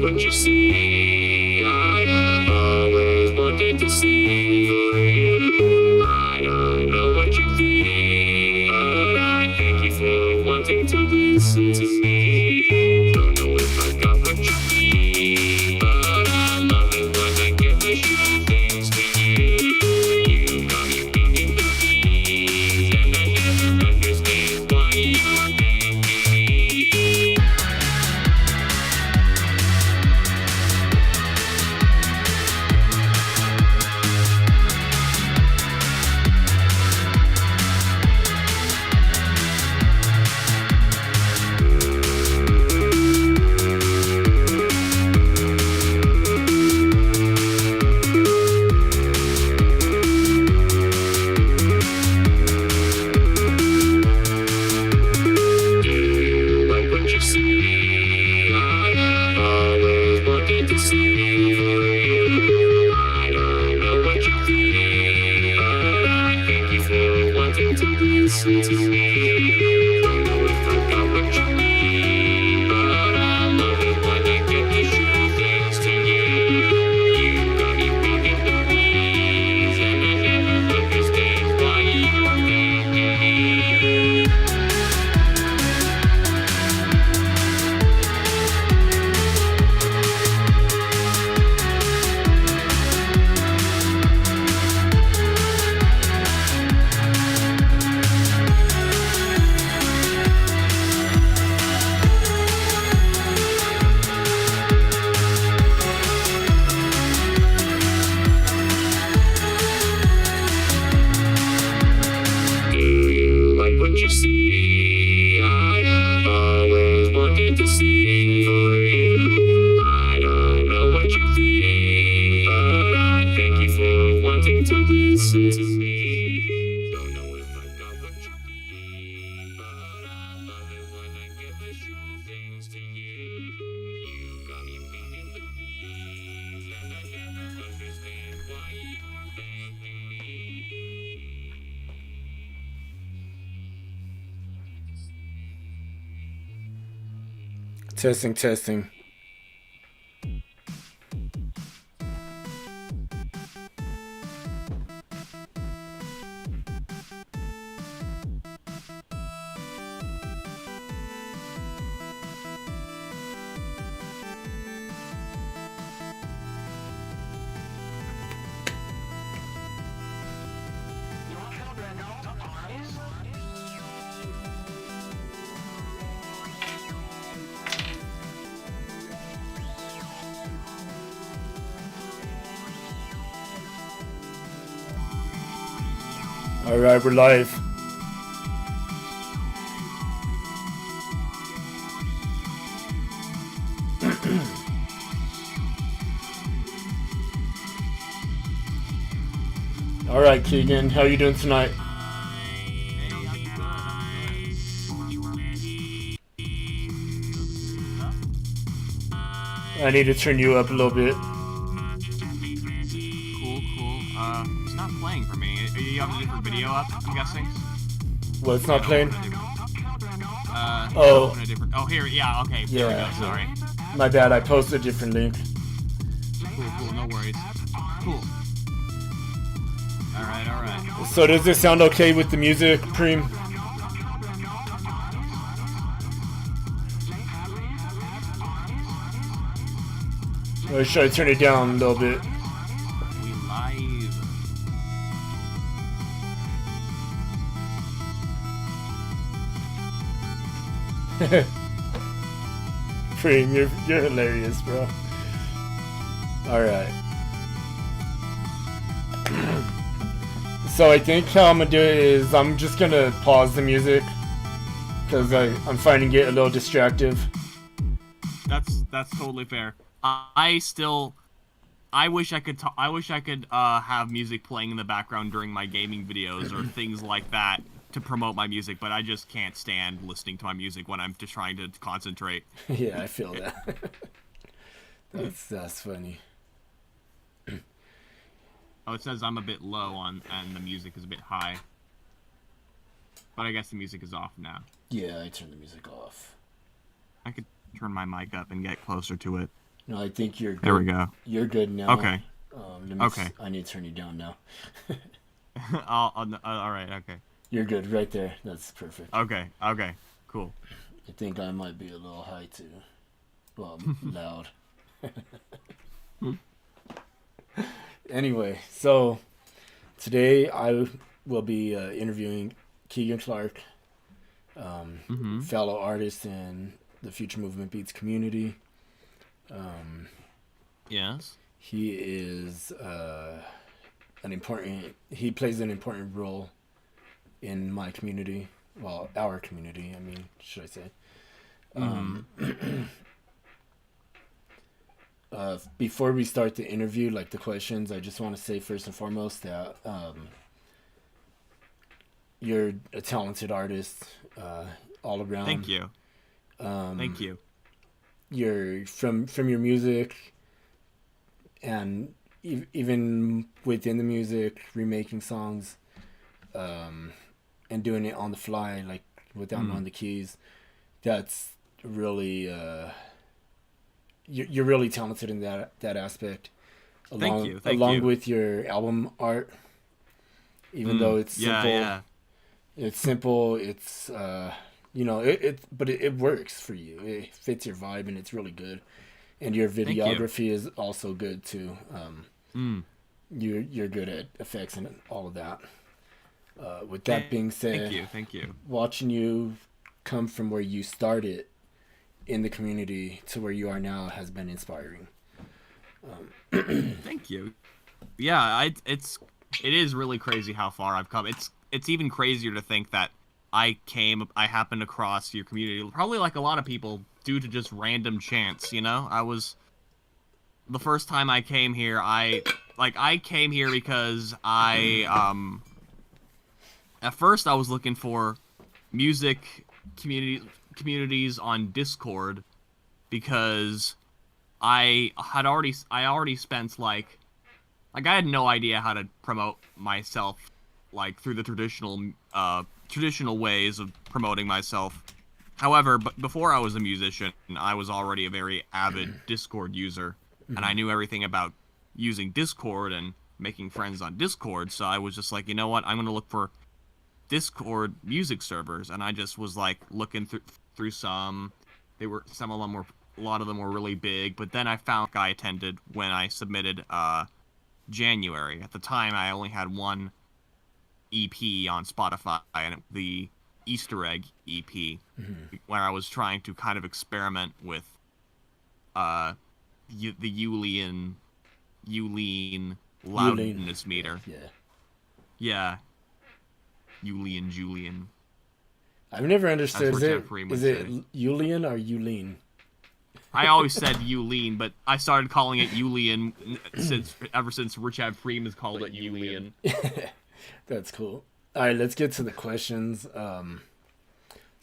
What you see, I always wanted to see you. I don't know what you think, but I thank you for wanting to listen to me. Don't know if I got what you need, but I love it when I get to show things to you. You got me thinking the things, and I never understand why you're thinking me. Listen to me. Don't know if I got what you need, but I love it when I get to show things to you. You got me thinking the things, and I never understand why you're thinking me. What you see, I always wanted to see for you. I don't know what you think, but I thank you for wanting to listen to me. Don't know if I got what you need, but I love it when I get to show things to you. You got me thinking the things, and I never understand why you're thinking me. Testing, testing. Alright, we're live. Alright, Keegan, how you doing tonight? I need to turn you up a little bit. Cool. It's not playing for me. You have a different video up, I'm guessing? Well, it's not playing? Oh, here, yeah, okay, there we go, sorry. My bad, I posted a different link. Cool, no worries. Cool. Alright. So does this sound okay with the music, Preem? Or should I turn it down a little bit? We live. Preem, you're hilarious, bro. Alright. So I think how I'm gonna do it is I'm just gonna pause the music because I'm finding it a little distractive. That's totally fair. I wish I could have music playing in the background during my gaming videos or things like that to promote my music, but I just can't stand listening to my music when I'm just trying to concentrate. Yeah, I feel that. That's funny. Oh, it says I'm a bit low and the music is a bit high. But I guess the music is off now. Yeah, I turned the music off. I could turn my mic up and get closer to it. No, I think you're good. There we go. You're good now. Okay. Okay. I need to turn you down now. Alright, okay. You're good right there. That's perfect. Okay, cool. I think I might be a little high too. Well, loud. Anyway, so today I will be interviewing Keegan Clark, fellow artist in the Future Movement Beats community. Yes. He is he plays an important role in my community. Well, our community, I mean, should I say. Before we start the interview, like the questions, I just want to say first and foremost that you're a talented artist all around. Thank you. Thank you. You're from your music, and even within the music, remaking songs, and doing it on the fly, like without knowing the keys. That's really. You're really talented in that aspect. Thank you. Along with your album art, even though it's simple. Yeah. It's simple. It's but it works for you. It fits your vibe, and it's really good. And your videography is also good too. You're good at effects and all of that. With that being said, thank you. Watching you come from where you started in the community to where you are now has been inspiring. Thank you. Yeah, it is really crazy how far I've come. It's even crazier to think that I happened across your community, probably like a lot of people, due to just random chance, you know? The first time I came here, I came here because at first I was looking for music communities on Discord because I already spent like I had no idea how to promote myself like through the traditional ways of promoting myself. However, but before I was a musician, I was already a very avid Discord user, and I knew everything about using Discord and making friends on Discord. So I was just like, you know what, I'm gonna look for Discord music servers, and I just was like looking through some. A lot of them were really big, but then I found I attended when I submitted January. At the time, I only had one EP on Spotify, and the Easter egg EP, where I was trying to kind of experiment with the Yulin loudness meter. Yeah. Yeah. Julian Julian. I've never understood. Is it say. Julian or Yulene? I always said Yulene, but I started calling it Julian ever since Richard Freeman has called it Julian. That's cool. All right, let's get to the questions.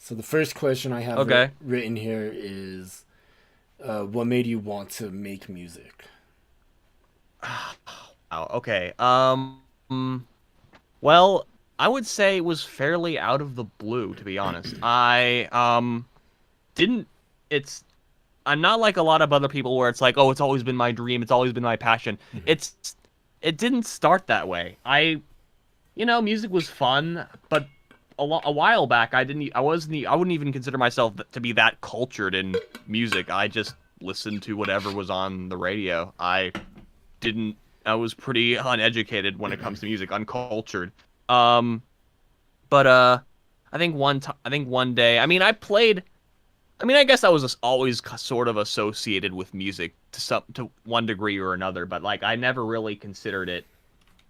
So the first question I have written here is, what made you want to make music? Oh, okay. Well, I would say it was fairly out of the blue, to be honest. I'm not like a lot of other people where it's like, oh, it's always been my dream, it's always been my passion. It didn't start that way. Music was fun, but a while back, I wouldn't even consider myself to be that cultured in music. I just listened to whatever was on the radio. I was pretty uneducated when it comes to music, uncultured. But I think one day, I guess I was always sort of associated with music to one degree or another, but like I never really considered it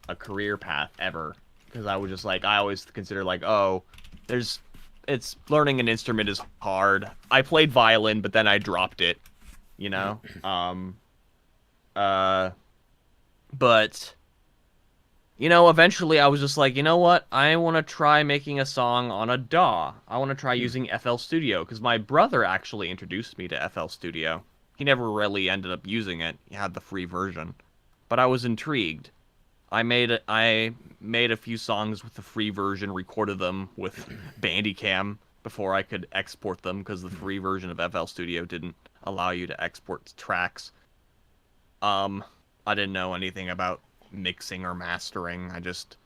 a career path ever, because I was just like, I always consider like, oh, it's learning an instrument is hard. I played violin, but then I dropped it, but eventually I was just like, you know what? I want to try making a song on a DAW. I want to try using FL Studio, because my brother actually introduced me to FL Studio. He never really ended up using it. He had the free version. But I was intrigued. I made a few songs with the free version, recorded them with Bandicam before I could export them, because the free version of FL Studio didn't allow you to export tracks. I didn't know anything about mixing or mastering. I just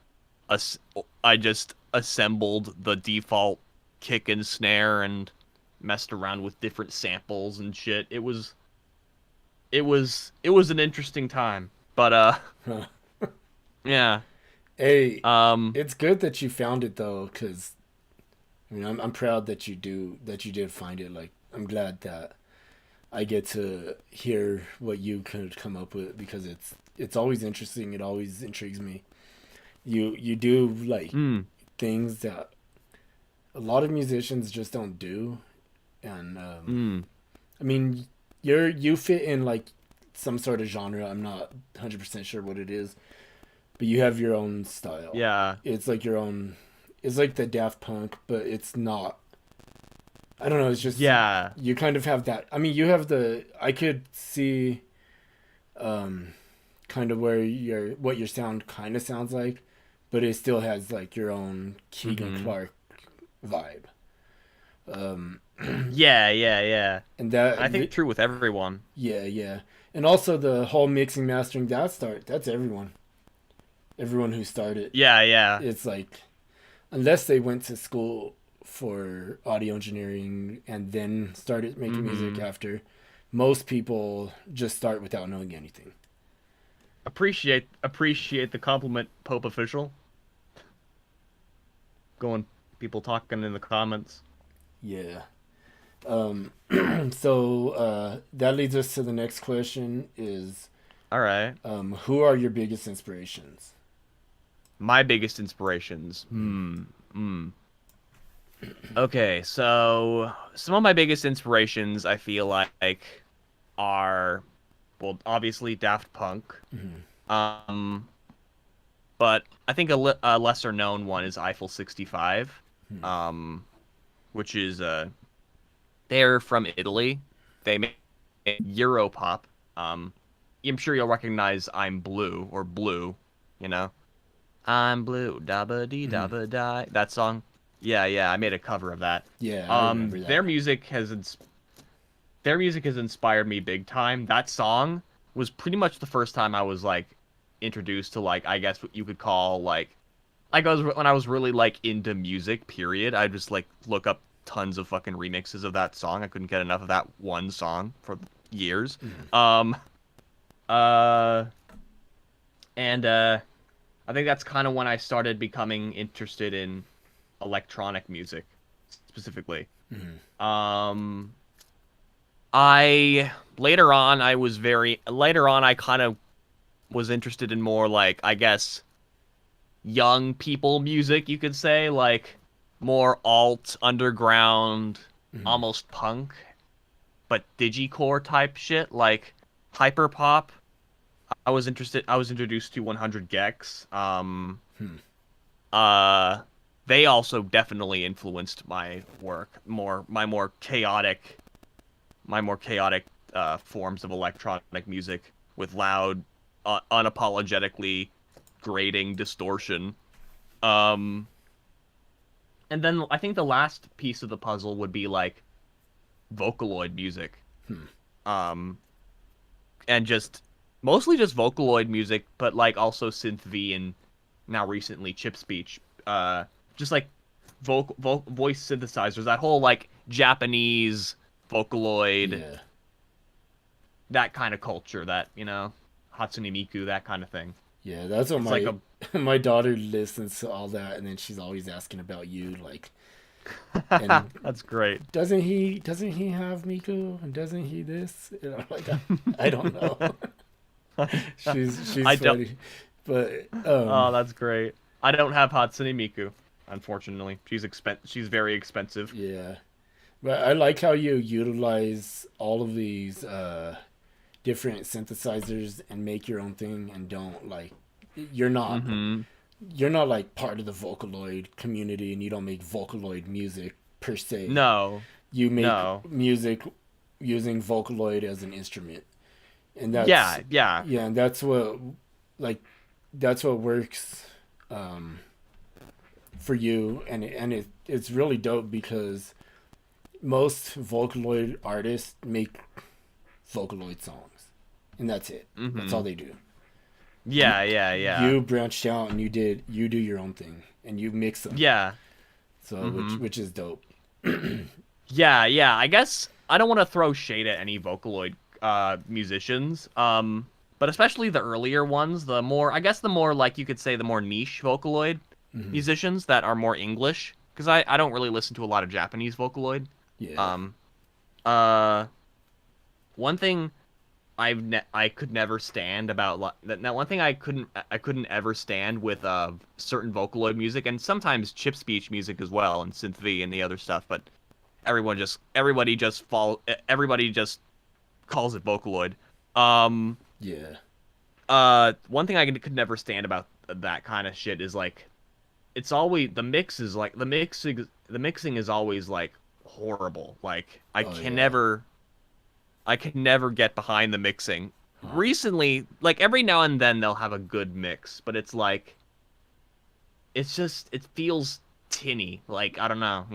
assembled the default kick and snare and messed around with different samples and shit. It was an interesting time, but yeah. Hey, it's good that you found it though, because I'm proud that you did find it. Like, I'm glad that I get to hear what you could come up with, because it's always interesting. It always intrigues me. You do like things that a lot of musicians just don't do, and you fit in like some sort of genre. I'm not 100% sure what it is, but you have your own style. Yeah, it's like your own. It's like the Daft Punk, but it's not. I don't know. It's just you kind of have that. You have the. I could see, kind of what your sound kind of sounds like, but it still has like your own Keegan Clark vibe. Yeah. And that, I think true with everyone. Yeah. And also the whole mixing, mastering, that's everyone. Everyone who started. Yeah. It's like, unless they went to school for audio engineering and then started making music after, most people just start without knowing anything. Appreciate the compliment, Pope Official. People talking in the comments. Yeah. So that leads us to the next question is, all right. Who are your biggest inspirations? My biggest inspirations. Okay, so some of my biggest inspirations, I feel like, are, well, obviously Daft Punk. But I think a lesser known one is Eiffel 65, which is they're from Italy. They make Europop. I'm sure you'll recognize "I'm Blue" or "Blue," I'm blue, da ba dee da ba die. That song. Yeah, I made a cover of that. Yeah, I remember that. Their music has inspired me big time. That song was pretty much the first time I was like introduced to, like, I guess what you could call like when I was really like into music, period. I just like look up tons of fucking remixes of that song. I couldn't get enough of that one song for years. And I think that's kind of when I started becoming interested in electronic music specifically. Later on I kind of was interested in more, like, I guess, young people music, you could say, like more alt, underground, almost punk, but digicore type shit, like hyperpop. I was introduced to 100 gex. Uh, they also definitely influenced my work, my more chaotic forms of electronic music with loud, unapologetically grating distortion. And then I think the last piece of the puzzle would be like Vocaloid music. And just mostly just Vocaloid music, but like also synth V and now recently chip speech. Just like voice synthesizers, that whole like Japanese Vocaloid, Yeah. that kind of culture, that, Hatsune Miku, that kind of thing. Yeah, that's what It's my like my daughter listens to all that, and then she's always asking about you, like, and That's great. doesn't he have Miku, and doesn't he this? And I'm like, I don't know. she's I don't- funny, but Oh, that's great. I don't have Hatsune Miku, unfortunately. She's very expensive. yeah, but I like how you utilize all of these different synthesizers and make your own thing, and don't like you're not like part of the Vocaloid community, and you don't make Vocaloid music per se. No. You make No. music using Vocaloid as an instrument, and that's Yeah. and that's what works for you, and it's really dope because most Vocaloid artists make Vocaloid songs, and that's it. That's all they do. Yeah. You branched out and you do your own thing, and you mix them. Yeah. So which is dope. Yeah. I guess I don't want to throw shade at any Vocaloid musicians, but especially the earlier ones, the more like you could say the more niche Vocaloid musicians that are more English, because I don't really listen to a lot of Japanese Vocaloid. Yeah. One thing I could never stand about one thing I couldn't ever stand with certain Vocaloid music, and sometimes chip speech music as well, and synth V and the other stuff, but everybody just calls it Vocaloid. Yeah. One thing I could never stand about that kind of shit is like, it's always the mixing is always like horrible. Like I can never get behind the mixing. Recently, like every now and then they'll have a good mix, but it's like, it feels tinny. Like, I don't know,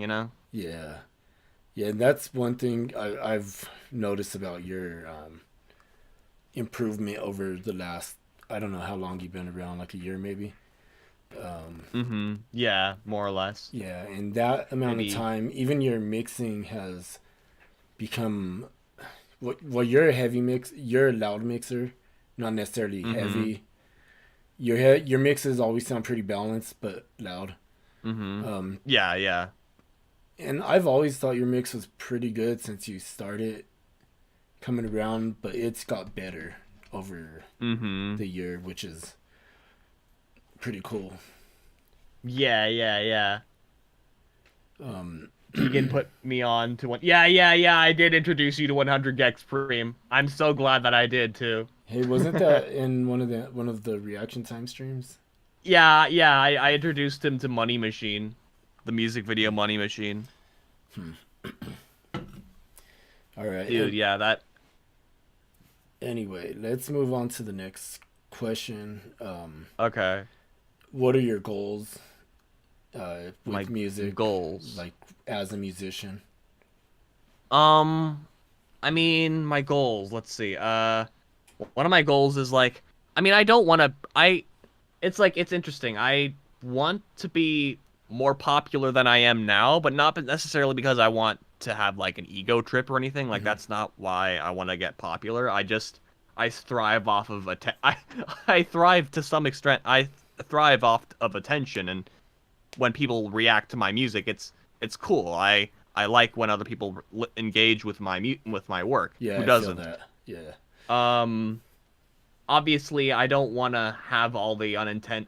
Yeah. And that's one thing I've noticed about your improvement over the last, I don't know how long you've been around, like a year maybe. Yeah, more or less. Yeah, and that amount Maybe. of time, even your mixing has become. Well, you're a heavy you're a loud mixer, not necessarily heavy. Your mixes always sound pretty balanced, but loud. Yeah. And I've always thought your mix was pretty good since you started coming around, but it's got better over the year, which is pretty cool. Yeah. Keegan put me on to one. Yeah. I did introduce you to 100 gex Preem. I'm so glad that I did too. Hey, wasn't that in one of the reaction time streams? Yeah. I introduced him to Money Machine, the music video Money Machine. All right, Dude. Yeah, that. Anyway, let's move on to the next question. Okay. What are your goals with My music? goals. Like as a musician. I mean, my goals. Let's see. One of my goals is like, I mean, I don't want to. It's like, it's interesting. I want to be more popular than I am now, but not necessarily because I want to have like an ego trip or anything. Like that's not why I want to get popular. I thrive off of I thrive to some extent. I thrive off of attention, and when people react to my music, it's cool. I like when other people engage with my work. Yeah, Who I doesn't? feel that. Yeah. obviously I don't want to have all the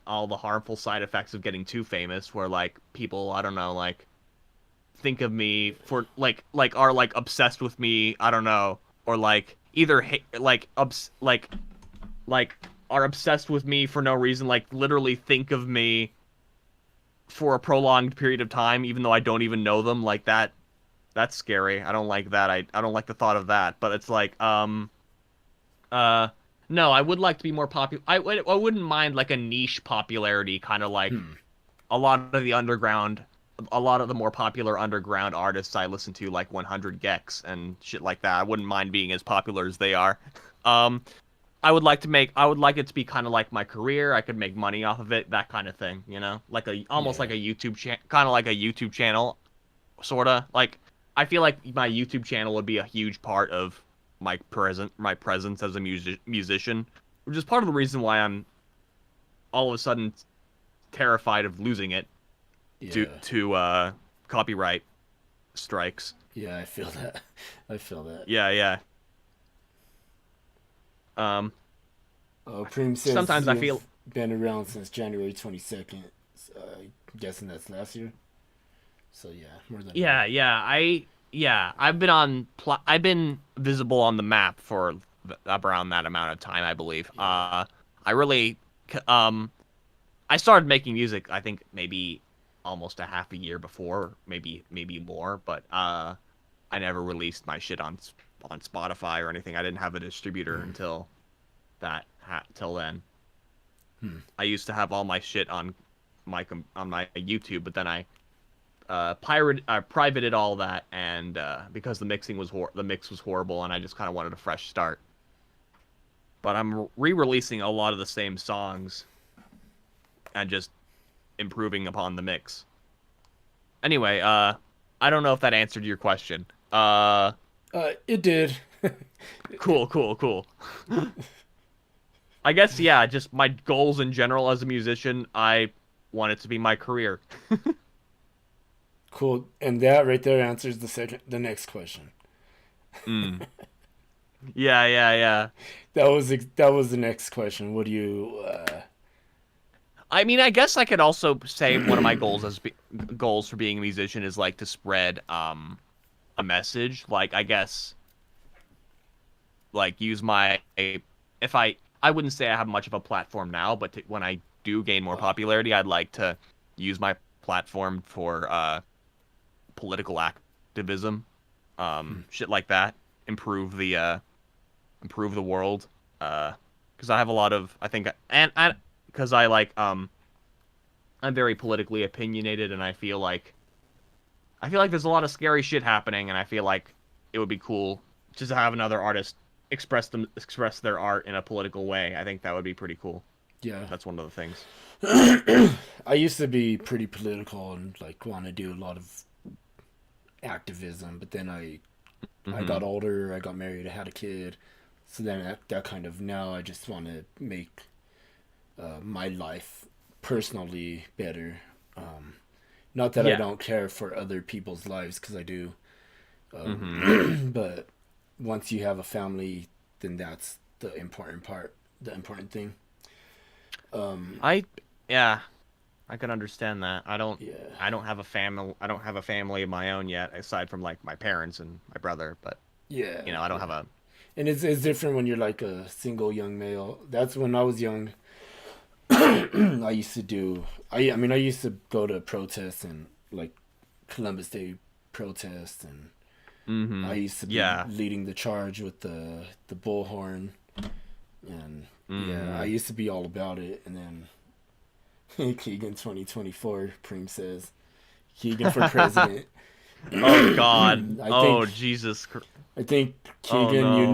all the harmful side effects of getting too famous, where like people, I don't know, like think of me for like are like obsessed with me, I don't know, or like either like are obsessed with me for no reason, like literally think of me for a prolonged period of time, even though I don't even know them, like that. That's scary. I don't like that. I don't like the thought of that. But it's like, no, I would like to be more popular. I wouldn't mind like a niche popularity, kind of like a lot of the underground, a lot of the more popular underground artists I listen to, like 100 Gex and shit like that. I wouldn't mind being as popular as they are. I would like it to be kind of like my career. I could make money off of it, that kind of thing, you know, like almost like a YouTube kind of like a YouTube channel, sorta. Like I feel like my YouTube channel would be a huge part of my presence as a musician, which is part of the reason why I'm all of a sudden terrified of losing it to copyright strikes. Yeah, I feel that. I feel that. Yeah. Preem says sometimes I feel been around since January 22nd. I'm guessing that's last year. So yeah, more than I've been visible on the map for around that amount of time, I believe. I really I started making music, I think maybe almost a half a year before, maybe more, but I never released my shit on Spotify or anything. I didn't have a distributor until till then. I used to have all my shit on my YouTube, but then I privated all that, and because the mix was horrible, and I just kind of wanted a fresh start. But I'm re-releasing a lot of the same songs and just improving upon the mix. Anyway, I don't know if that answered your question. It did. Cool. I guess, yeah, just my goals in general as a musician, I want it to be my career. Cool. And that right there answers the next question. Yeah. That was the next question. What do you I mean, I guess I could also say one of my goals for being a musician is like to spread a message. Like, I guess like use my I wouldn't say I have much of a platform now, but when I do gain more popularity, I'd like to use my platform for political activism, shit like that. Improve the world. Because I have a lot of, I think, and because I like I'm very politically opinionated, and I feel like there's a lot of scary shit happening, and I feel like it would be cool just to have another artist express their art in a political way. I think that would be pretty cool. Yeah, that's one of the things. I used to be pretty political and like want to do a lot of activism, but then I got older, I got married, I had a kid, so then that kind of, now I just want to make my life personally better. Not that I don't care for other people's lives, because I do, but once you have a family, then that's the important thing. I can understand that. I don't have a family of my own yet, aside from like my parents and my brother, but I don't have a. And it's different when you're like a single young male. That's when I was young. I used to go to protests and like Columbus Day protests, and I used to be leading the charge with the bullhorn, and I used to be all about it. And then Keegan 2024, Preem says, Keegan for president. Oh God! Jesus! I think Keegan,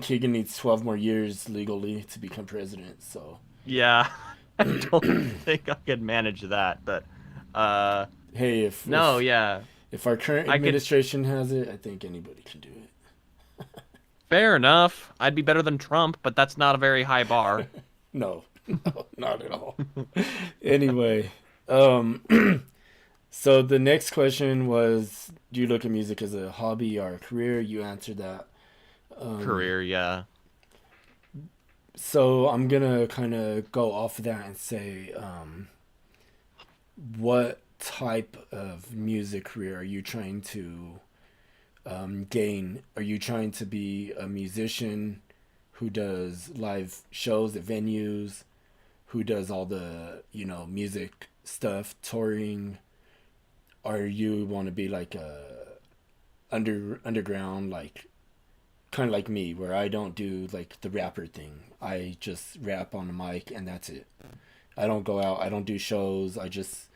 Keegan needs 12 more years legally to become president. So yeah, I don't think I could manage that. But hey, if our current administration has it, I think anybody can do it. Fair enough. I'd be better than Trump, but that's not a very high bar. No, not at all. Anyway, so the next question was, do you look at music as a hobby or a career? You answered that. Career, yeah. So I'm gonna kind of go off of that and say, what type of music career are you trying to gain? Are you trying to be a musician who does live shows at venues, who does all the music stuff, touring, or you want to be like a underground, like kind of like me, where I don't do like the rapper thing. I just rap on the mic and that's it. I don't go out. I don't do shows. I just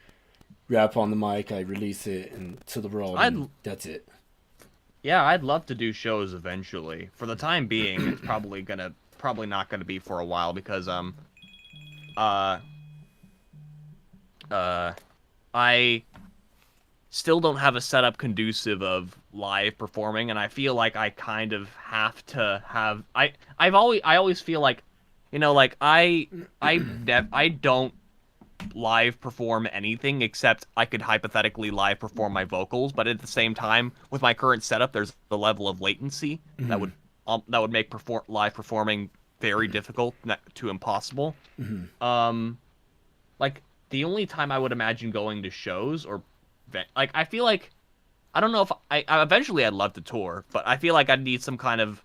rap on the mic. I release it and to the world. And that's it. Yeah, I'd love to do shows eventually. For the time being, it's probably not gonna be for a while because uh I still don't have a setup conducive of live performing, and I feel like I kind of have to have I always feel like, like I don't live perform anything except I could hypothetically live perform my vocals, but at the same time with my current setup there's the level of latency that would make live performing very difficult to impossible. Like the only time I would imagine going to shows or like I feel like I don't know if I eventually I'd love to tour, but I feel like I'd need some kind of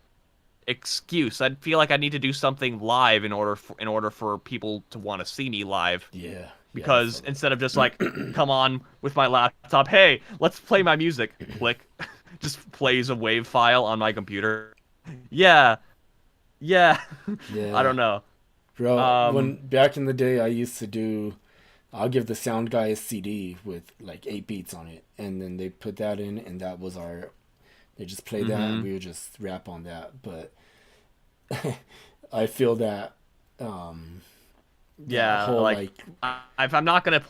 excuse. I'd feel like I need to do something live in order for people to want to see me live. Yeah. Because instead of just like come on with my laptop, hey, let's play my music. Click. Just plays a wave file on my computer. Yeah. Yeah. I don't know. Bro, when back in the day I used to do, I'll give the sound guy a CD with like 8 beats on it, and then they put that in, and that was they just played that, and we would just rap on that. But I feel that, yeah, whole, if I'm not gonna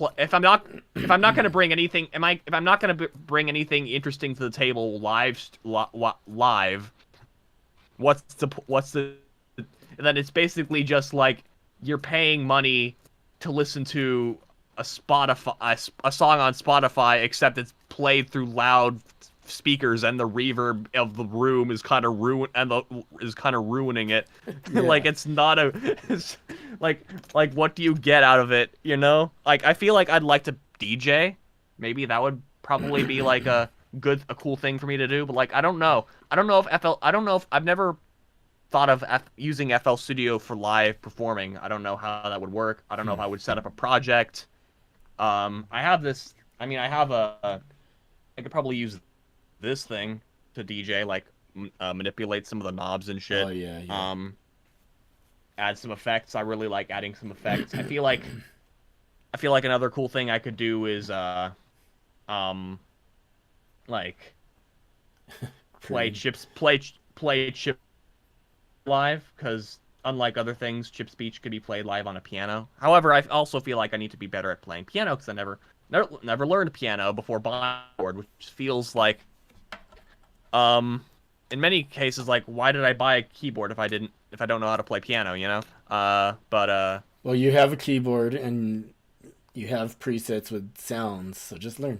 bring anything, if I'm not gonna bring anything interesting to the table live, what's the, then it's basically just like you're paying money to listen to a song on Spotify, except it's played through loud speakers and the reverb of the room is kind of ruining it. Yeah. Like it's like what do you get out of it, like I feel like I'd like to DJ. Maybe that would probably be like a cool thing for me to do, but like I don't know if I've never thought of using FL Studio for live performing. I don't know how that would work. I don't know if I would set up a project. I have this. I mean, I could probably use this thing to DJ, like manipulate some of the knobs and shit. Oh yeah. Add some effects. I really like adding some effects. I feel like another cool thing I could do is like play chips live, because unlike other things, chip speech could be played live on a piano. However, I also feel like I need to be better at playing piano because I never learned piano before buying a keyboard, which feels like in many cases like, why did I buy a keyboard if I don't know how to play piano, well, you have a keyboard and you have presets with sounds, so just learn.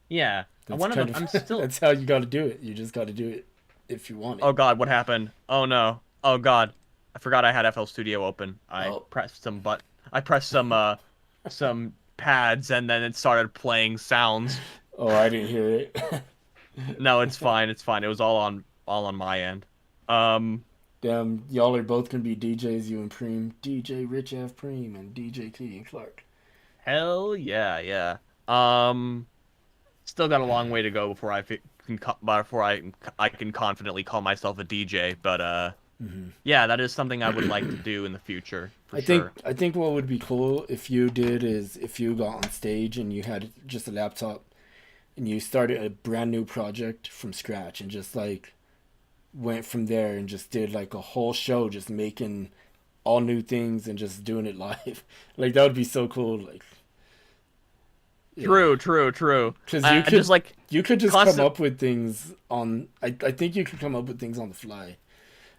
Yeah. I'm still that's how you got to do it. You just got to do it if you want it. Oh god, what happened? Oh no. Oh god. I forgot I had FL Studio open. I pressed some some pads and then it started playing sounds. Oh, I didn't hear it. No, it's fine. It's fine. It was all on my end. Damn, y'all are both gonna be DJs, you and Preem. DJ Rich F. Preem and DJ Keegan Clark. Hell yeah, yeah. Still got a long way to go before I can confidently call myself a DJ, but yeah, that is something I would like to do in the future. I think what would be cool if you did is if you got on stage and you had just a laptop and you started a brand new project from scratch and just like went from there and just did like a whole show just making all new things and just doing it live. Like that would be so cool. Like True. Because you could just come up with things on. I think you could come up with things on the fly.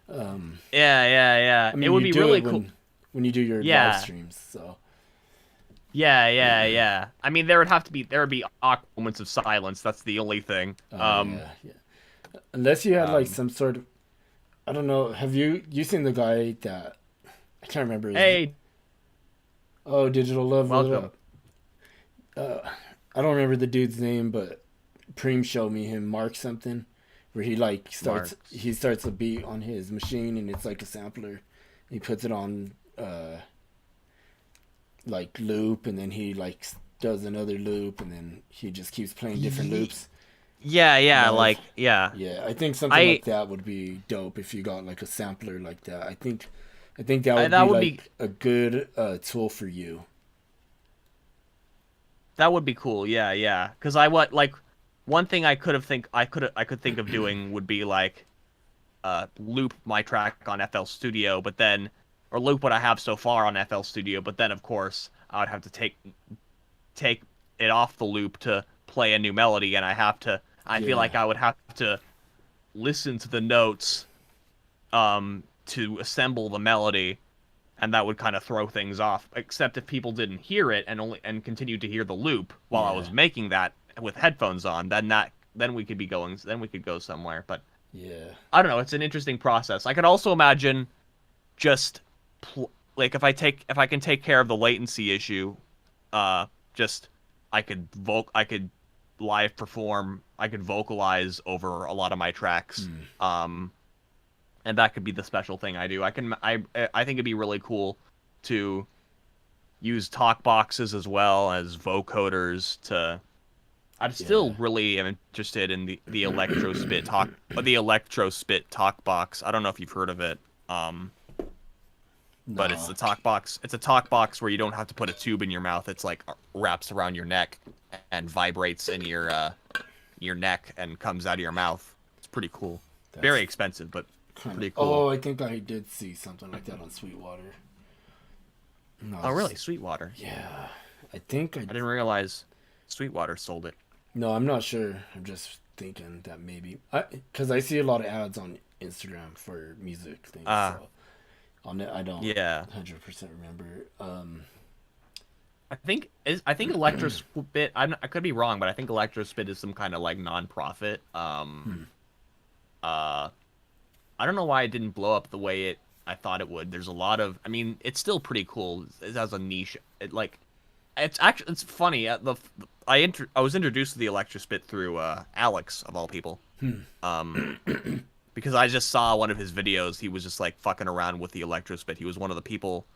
Yeah. I mean, it would be really cool when you do your live streams. So. Yeah. I mean, there would be awkward moments of silence. That's the only thing. Yeah. Unless you had like some sort of I don't know. Have you seen the guy that I can't remember his Hey, Oh, Digital Love, what welcome. up? I don't remember the dude's name, but Preem showed me him, Mark something, where he like starts Marks. he starts a beat on his machine and it's like a sampler. He puts it on like loop, and then he like does another loop, and then he just keeps playing different loops Yeah, yeah, live. like yeah. Yeah, I think something I, like that would be dope if you got like a sampler like that. I think that would that be would be like a good tool for you. that would be cool. Yeah, yeah. Cuz I what like one thing I could think of doing would be like loop my track on FL Studio, but then or loop what I have so far on FL Studio, but then of course I would have to take it off the loop to play a new melody, and I feel Yeah, like I would have to listen to the notes to assemble the melody, and that would kind of throw things off. Except if people didn't hear it and continued to hear the loop while I yeah, was making that with headphones on, then we could be going then we could go somewhere. But yeah, I don't know. It's an interesting process. I could also imagine just like if I can take care of the latency issue, just I could live perform, I could vocalize over a lot of my tracks. And that could be the special thing I do. I think it'd be really cool to use talk boxes as well as vocoders to. I still yeah. really am interested in the electro spit talk box. I don't know if you've heard of it. But it's No. the talk box. It's a talk box where you don't have to put a tube in your mouth. It's like wraps around your neck and vibrates in your neck and comes out of your mouth. It's pretty cool. That's Very expensive, but kind of. pretty cool. Oh, I think I did see something like that on Sweetwater. No, Oh, really? Sweetwater. yeah. I think I. I didn't realize Sweetwater sold it. No, I'm not sure. I'm just thinking that maybe because I see a lot of ads on Instagram for music things. Ah, So I don't yeah. 100% remember. I think Electrospit. I could be wrong, but I think Electrospit is some kind of like nonprofit. Uh, I don't know why it didn't blow up the way I thought it would. There's a lot of. I mean, it's still pretty cool. It has a niche. It's funny. I was introduced to the Electrospit through Alex of all people. Um, because I just saw one of his videos. He was just like fucking around with the Electrospit. He was one of the people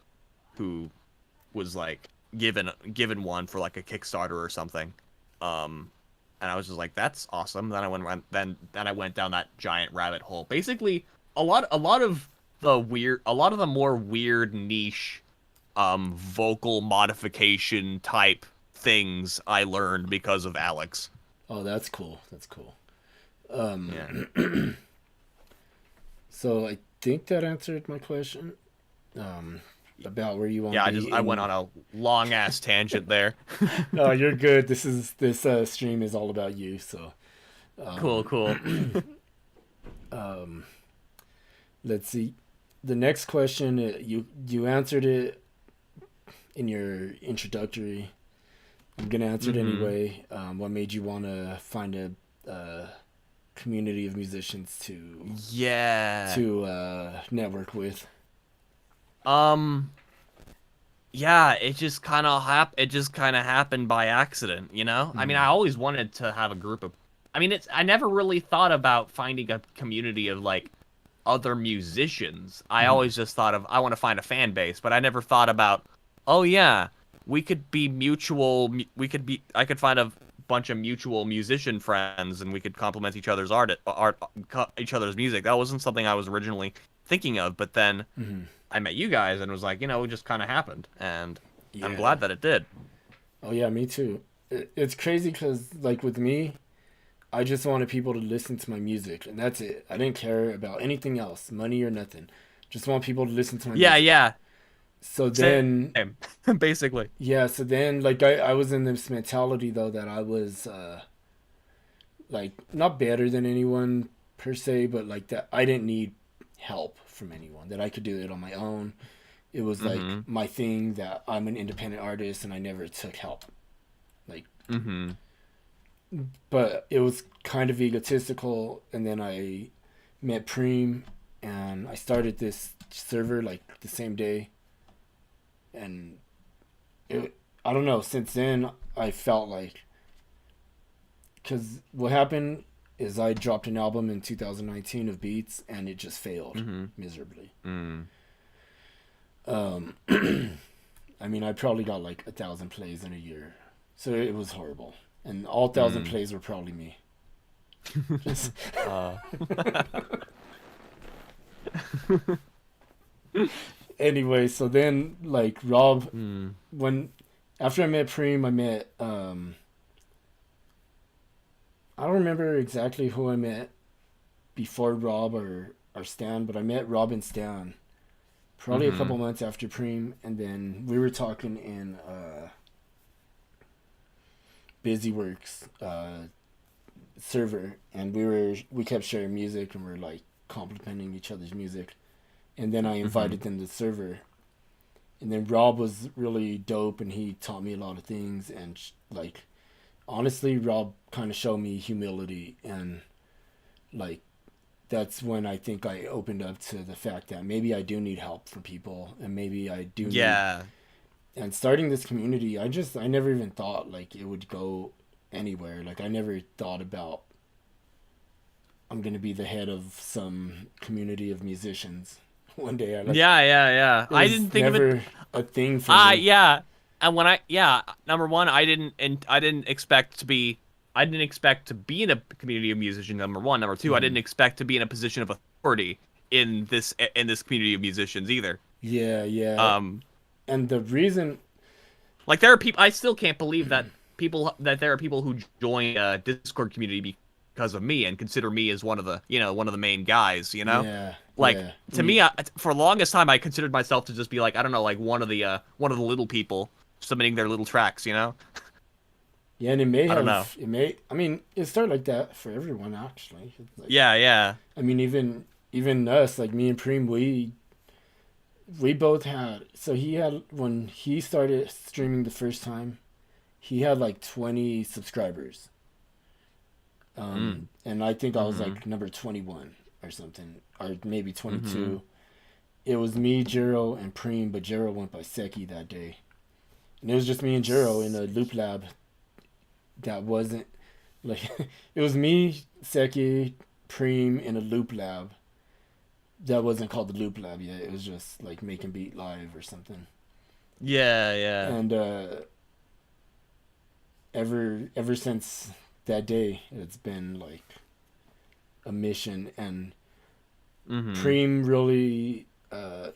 who was like given one for like a Kickstarter or something. And I was just like, that's awesome. Then I went down that giant rabbit hole. Basically, a lot of the more weird niche vocal modification type things I learned because of Alex. Oh, that's cool. That's cool. Yeah. So I think that answered my question. About where you want Yeah, to be. I went on a long ass tangent there. No, you're good. This stream is all about you. So Cool. let's see. The next question, you answered it in your introductory. I'm gonna answer it anyway. What made you want to find a community of musicians Yeah. to network with? Yeah, it just kind of happened by accident, you know? I mean, I always wanted to have a group of I never really thought about finding a community of like other musicians. I always just thought of I want to find a fan base, but I never thought about, oh yeah, we could be mutual. I could find a bunch of mutual musician friends, and we could complement each other's each other's music. That wasn't something I was originally thinking of, but then I met you guys and was like, it just kind of happened, and I'm Yeah. glad that it did. Oh yeah, me too. It's crazy because like with me, I just wanted people to listen to my music, and that's it. I didn't care about anything else, money or nothing. Just want people to listen to my Yeah, music. yeah, So then, same, basically. yeah. So then, like I was in this mentality though that I was like not better than anyone per se, but like that I didn't need help from anyone. That I could do it on my own. It was like my thing that I'm an independent artist and I never took help. Like, but it was kind of egotistical. And then I met Preem and I started this server like the same day, and I don't know. Since then, I felt like, because what happened is I dropped an album in 2019 of beats, and it just failed miserably. I mean, I probably got like 1,000 plays in a year, so it was horrible, and all 1,000 plays were probably me. Anyway, so then like Rob, when after I met Preem, I met I don't remember exactly who I met before Rob or Stan, but I met Rob and Stan probably a couple months after Preem, and then we were talking in Busyworks server, and we kept sharing music, and we were like complimenting each other's music, and then I invited them to the server, and then Rob was really dope, and he taught me a lot of things, and like honestly, Rob kind of showed me humility, and like that's when I think I opened up to the fact that maybe I do need help from people, and maybe I do need. And starting this community, I never even thought like it would go anywhere. Like I never thought about I'm gonna be the head of some community of musicians one day. I didn't think of it. A thing for me. Yeah. And when number one, I didn't expect to be in a community of musicians. Number one, number two, I didn't expect to be in a position of authority in this community of musicians either. Yeah. And the reason, like, there are people, I still can't believe that there are people who join a Discord community because of me and consider me as one of the main guys, Yeah. To me, for the longest time, I considered myself to just be like, I don't know, like one of the little people submitting their little tracks, Yeah, and it started like that for everyone, actually. Like, yeah. I mean, even us, like me and Preem, we both had, so when he started streaming the first time, he had like 20 subscribers. And I think I was like number 21 or something, or maybe 22. It was me, Jero, and Preem, but Jero went by Seki that day. And it was just me and Jero in a loop lab that wasn't, like, it was me, Seki, Preem in a loop lab that wasn't called the loop lab yet. It was just like making beat live or something. Yeah. And ever since that day, it's been like a mission, and Preem really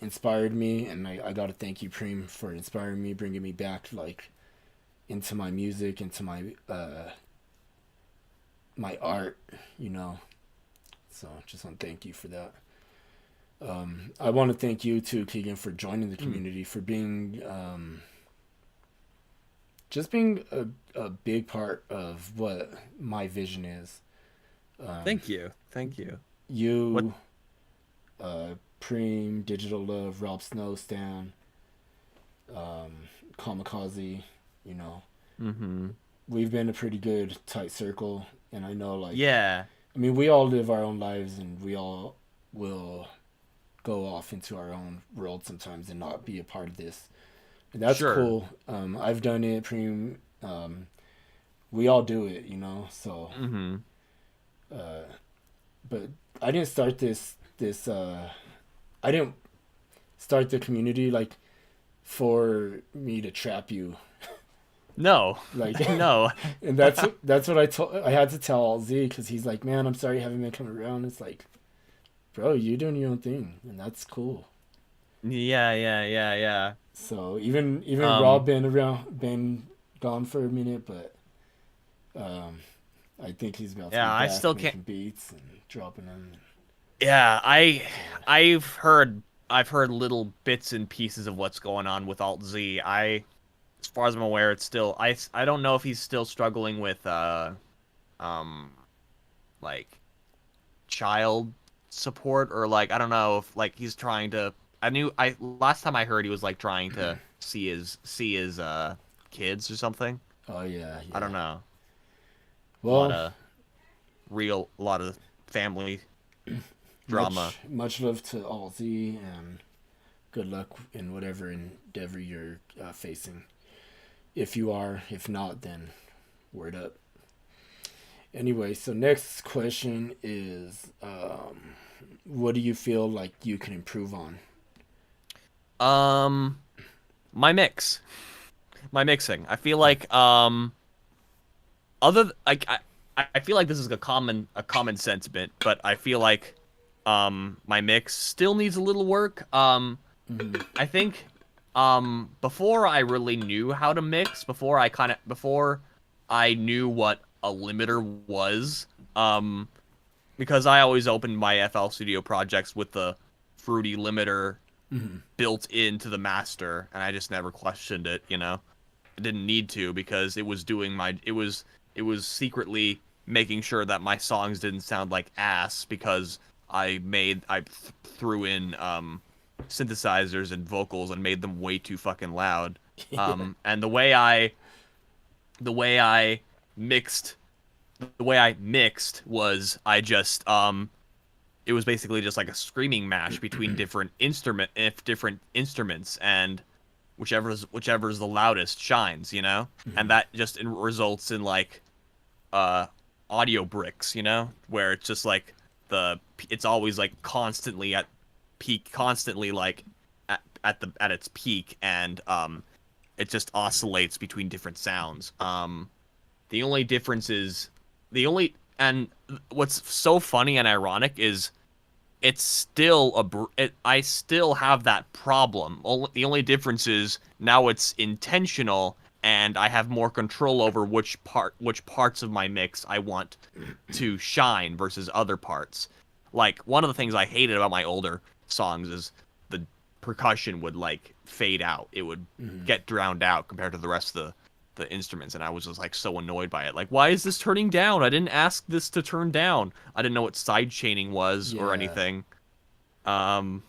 inspired me, and I gotta thank you, Preem, for inspiring me, bringing me back like into my music, into my my art, So just want to thank you for that. I want to thank you too, Keegan, for joining the community, for being just being a big part of what my vision is. Thank you. You, Preem, Digital Love, Rob Snow, Stan, Kamikaze, we've been a pretty good tight circle, and I know, like, I mean, we all live our own lives, and we all will go off into our own world sometimes and not be a part of this. And that's cool. I've done it, Preem. We all do it, so. But I didn't start this I didn't start the community like for me to trap you. No. Like no. And that's what I had to tell Z, because he's like, man, I'm sorry you haven't been coming around. It's like, bro, you're doing your own thing, and that's cool. Yeah. So even Rob been gone for a minute, but I think he's about to be back, I still making can't beats and dropping them. Yeah, I've heard little bits and pieces of what's going on with Alt Z. As far as I'm aware, it's still I don't know if he's still struggling with like child support, or like I don't know if like he's trying to. Last time I heard he was like trying to see his kids or something. Oh yeah. I don't know. Well, A lot of family drama. Much love to all Z, and good luck in whatever endeavor you're facing. If you are, if not, then word up. Anyway, so next question is, what do you feel like you can improve on? My mixing. I feel like I feel like this is a common sense bit, but I feel like my mix still needs a little work. I think before I really knew how to mix, before I knew what a limiter was, because I always opened my FL Studio projects with the Fruity limiter built into the master, and I just never questioned it, you know. I didn't need to, because it was doing it was secretly making sure that my songs didn't sound like ass, because I threw in synthesizers and vocals and made them way too fucking loud. And the way I mixed was I just it was basically just like a screaming match between different instruments, and whichever's the loudest shines, you know. And that just results in like audio bricks, you know, where it's just like it's always like constantly at peak, constantly like at its peak, and it just oscillates between different sounds. The only difference is and what's so funny and ironic is it's still I still have that problem. The only difference is now it's intentional, and I have more control over which parts of my mix I want to shine versus other parts. Like, one of the things I hated about my older songs is the percussion would like fade out. It would get drowned out compared to the rest of the instruments, and I was just like so annoyed by it. Like, why is this turning down? I didn't ask this to turn down. I didn't know what side chaining was or anything. So I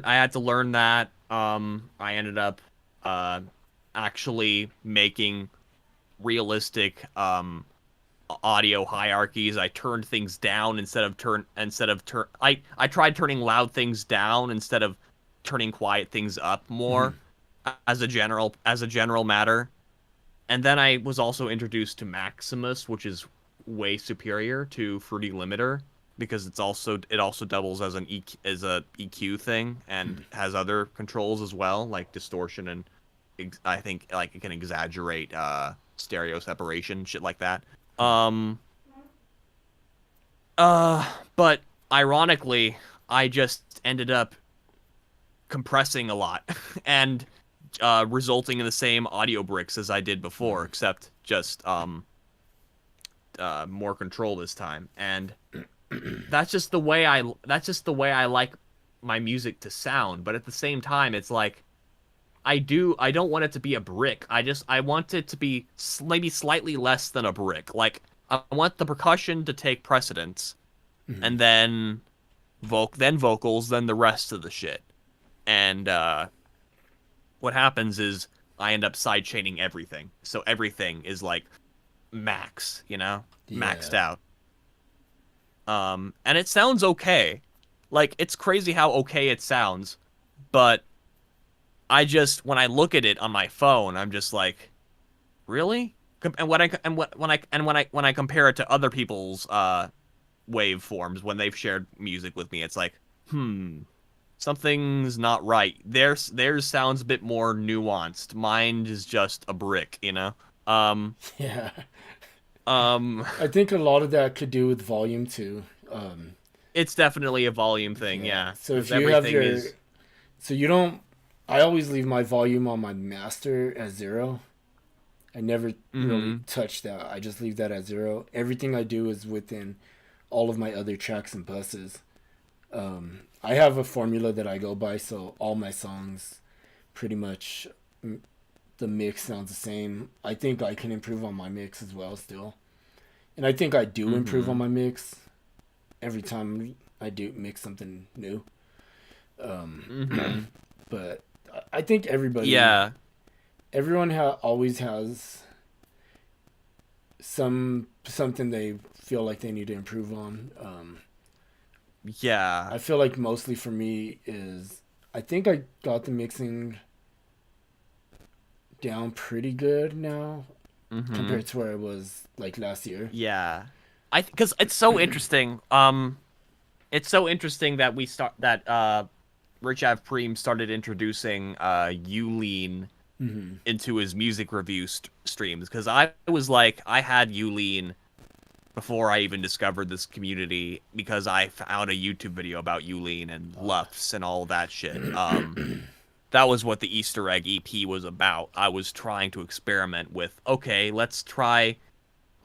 had to learn that. I ended up actually making realistic audio hierarchies. I turned things down I tried turning loud things down instead of turning quiet things up more, as a general matter. And then I was also introduced to Maximus, which is way superior to Fruity Limiter, because it also doubles as an EQ thing, and has other controls as well, like distortion, and I think like it can exaggerate stereo separation, shit like that. But ironically, I just ended up compressing a lot and resulting in the same audio bricks as I did before, except just more control this time. And that's just the way I like my music to sound. But at the same time, it's like I don't want it to be a brick. I want it to be maybe slightly less than a brick. Like, I want the percussion to take precedence, and then vocals, then the rest of the shit. And what happens is I end up sidechaining everything. So everything is like max, you know? Yeah. Maxed out. And it sounds okay. Like, it's crazy how okay it sounds, but when I look at it on my phone, I'm just like, really? And when I compare it to other people's waveforms when they've shared music with me, it's like, something's not right. Theirs sounds a bit more nuanced. Mine is just a brick, you know? Yeah. I think a lot of that could do with volume too. It's definitely a volume thing, yeah. So if you have I always leave my volume on my master at 0. I never really touch that. I just leave that at 0. Everything I do is within all of my other tracks and buses. I have a formula that I go by, so all my songs, pretty much, the mix sounds the same. I think I can improve on my mix as well still. And I think I do improve on my mix every time I do mix something new. But I think everyone always has some something they feel like they need to improve on. Yeah. I feel like mostly for me is I think I got the mixing down pretty good now compared to where I was like last year. Yeah. Because it's so interesting. It's so interesting that Rich Av Preem started introducing Yuleen into his music review streams, because I was like, I had Yuleen before I even discovered this community, because I found a YouTube video about Yuleen and Lufs and all that shit. That was what the Easter egg EP was about. I was trying to experiment with, okay,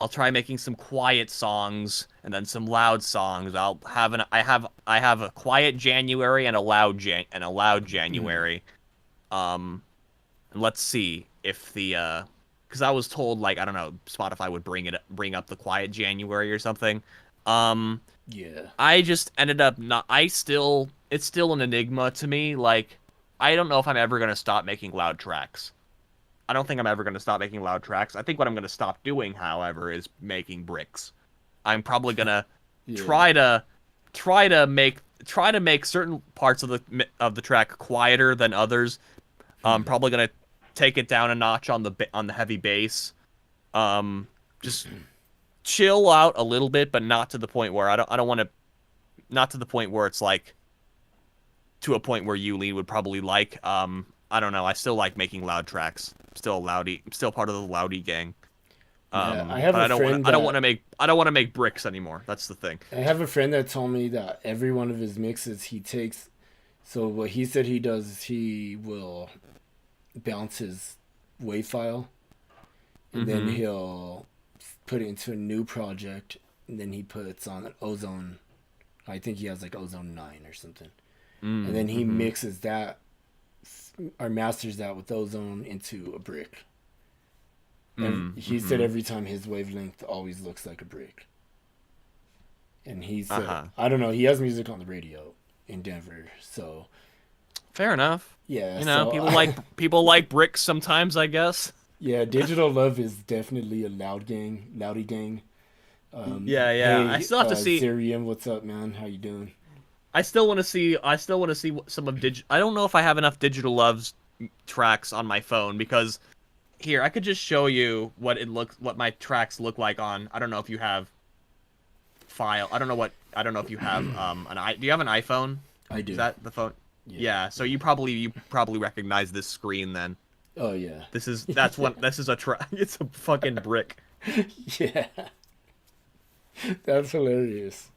I'll try making some quiet songs and then some loud songs. I have a quiet January and a loud January. And let's see if the because I was told, like, I don't know, Spotify would bring up the quiet January or something. Yeah. I just ended up not. It's still an enigma to me. Like, I don't know if I'm ever gonna stop making loud tracks. I don't think I'm ever gonna stop making loud tracks. I think what I'm gonna stop doing, however, is making bricks. I'm probably gonna try to make certain parts of the track quieter than others. I'm probably gonna take it down a notch on the heavy bass. Just chill out a little bit, but not to the point where I don't want to. Not to the point where it's like to a point where Yuleen would probably like. I don't know. I still like making loud tracks. Still part of the Loudy gang. I have but a friend. I don't want to make bricks anymore. That's the thing. I have a friend that told me that every one of his mixes he takes. So what he said he does is he will bounce his WAV file, and then he'll put it into a new project, and then he puts on an Ozone. I think he has like Ozone 9 or something, and then he mixes that or masters that with Ozone into a brick. And he said every time his wavelength always looks like a brick. And he said, I don't know, he has music on the radio in Denver, so fair enough. Yeah, you know, so, people like bricks sometimes, I guess. Yeah, Digital Love is definitely a Loudy gang. Yeah. Hey, I still have to see. Sirium, what's up, man? How you doing? I still want to see some of I don't know if I have enough Digital Love's tracks on my phone, because here I could just show you what my tracks look like on. I don't know if you have I don't know if you have do you have an iPhone? I do. Is that the phone? Yeah. So you probably recognize this screen then. Oh yeah. This is a track. It's a fucking brick. Yeah. That's hilarious.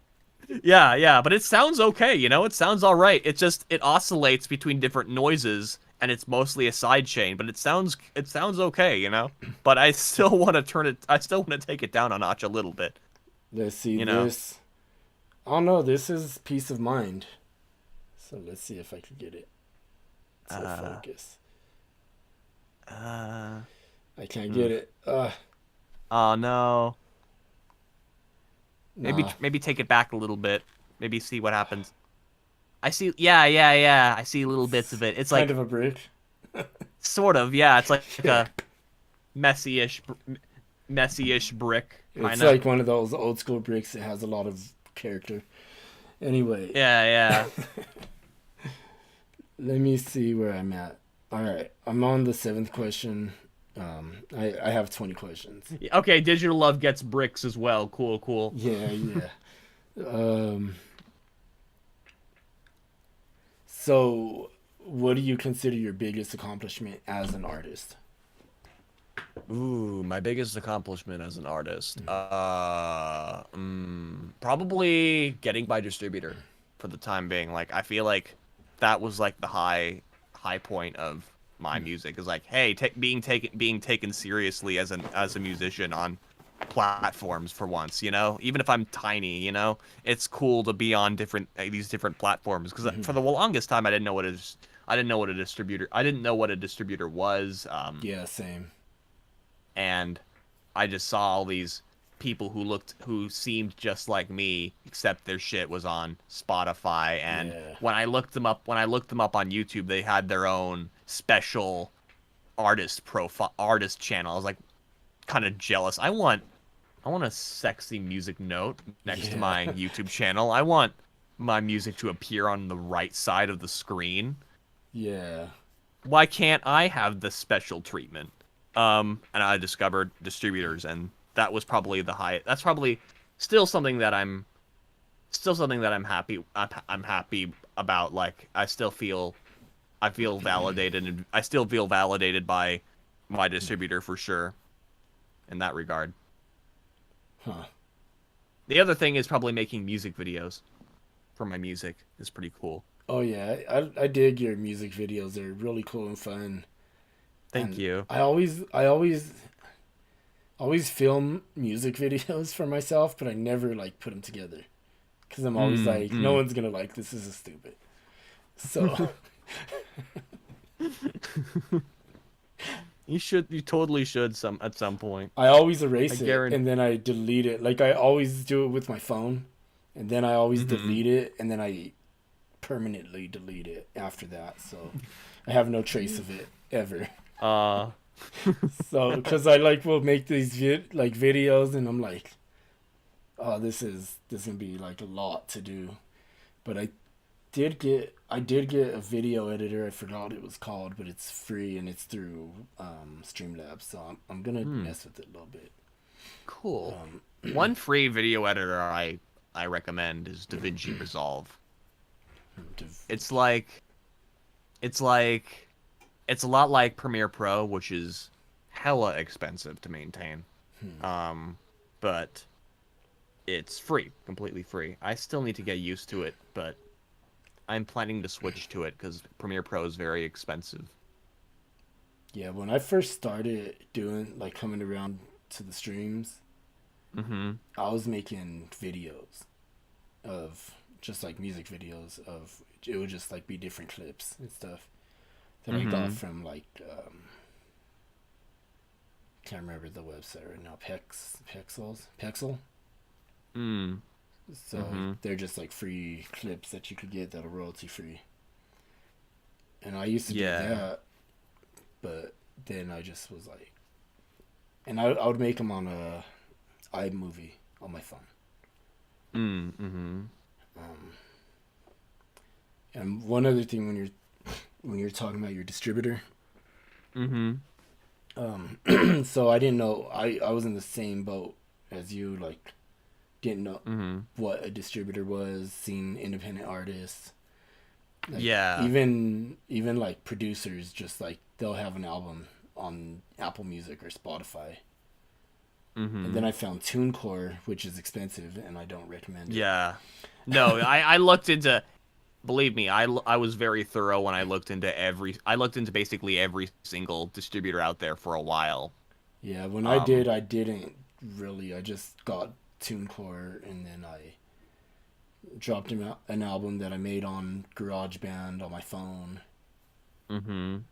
Yeah, but it sounds okay, you know? It sounds all right. It oscillates between different noises, and it's mostly a side chain, but it sounds okay, you know? But I still want to take it down a notch a little bit. Let's see this. Oh no, this is Peace of Mind. So let's see if I can get it to focus. I can't get it. Oh no. Maybe take it back a little bit. Maybe see what happens. I see. Yeah. I see little bits of it. It's kind like of a brick. Sort of. Yeah. It's like a messy-ish brick. It's like one of those old school bricks that has a lot of character. Anyway. Yeah. Let me see where I'm at. All right, I'm on the 7th question. I have 20 questions. Okay, Digital Love gets bricks as well. Cool. Yeah. So, what do you consider your biggest accomplishment as an artist? Ooh, my biggest accomplishment as an artist. Probably getting by distributor for the time being. Like, I feel like that was like the high point of my music, is like, hey, being taken seriously as a musician on platforms for once, you know, even if I'm tiny, you know, it's cool to be on these different platforms, because for the longest time I didn't know what a distributor was. Yeah, same. And I just saw all these people who seemed just like me, except their shit was on Spotify, and when I looked them up on YouTube, they had their own special artist channel. I was like kind of jealous. I want I want a sexy music note next to Yeah. my YouTube channel. I want my music to appear on the right side of the screen. Yeah. Why can't I have the special treatment? And I discovered distributors, and that was probably the high. That's probably still something that I'm happy. I'm happy about. Like I feel validated, and I still feel validated by my distributor for sure. In that regard. Huh. The other thing is probably making music videos for my music is pretty cool. Oh yeah, I dig your music videos. They're really cool and fun. Thank And you. I always film music videos for myself, but I never like put them together because I'm always like, no one's gonna like this. This is stupid. So You totally should at some point. I always erase I it guarantee. and then I delete it. Like I always do it with my phone, and then I always delete it, and then I permanently delete it after that. So I have no trace of it ever. Uh, So because I like will make these videos, and I'm like, oh, this gonna be like a lot to do. But I did get a video editor. I forgot what it was called, but it's free and it's through Streamlabs. So I'm gonna mess with it a little bit. cool. One free video editor I recommend is DaVinci Resolve. It's like it's a lot like Premiere Pro, which is hella expensive to maintain. But it's free, completely free. I still need to get used to it, but I'm planning to switch to it because Premiere Pro is very expensive. Yeah, when I first started doing like coming around to the streams, I was making videos of just like music videos of it would just like be different clips and stuff that I got from like can't remember the website right now. Pexel. So they're just like free clips that you could get that are royalty free. And I used to do that, but then I just was like, and I would make them on a iMovie on my phone. And one other thing when you're talking about your distributor, so I didn't know I was in the same boat as you, like didn't know what a distributor was, seen independent artists. Like, even like producers, just like they'll have an album on Apple Music or Spotify. And then I found TuneCore, which is expensive, and I don't recommend it. Yeah. No, I looked into. Believe me, I was very thorough when I looked into basically every single distributor out there for a while. Yeah, when I didn't really. I just got TuneCore, and then I dropped an album that I made on GarageBand on my phone.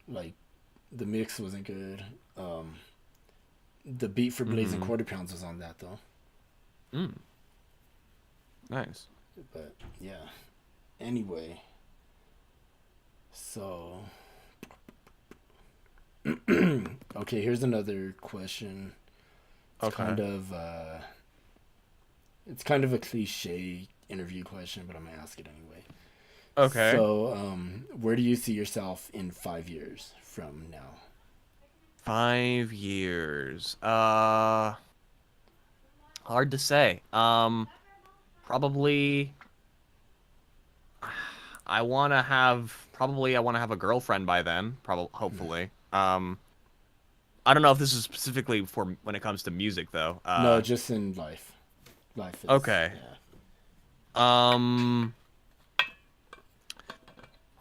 Like, the mix wasn't good. The beat for Blazing Quarter Pounds was on that, though. Nice. But, yeah. Anyway. So. Okay, here's another question. It's kind of a cliche interview question, but I'm gonna ask it anyway. Okay. So, where do you see yourself in 5 years from now? 5 years. Hard to say. Probably. I want to have a girlfriend by then. Hopefully. I don't know if this is specifically for when it comes to music though. No, just in life. Life is, okay. Yeah.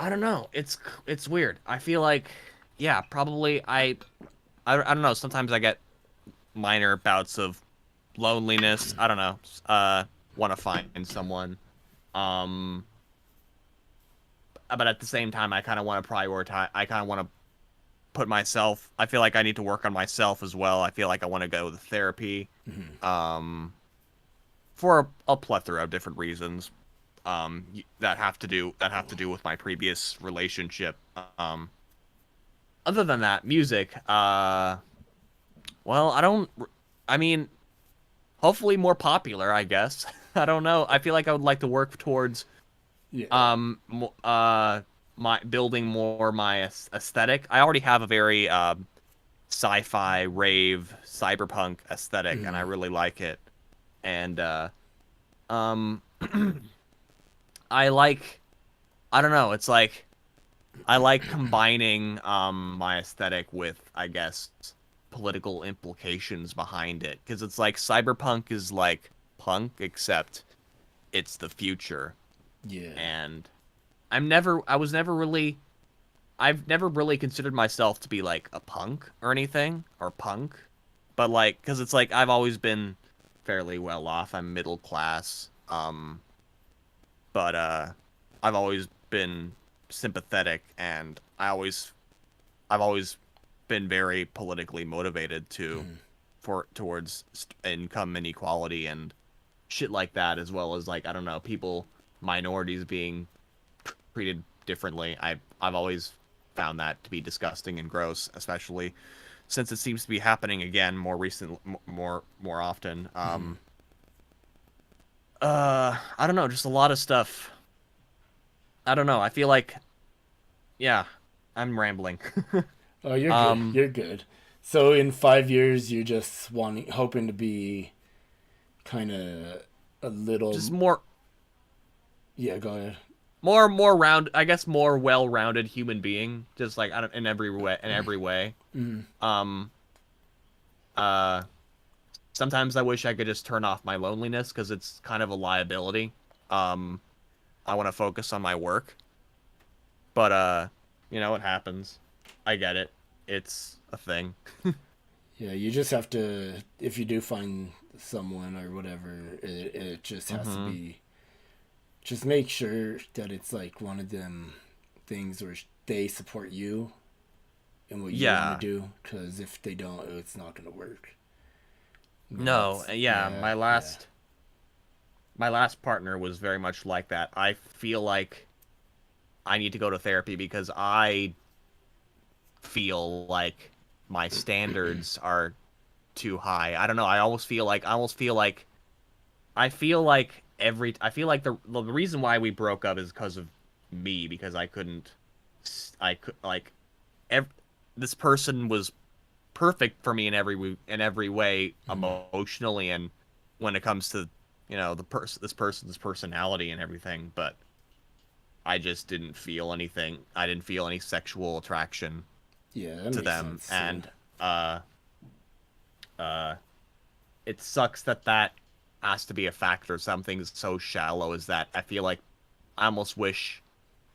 I don't know. It's weird. I feel like, yeah, probably I don't know. Sometimes I get minor bouts of loneliness. I don't know. Want to find someone. But at the same time, I kind of want to prioritize. I kind of want to put myself. I feel like I need to work on myself as well. I feel like I want to go to therapy. For a plethora of different reasons. That have to do with my previous relationship. Other than that, music. Well, I mean, hopefully more popular, I guess. I don't know. I feel like I would like to work towards Yeah. my building more my aesthetic. I already have a very sci-fi rave cyberpunk aesthetic, and I really like it. And um I don't know, it's like I like combining my aesthetic with, I guess, political implications behind it, because it's like cyberpunk is like punk except it's the future. Yeah. And I've never really considered myself to be like a punk or anything, or punk, but like, because it's like I've always been fairly well off. I'm middle class, but I've always been sympathetic, and I've always been very politically motivated towards income inequality and shit like that, as well as, like, I don't know, minorities being treated differently. I've always found that to be disgusting and gross, especially since it seems to be happening again more often. I don't know, just a lot of stuff. I don't know. I feel like, yeah, I'm rambling. Oh, you're good. You're good. So in 5 years, you're just hoping to be kind of a little. Just more. Yeah, go ahead. I guess more well-rounded human being, just like in every way. Sometimes I wish I could just turn off my loneliness, because it's kind of a liability. I want to focus on my work, but you know, it happens. I get it. It's a thing. Yeah, you just have to, if you do find someone or whatever, it just has to be, just make sure that it's like one of them things where they support you in what you want to do, because if they don't, it's not going to work. No, my last partner was very much like that. I feel like I need to go to therapy because I feel like my standards are too high. I don't know. I feel like the reason why we broke up is because of me, because this person was perfect for me in every way, emotionally, and when it comes to, you know, this person's personality and everything, but I just didn't feel anything. I didn't feel any sexual attraction to them, sense, and it sucks that has to be a factor. Something so shallow as that. I feel like I almost wish,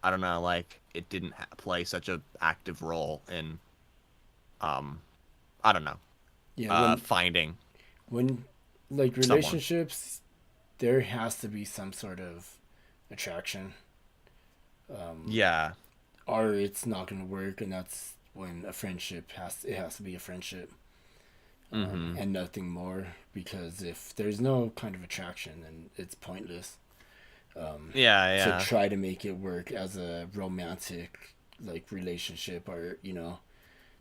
I don't know, like it didn't play such a active role in I don't know. Yeah, finding when like relationships, there has to be some sort of attraction. Yeah. Or it's not going to work, and that's when a friendship has to be a friendship, and nothing more. Because if there's no kind of attraction, then it's pointless. To try to make it work as a romantic like relationship, or you know,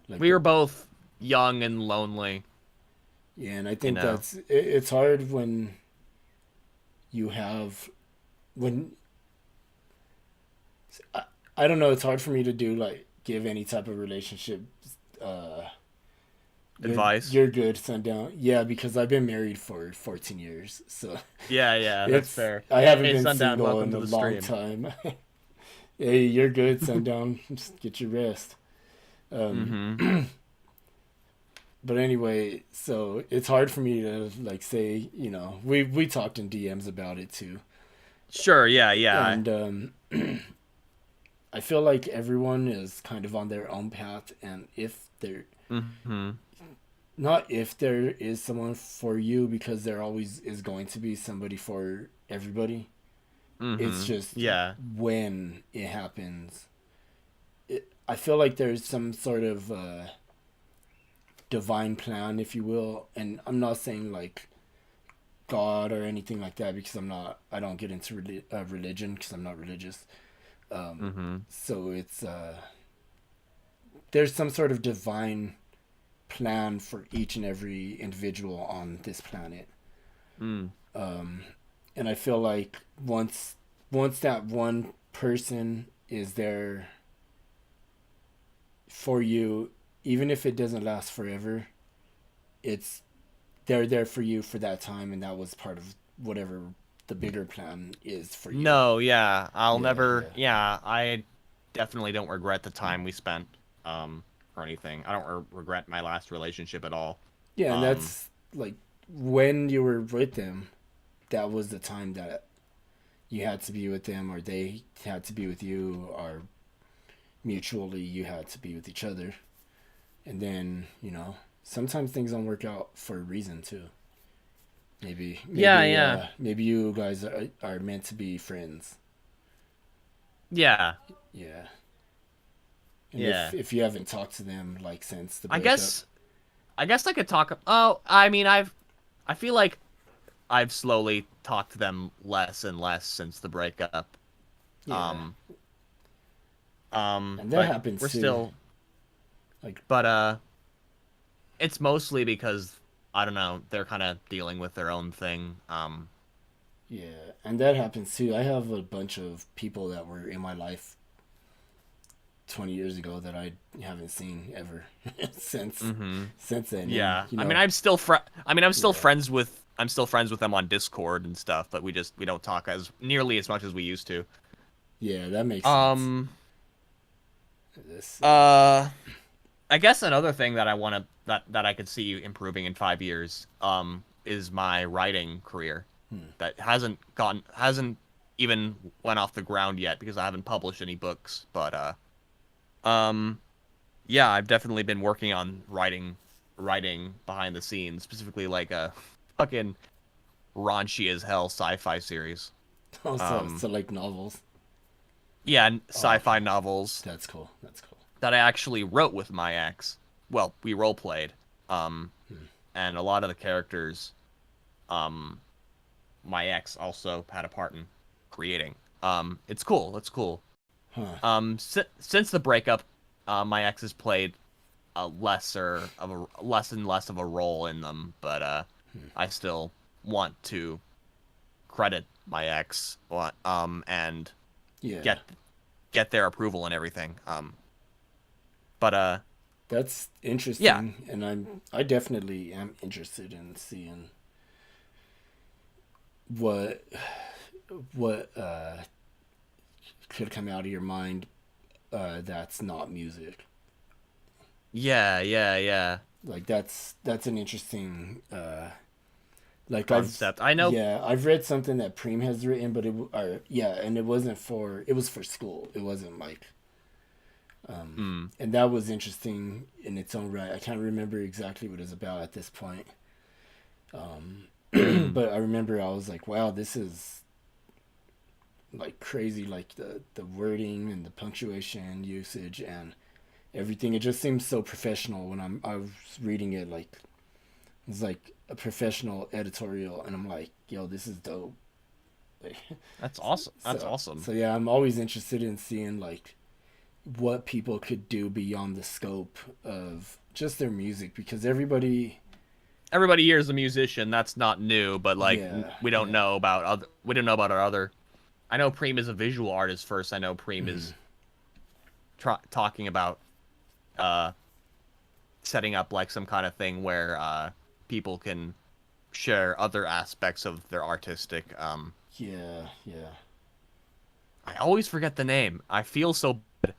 like we were both young and lonely. Yeah, and I think it's hard when you have I don't know, it's hard for me to give any type of relationship advice. You're good, Sundown. Yeah, because I've been married for 14 years, so yeah, that's fair. I haven't been Sundown, single in a long time. Hey, you're good, Sundown. Just get your rest. But anyway, so it's hard for me to say, you know, we talked in DMs about it too. Sure, yeah. And I feel like everyone is kind of on their own path, and if they're not if there is someone for you, because there always is going to be somebody for everybody. It's just when it happens. I feel like there's some sort of divine plan, if you will, and I'm not saying like God or anything like that, because I don't get into religion, because I'm not religious. So it's there's some sort of divine plan for each and every individual on this planet, Mm. And I feel like once that one person is there for you, even if it doesn't last forever, it's they're there for you for that time, and that was part of whatever the bigger plan is for you. No, yeah, I'll Yeah, never. yeah. Yeah, I definitely don't regret the time we spent, or anything. I don't regret my last relationship at all. Yeah, and Um, that's like when you were with them, that was the time that you had to be with them, or they had to be with you, or mutually you had to be with each other. And then, sometimes things don't work out for a reason too. yeah, yeah, Maybe you guys are meant to be friends. yeah, Yeah. And yeah. if you haven't talked to them like since the I breakup. guess, I guess I could talk. Oh, I mean, I feel like I've slowly talked to them less and less since the breakup. Yeah. And that But happens we're too. still, Like, but it's mostly because I don't know, they're kind of dealing with their own thing. yeah, and that happens too. I have a bunch of people that were in my life 20 years ago that I haven't seen ever since Mm-hmm. since then. And, Yeah, I mean, I'm still yeah. friends with. I'm still friends with them on Discord and stuff, but we don't talk as nearly as much as we used to. Yeah, that makes sense. Um. This, Uh. I guess another thing that I want to that I could see improving in 5 years. Is my writing career. That hasn't even went off the ground yet because I haven't published any books. But um. Yeah, I've definitely been working on writing behind the scenes, specifically like a fucking raunchy as hell sci-fi series. also, Um, so like novels. yeah, Oh, sci-fi novels that's cool. That's cool. that I actually wrote with my ex. Well, we role played. Um, and a lot of the characters, um, my ex also had a part in creating. It's cool. It's cool. Huh. Since the breakup, my ex has played a lesser of a less and less of a role in them, but I still want to credit my ex, and Yeah. get their approval and everything. But That's yeah, interesting, and I definitely am interested in seeing what what could come out of your mind that's not music. yeah, yeah, yeah. Like that's an interesting like Concept. I know. I've read something that Preem has written, but and it wasn't it was for school. It wasn't like Mm, and that was interesting in its own right. I can't remember exactly what it was about at this point. mm, But I remember I was like, wow, this is like crazy, like the wording and the punctuation usage and everything. It just seems so professional when I was reading it. Like it's like a professional editorial, and I'm like, yo, this is dope. Like, that's awesome. That's so awesome. so yeah, I'm always interested in seeing like what people could do beyond the scope of just their music because Everybody here is a musician. That's not new, but like yeah, we don't yeah. know about other. We don't know about our other. I know Preem is a visual artist first. I know Preem is talking about uh setting up like some kind of thing where people can share other aspects of their artistic. Yeah, yeah. I always forget the name. I feel so bad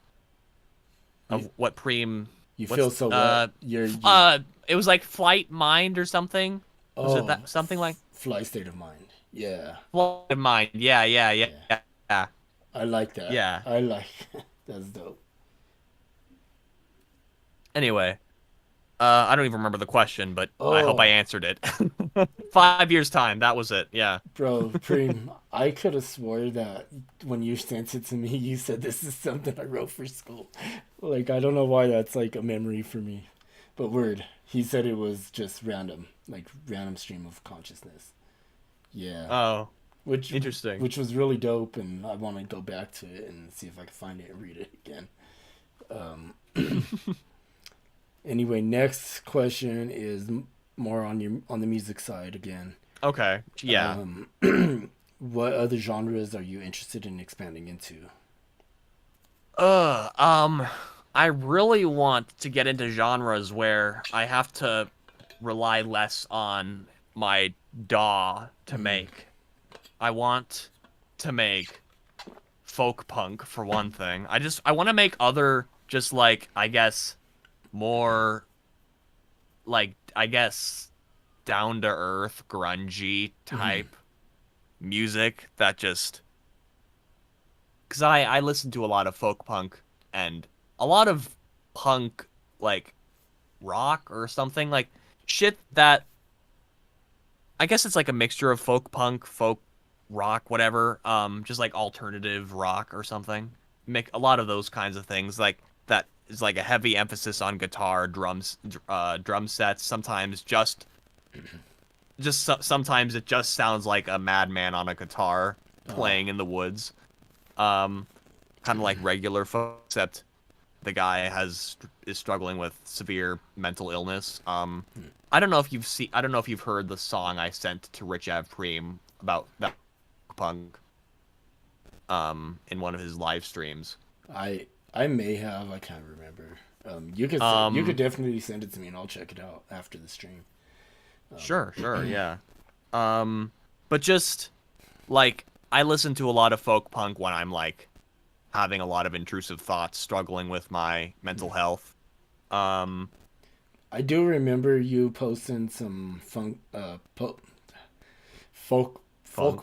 You of what Preem. you feel What's so what? It was like Flight Mind or something. Was it Oh, that something like fly state of mind. Yeah, Flight Mind? Yeah, yeah, yeah, yeah. yeah, I like that. yeah. I like that's dope. Anyway, I don't even remember the question, but I hope I Oh, answered it. 5 years time, that was it. Yeah. bro, Preem, I could have swore that when you sent it to me, you said this is something I wrote for school. Like I don't know why that's like a memory for me, but word. He said it was just random, like random stream of consciousness. Yeah, Oh, which interesting. which was really dope, and I want to go back to it and see if I can find it and read it again. Um, anyway, next question is more on the music side again. Okay. Yeah. What other genres are you interested in expanding into? Uh, um, I really want to get into genres where I have to rely less on my DAW to make. I want to make folk punk for one thing. I want to make other just like I guess more like I guess down to earth grungy type music that just because I listen to a lot of folk punk and a lot of punk like rock or something like shit that I guess it's like a mixture of folk punk, folk rock, whatever. Just like alternative rock or something. Make a lot of those kinds of things like that is like a heavy emphasis on guitar, drums, drum sets. Sometimes sometimes it just sounds like a madman on a guitar playing in the woods. Kind of like regular folk, except the guy is struggling with severe mental illness. I don't know if you've heard the song I sent to Rich Av Preem about that punk in one of his live streams. I may have. I can't remember. You could definitely send it to me and I'll check it out after the stream. Sure, yeah. But just like I listen to a lot of folk punk when I'm like having a lot of intrusive thoughts, struggling with my mental health. I do remember you posting some folk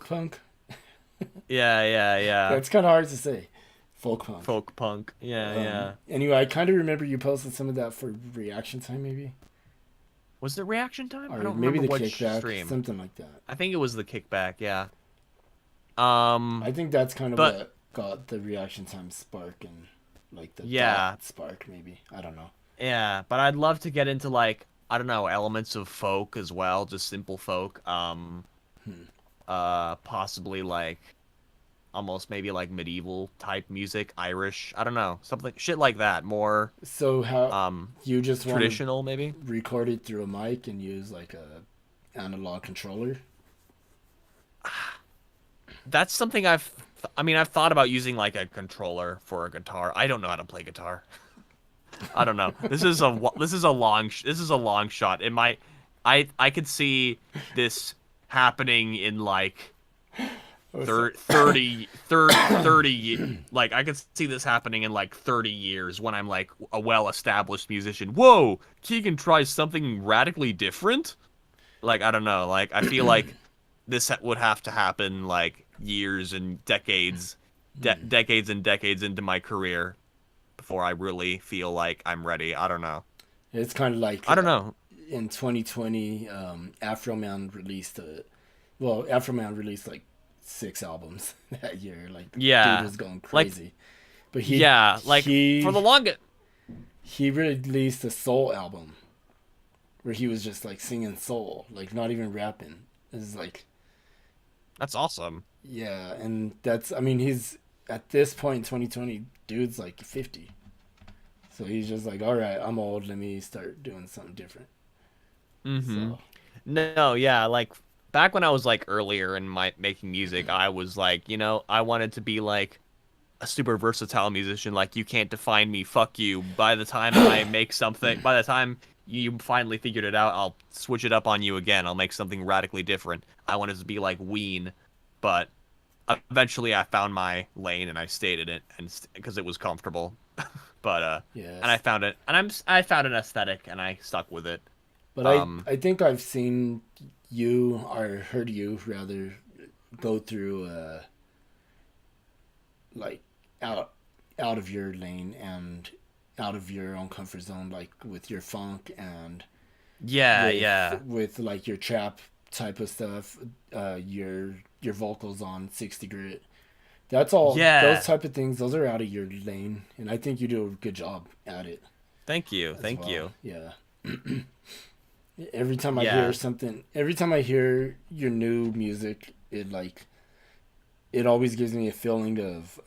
punk. Yeah. That's kind of hard to say. Folk punk. Folk punk. Yeah. Anyway, I kind of remember you posting some of that for reaction time, maybe. Was it reaction time? Or I don't maybe remember the which kickback, stream. something like that. I think it was the kickback. Yeah. I think that's kind of what got the reaction time spark and like the dot spark, maybe. I don't know. Yeah, but I'd love to get into like I don't know elements of folk as well, just simple folk. Possibly like almost maybe like medieval type music, Irish. I don't know, something shit like that. More so how you just traditional maybe record it through a mic and use like a analog controller. That's something I've thought about using like a controller for a guitar. I don't know how to play guitar. I don't know. This is a long shot. It might I could see this happening in like 30 like I could see this happening in like 30 years when I'm like a well-established musician. Whoa, Keegan tries something radically different? Like I don't know. Like I feel like this would have to happen like years and decades and decades into my career before I really feel like I'm ready. I don't know. It's kind of like I don't know. In 2020, Afroman released like 6 albums that year. Like dude was going crazy. Like, but for the longest he released a soul album where he was just like singing soul, like not even rapping. It's like that's awesome. Yeah, and he's at this point in 2020, dude's like 50. So he's just like, all right, I'm old. Let me start doing something different. Mm-hmm. So. No, yeah, like back when I was like earlier in my making music, I was like, I wanted to be like a super versatile musician. Like you can't define me. Fuck you. By the time I make something, by the time you finally figured it out, I'll switch it up on you again. I'll make something radically different. I wanted to be like Ween, but eventually I found my lane and I stayed in it, and because it was comfortable. But yes. And I found it, and I found an aesthetic, and I stuck with it. But I think I've seen you, or heard you rather, go through like out of your lane and out of your own comfort zone, like with your funk and with like your trap type of stuff, your vocals on 60 grit. That's all. Those type of things, those are out of your lane, and I think you do a good job at it. Thank you. Yeah. Every time I hear your new music, it always gives me a feeling of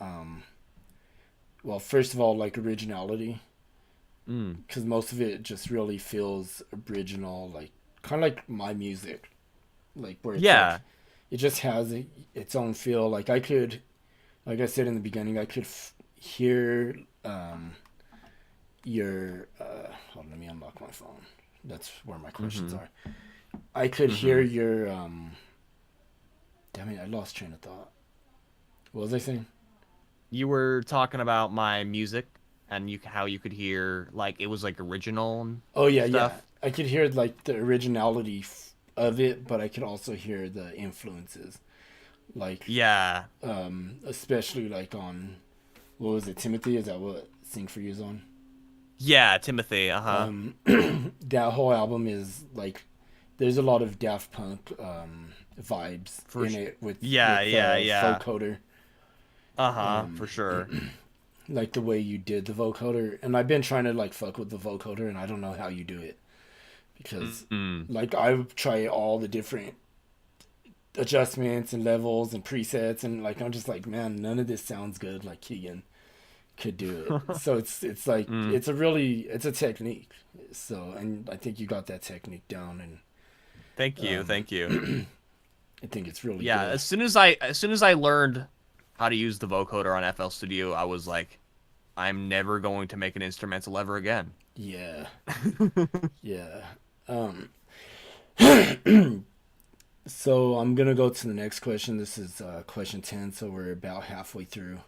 well, first of all, like originality. Because most of it just really feels original, like kind of like my music. like where it's Yeah. like it just has its own feel. Like I could, like I said in the beginning, I could hear your. Hold on, let me unlock my phone. That's where my questions are. I could hear your. Damn it! I lost train of thought. What was I saying? You were talking about my music and how you could hear like it was like original and Oh yeah, stuff. yeah. I could hear like the originality of it, but I could also hear the influences. Like Yeah. especially like on what was it, Timothy? Is that what Sing for You is on? Yeah, Timothy. Uh-huh. That whole album is like there's a lot of Daft Punk vibes in it with Yeah, yeah, yeah. vocoder. Uh-huh, for sure. Like the way you did the vocoder, and I've been trying to like fuck with the vocoder, and I don't know how you do it because like I try all the different adjustments and levels and presets, and like I'm just like, man, none of this sounds good like Keegan could do it. So it's like it's a technique. So, and I think you got that technique down, and Thank you. Thank you. I think it's really Yeah, good. as soon as I learned how to use the vocoder on FL Studio, I was like, I'm never going to make an instrumental ever again. Yeah. Yeah. So I'm gonna go to the next question. This is question 10, so we're about halfway through.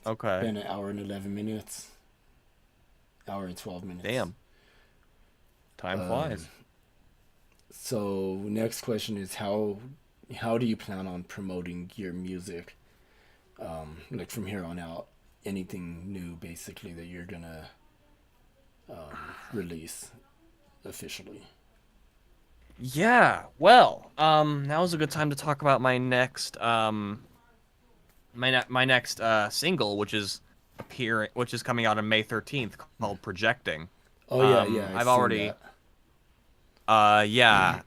Okay. Been an hour and 11 minutes. Hour and 12 minutes. Damn. Time flies. So next question is how do you plan on promoting your music? Like from here on out, anything new basically that you're gonna release officially. Yeah. Well, now is a good time to talk about my next my next single, which is coming out on May 13th, called Projecting. Oh yeah, yeah. I've seen already that. yeah,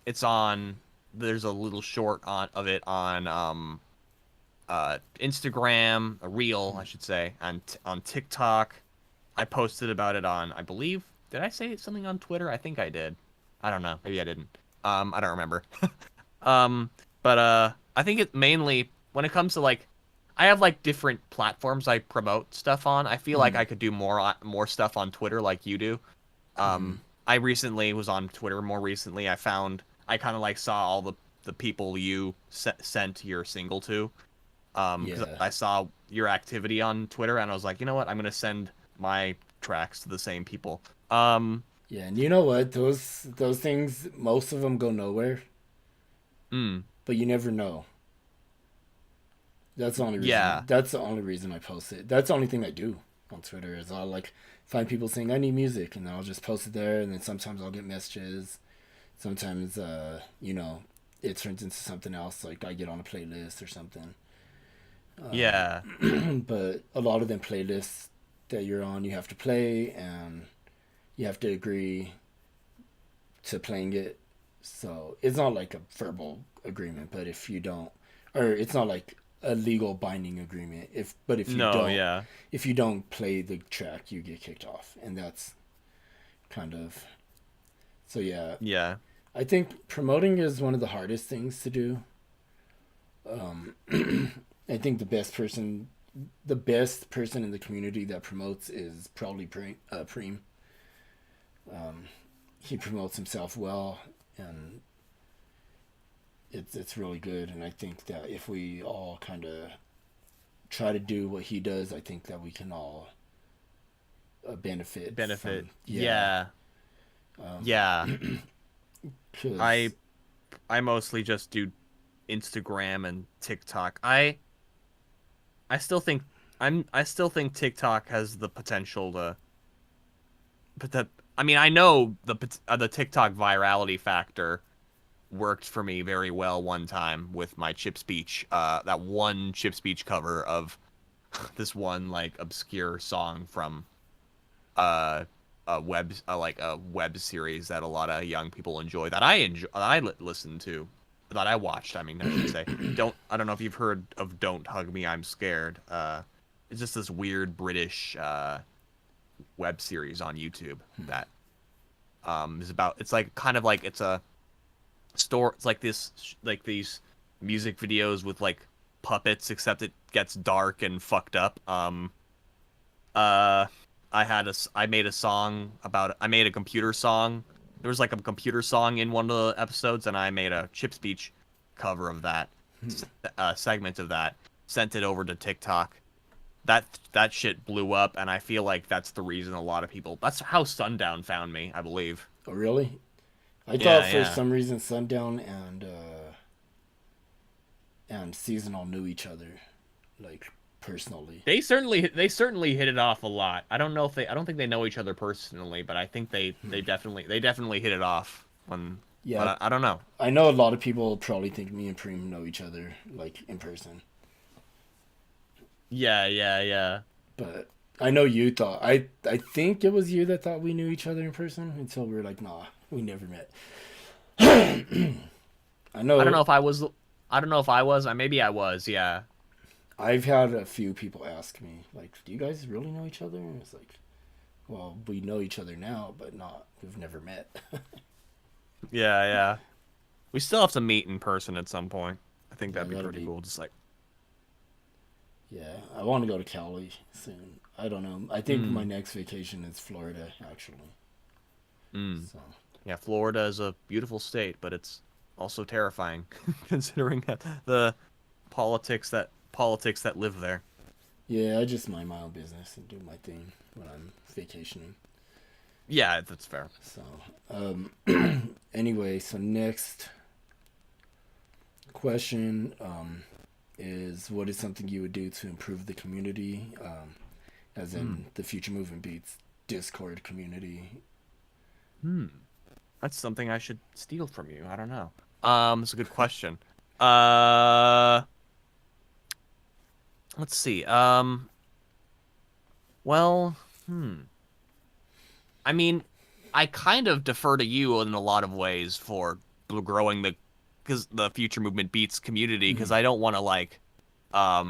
it's on. There's a little short of it on Instagram, a reel, I should say, on TikTok. I posted about it on, I believe, did I say something on Twitter? I think I did. I don't know. Maybe I didn't. I don't remember. But I think it mainly when it comes to like, I have like different platforms I promote stuff on. I feel like I could do more stuff on Twitter like you do. I recently was on Twitter more recently. I kind of like saw all the people you sent your single to. 'Cause I saw your activity on Twitter and I was like, you know what? I'm going to send my tracks to the same people. Yeah, and you know what? Those things, most of them go nowhere. But you never know. That's the only reason. Yeah. That's the only reason I post it. That's the only thing I do on Twitter is I'll like find people saying I need music, and then I'll just post it there. And then sometimes I'll get messages. Sometimes, you know, it turns into something else. Like I get on a playlist or something. Yeah. But a lot of them playlists that you're on, you have to play, and you have to agree to playing it. So it's not like a verbal agreement, but if you don't, or it's not like a legal binding agreement. If you don't, yeah. if you don't play the track, you get kicked off, and that's kind of. So yeah. Yeah. I think promoting is one of the hardest things to do. I think the best person in the community that promotes is probably Preem. He promotes himself well, and it's really good. And I think that if we all kind of try to do what he does, I think that we can all benefit. Yeah. Yeah. I mostly just do Instagram and TikTok. I still think TikTok has the potential to. But I mean, I know the TikTok virality factor worked for me very well one time with my Chip's Beach, that one Chip's Beach cover of this one like obscure song from a web series that a lot of young people enjoy, that I listened to, that I watched. I mean, I should say, I don't know if you've heard of "Don't Hug Me, I'm Scared." It's just this weird British web series on YouTube that is about. It's like kind of like it's a store. It's like these music videos with like puppets, except it gets dark and fucked up. Uh, I made a song about I made a computer song. There was like a computer song in one of the episodes, and I made a Chip Speech cover of that segment of that. Sent it over to TikTok. That shit blew up, and I feel like that's the reason a lot of people. That's how Sundown found me, I believe. Oh, really? I Yeah, thought for yeah. some reason Sundown and Seasonal knew each other, like personally. They certainly hit it off a lot. I don't think they know each other personally, but I think they definitely hit it off when. Yeah, But I don't know. I know a lot of people probably think me and Preem know each other, like in person. Yeah. But I know you thought I think it was you that thought we knew each other in person until we were like, nah, we never met. I know. I don't know if I was. I don't know if I was. Maybe I was. Yeah. I've had a few people ask me, like, do you guys really know each other? And it's like, well, we know each other now, but we've never met. Yeah. We still have to meet in person at some point. I think that'd be that'll pretty be- cool. Just like. Yeah, I want to go to Cali soon. I don't know. I think my next vacation is Florida, actually. So. Yeah, Florida is a beautiful state, but it's also terrifying, considering the politics that live there. Yeah, I just mind my own business and do my thing when I'm vacationing. Yeah, that's fair. So, anyway, so next question is, what is something you would do to improve the community, as in the Future Movement Beats Discord community? That's something I should steal from you. I don't know. It's a good question. Let's see. Well, I mean, I kind of defer to you in a lot of ways for growing because the Future Movement Beats community, because I don't want to like, I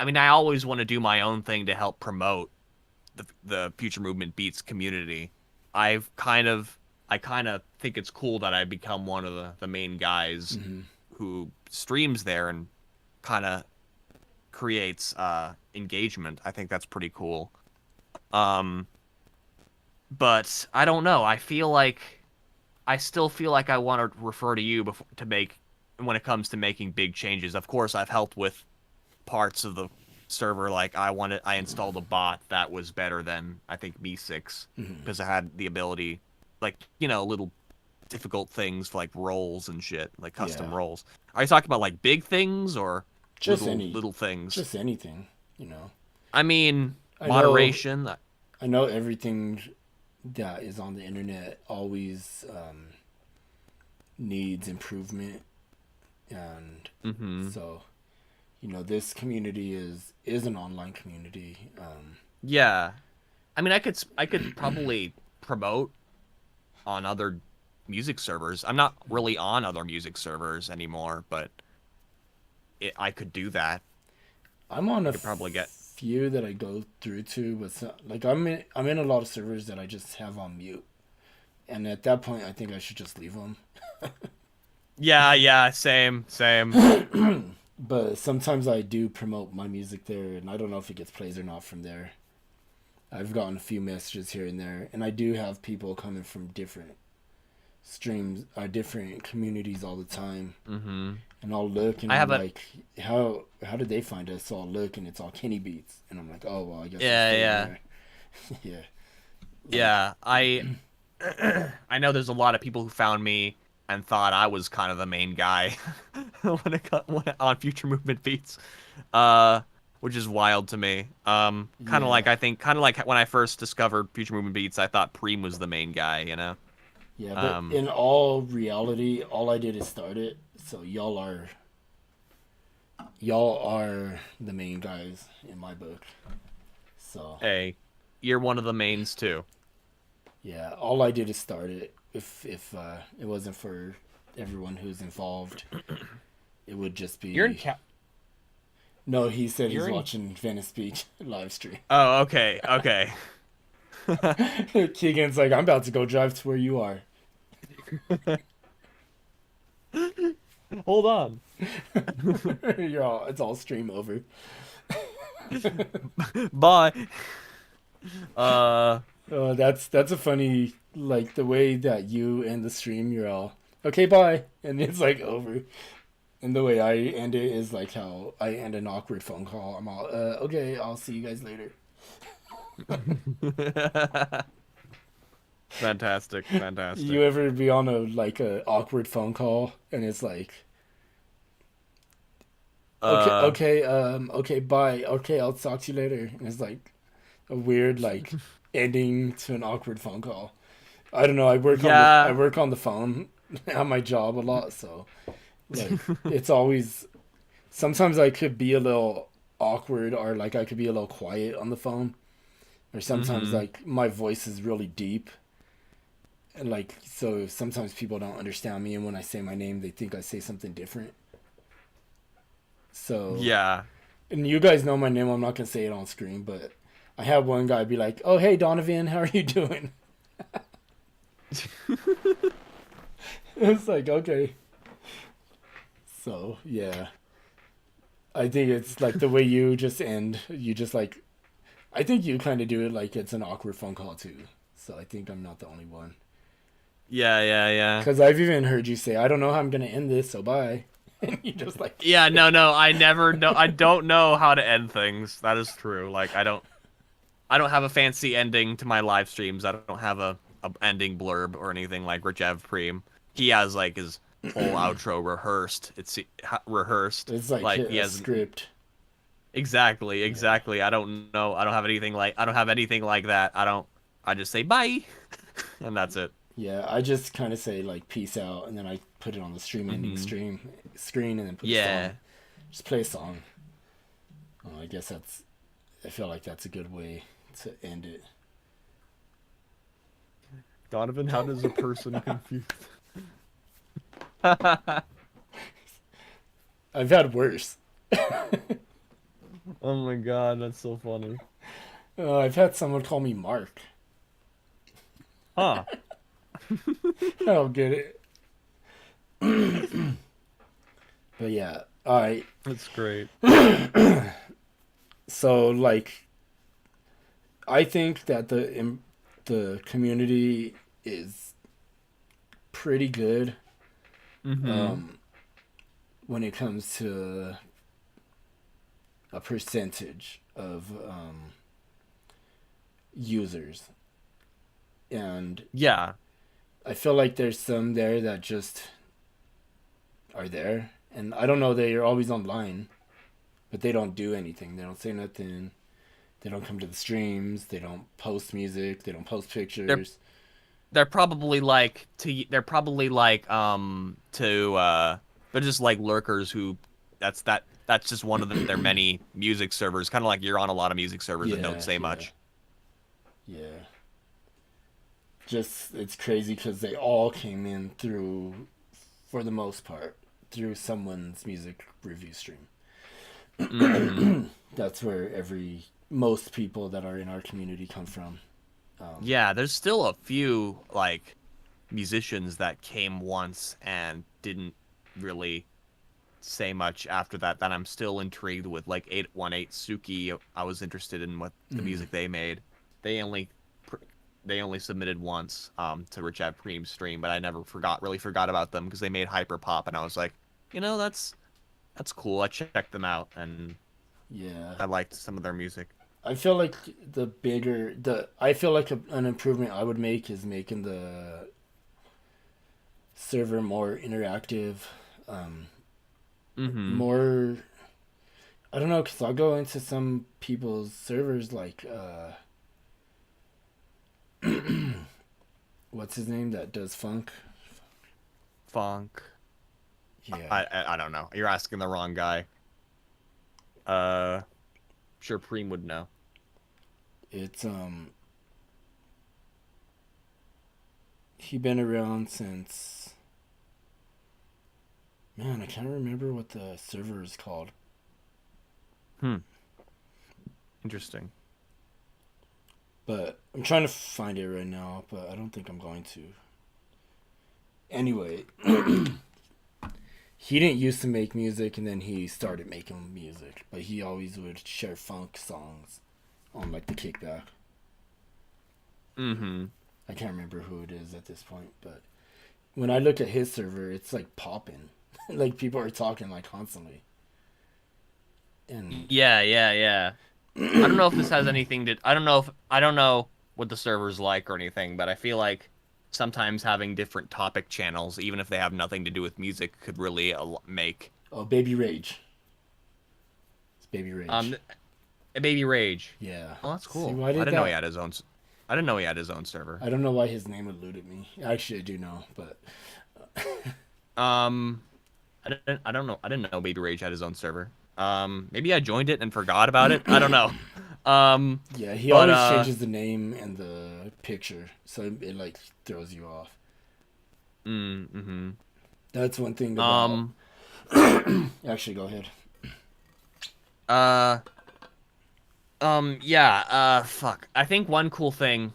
mean, I always want to do my own thing to help promote the Future Movement Beats community. I kind of think it's cool that I become one of the main guys who streams there and kind of creates engagement. I think that's pretty cool. But I don't know. I still feel like I want to refer to you when it comes to making big changes. Of course, I've helped with parts of the server. Like I installed a bot that was better than I think Me6 because I had the ability, like, little difficult things like roles and shit, like custom roles. Are you talking about like big things or Just little things? Just anything, I mean, I moderation. I know everything that is on the internet always needs improvement, and so this community is an online community. Yeah, I mean, I could probably promote on other music servers. I'm not really on other music servers anymore, but I could do that. I'm on probably get few that I go through to, but like I'm in a lot of servers that I just have on mute, and at that point I think I should just leave them. Yeah, same. But sometimes I do promote my music there, and I don't know if it gets plays or not from there. I've gotten a few messages here and there, and I do have people coming from different streams, different communities all the time. And I'll look and I'm like, how did they find us? So I'll look and it's all Kenny Beats, and I'm like, oh well, I guess. Yeah. I know there's a lot of people who found me and thought I was kind of the main guy on Future Movement Beats, which is wild to me. Kind of like when I first discovered Future Movement Beats, I thought Preem was the main guy. Yeah, but in all reality, all I did is start it. So y'all are the main guys in my book. So hey, you're one of the mains too. Yeah, all I did is start it. If it wasn't for everyone who's involved, it would just be. You're in No, he said he's watching Venice Beach live stream. Oh, okay. Keegan's like, I'm about to go drive to where you are. Hold on. It's all stream over. Bye. Oh, that's a funny, like, the way that you end the stream, you're all, okay, bye, and it's like over. And the way I end it is like how I end an awkward phone call. I'm all, okay, I'll see you guys later. Fantastic. You ever be on a awkward phone call and it's like, okay, bye, okay, I'll talk to you later, and it's like a weird like ending to an awkward phone call. I don't know. I work on the phone at my job a lot, so like it's always. Sometimes I could be a little awkward, or like I could be a little quiet on the phone, or sometimes like my voice is really deep, and like so sometimes people don't understand me, and when I say my name, they think I say something different. So yeah. And you guys know my name. I'm not gonna say it on screen, but I had one guy be like, "Oh, hey, Donovan, how are you doing?" It's like, okay. So yeah, I think it's like the way you just end. You just like, I think you kind of do it like it's an awkward phone call too. So I think I'm not the only one. Yeah. Because I've even heard you say, "I don't know how I'm gonna end this, so bye." And you just like, Yeah, no, I never know. I don't know how to end things. That is true. Like I don't have a fancy ending to my live streams. I don't have a ending blurb or anything like Richev Preem. He has like his whole outro rehearsed. It's rehearsed. it's like he a has script. Exactly. I don't know. I don't have anything like that. I just say bye, and that's it. Yeah, I just kind of say like peace out, and then I put it on the stream ending screen, and then put a song. Just play a song. I guess I feel like that's a good way to end it. Donovan, how does a person confuse? I've had worse. Oh my god, that's so funny. I've had someone call me Mark. Huh. I don't get it. But yeah, alright. That's great. So like, I think that the community is pretty good. When it comes to a percentage of users, and Yeah. I feel like there's some there that just are there, and I don't know, they're always online, but they don't do anything. They don't say nothing. They don't come to the streams. They don't post music. They don't post pictures. They're probably they're just like lurkers who that's just one of their many music servers, kind of like you're on a lot of music servers that don't say much. Yeah. Just, it's crazy because they all came in for the most part, through someone's music review stream. That's where most people that are in our community come from. Yeah, there's still a few like musicians that came once and didn't really say much after that I'm still intrigued with, like 818 Suki. I was interested in what the music they made. They only submitted once to Richard Preem's stream, but I never really forgot about them because they made hyperpop, and I was like, that's cool. I checked them out, and yeah, I liked some of their music. I feel like an improvement I would make is making the server more interactive, more, I don't know, because I'll go into some people's servers like what's his name that does funk? Yeah, I don't know. You're asking the wrong guy. Sure, Preem would know. It's he been around since, man, I can't remember what the server is called. Interesting. But I'm trying to find it right now, but I don't think I'm going to. Anyway, he didn't used to make music, and then he started making music, but he always would share funk songs on like the kickback. Mm-hmm. I can't remember who it is at this point, but when I look at his server, it's like popping. Like people are talking like constantly. And Yeah. I don't know if this has anything to. I don't know what the server's like or anything, but I feel like sometimes having different topic channels, even if they have nothing to do with music, could really make. Oh, Baby Rage. It's Baby Rage. Baby Rage. Yeah. Oh, that's cool. See, I didn't know he had his own. I didn't know he had his own server. I don't know why his name eluded me. Actually, I do know, but. I don't know. I didn't know Baby Rage had his own server. Maybe I joined it and forgot about it. I don't know. Yeah, he always changes the name and the picture, so it like throws you off. Mm-hmm. That's one thing about. Actually, go ahead. Fuck. I think one cool thing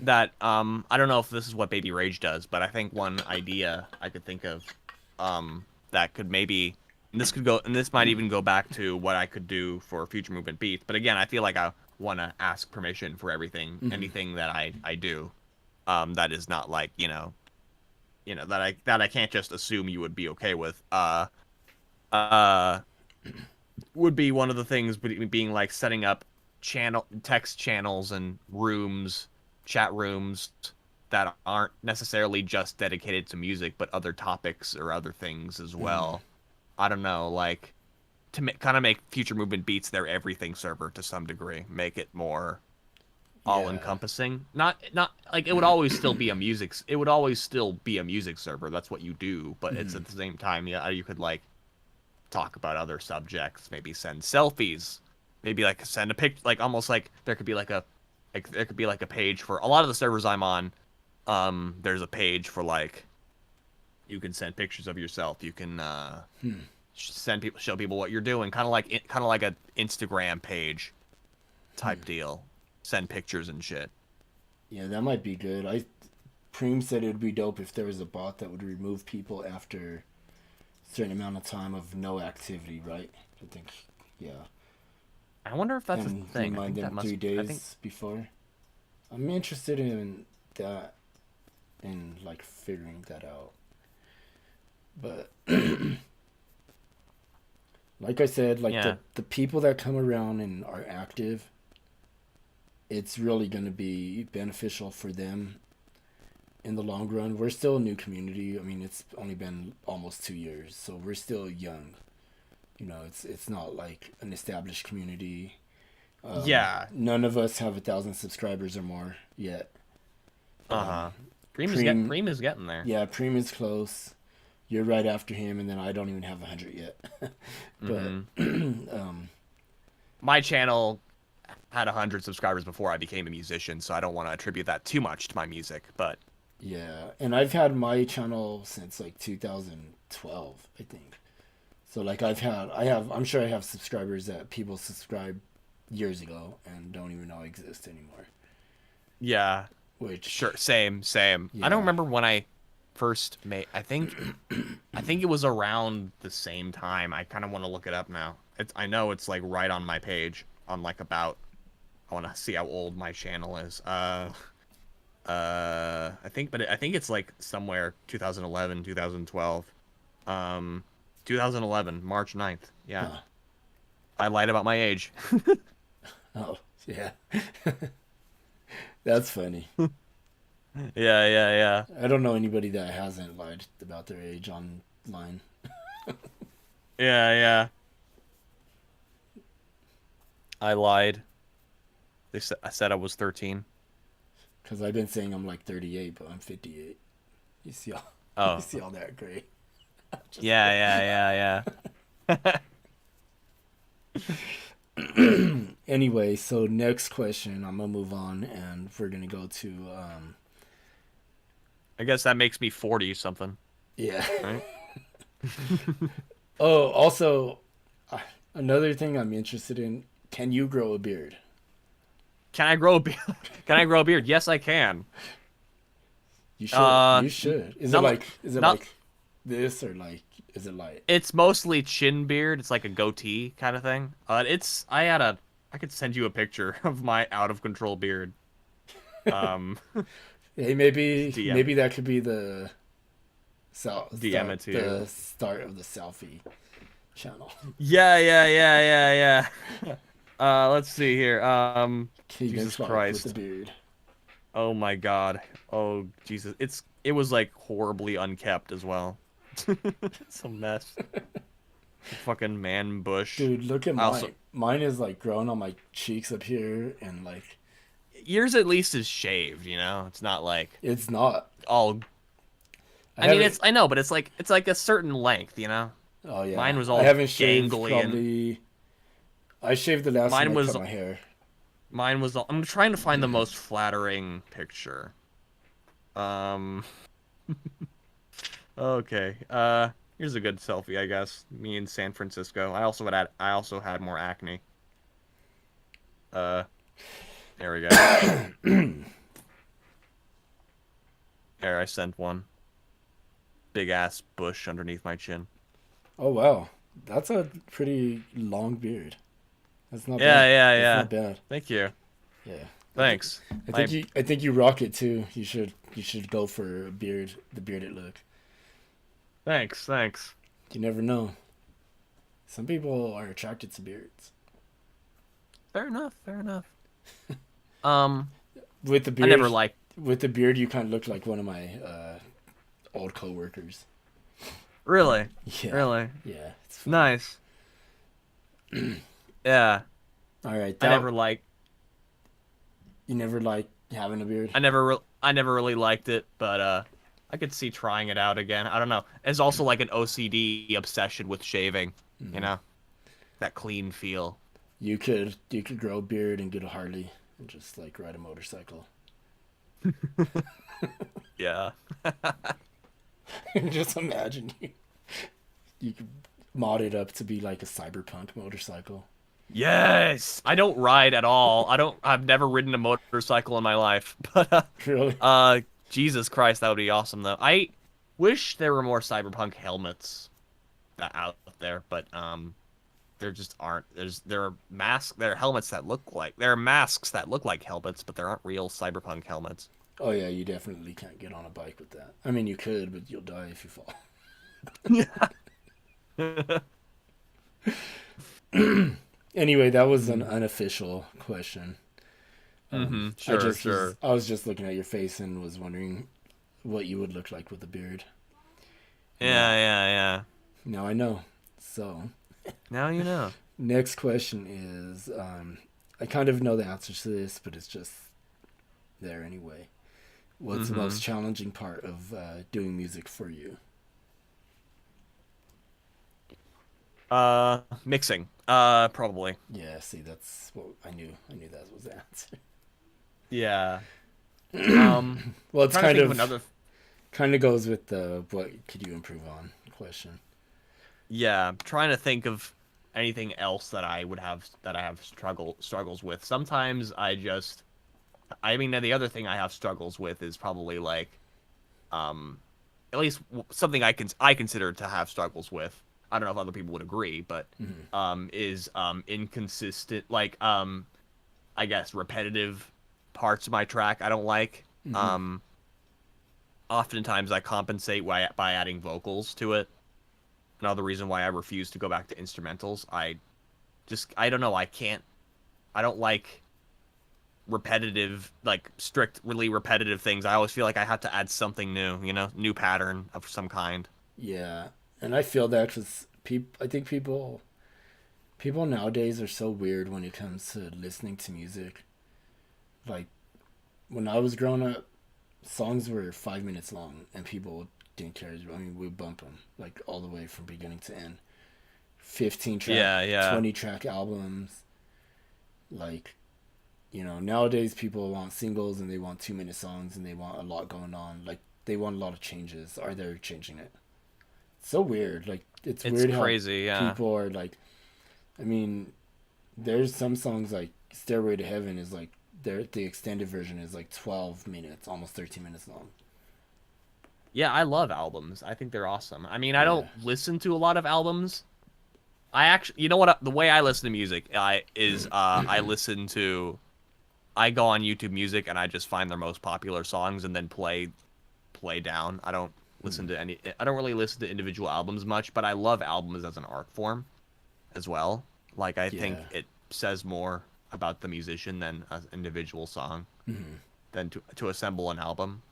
that I don't know if this is what Baby Rage does, but I think one idea I could think of that could maybe and this might even go back to what I could do for Future Movement Beats, but again, I feel like I want to ask permission for everything, anything that I do, that is not like, that I can't just assume you would be okay with, would be one of the things being like setting up text channels and chat rooms that aren't necessarily just dedicated to music, but other topics or other things as well. I don't know, like to kind of make Future Movement Beats their everything server to some degree, make it more all-encompassing. Not like it would always still be a music. It would always still be a music server. That's what you do, but it's at the same time, you could like talk about other subjects, maybe send selfies, maybe like send a pic, like almost like there could be like a page for a lot of the servers I'm on. There's a page for like you can send pictures of yourself. You can show people what you're doing, kind of like an Instagram page type deal. Send pictures and shit. Yeah, that might be good. Preem said it would be dope if there was a bot that would remove people after a certain amount of time of no activity, right? I think, yeah. I wonder if that's a thing. Remind them 3 days before. I'm interested in that, in like figuring that out. But like I said, like the people that come around and are active, it's really going to be beneficial for them in the long run. We're still a new community. I mean, it's only been almost 2 years, so we're still young. It's not like an established community. None of us have 1,000 subscribers or more yet. Preem is getting there. Yeah, Preem is close. You're right after him, and then I don't even have 100 yet. But my channel had 100 subscribers before I became a musician, so I don't want to attribute that too much to my music. But yeah, and I've had my channel since like 2012, I think. So like I'm sure I have subscribers that people subscribed years ago and don't even know exist anymore. Yeah. Sure, same. Yeah. I don't remember when I first made. I think it was around the same time. I kind of want to look it up now. I know it's like right on my page on like about. I want to see how old my channel is. I think it's like somewhere 2011, 2012. 2011, March 9th. Yeah. Huh. I lied about my age. Oh, yeah. That's funny. Yeah. I don't know anybody that hasn't lied about their age online. Yeah. I lied. I said I was 13. Because I've been saying I'm like 38, but I'm 58. You see all that gray. Yeah. Anyway, so next question, I'm gonna move on, and we're gonna go to. I guess that makes me 40 something. Yeah. Right? Oh, also, another thing I'm interested in: can you grow a beard? Can I grow a beard? Can I grow a beard? Yes, I can. You should. You should. Is it like this, or like is it light? It's mostly chin beard. It's like a goatee kind of thing. I could send you a picture of my out of control beard. Hey, maybe DM. that could be the DM it to you. the start of the selfie channel. Yeah. Let's see here. Keegan Jesus Clark Christ. with the beard. Oh my God. Oh Jesus. It was like horribly unkept as well. It's a mess. Fucking man bush. Dude, look at mine. Also, Mine is like growing on my cheeks up here, and like yours at least is shaved. It's not like it's not. all. I mean, I know, but it's like a certain length. Oh yeah. Mine was all I haven't shaved gangly probably. I shaved the last Mine time I was- cut my hair. Mine was. I'm trying to find the most flattering picture. Okay. Here's a good selfie, I guess. Me in San Francisco. I also had more acne. There we go. There, I sent one. Big ass bush underneath my chin. Oh wow, that's a pretty long beard. That's not Yeah, bad. yeah. That's not bad. Thank you. Yeah. Thanks. I think you rock it too. You should go for the bearded look. Thanks. You never know. Some people are attracted to beards. Fair enough. With the beard, I never liked. with the beard, you kind of look like one of my old coworkers. Really? Yeah. Really? Yeah. It's fun. Nice. Yeah. All right. I never liked. You never liked having a beard. I never really liked it, but I could see trying it out again. I don't know. It's also like an OCD obsession with shaving. That clean feel. You could grow a beard and get a Harley and just like ride a motorcycle. Yeah. Just imagine you could mod it up to be like a cyberpunk motorcycle. Yes. I don't ride at all. I've never ridden a motorcycle in my life. But Really? Jesus Christ, that would be awesome though. I wish there were more cyberpunk helmets out there, but there just aren't. There are helmets that look like there are masks that look like helmets, but there aren't real cyberpunk helmets. Oh yeah, you definitely can't get on a bike with that. I mean, you could, but you'll die if you fall. Anyway, that was an unofficial question. Sure. I was just looking at your face and was wondering what you would look like with a beard. Yeah. Now I know. So, Now you know. next question is, I kind of know the answers to this, but it's just there anyway. What's the most challenging part of doing music for you? Mixing. Probably. Yeah, see, that's what I knew. I knew that was the answer. Yeah. Well, it's Trying to think of another. kind of goes with the what could you improve on question. Yeah, I'm trying to think of anything else that I have struggles with. Sometimes I mean, the other thing I have struggles with is probably like, at least something I consider to have struggles with. I don't know if other people would agree, but is inconsistent, like I guess repetitive parts of my track I don't like. Oftentimes I compensate by adding vocals to it. Another reason why I refuse to go back to instrumentals. I don't know. I don't like repetitive, like really repetitive things. I always feel like I have to add something new, new pattern of some kind. Yeah, and I feel that because I think people nowadays are so weird when it comes to listening to music. Like, when I was growing up, songs were 5 minutes long, and people didn't care. I mean, we bump them like all the way from beginning to end. 15 track, 20 track albums. Like, nowadays people want singles and they want 2-minute songs and they want a lot going on. Like, they want a lot of changes. Are they changing it? It's so weird. Like, it's weird crazy, how people are like, I mean, there's some songs like Stairway to Heaven is like, the extended version is like 12 minutes, almost 13 minutes long. Yeah, I love albums. I think they're awesome. I mean, I don't Yeah. listen to a lot of albums. I actually, you know what? The way I listen to music, I listen to, I go on YouTube Music and I just find their most popular songs and then play down. I don't listen to any. I don't really listen to individual albums much, but I love albums as an art form, as well. Like I think Yeah. it says more about the musician than an individual song, than to assemble an album.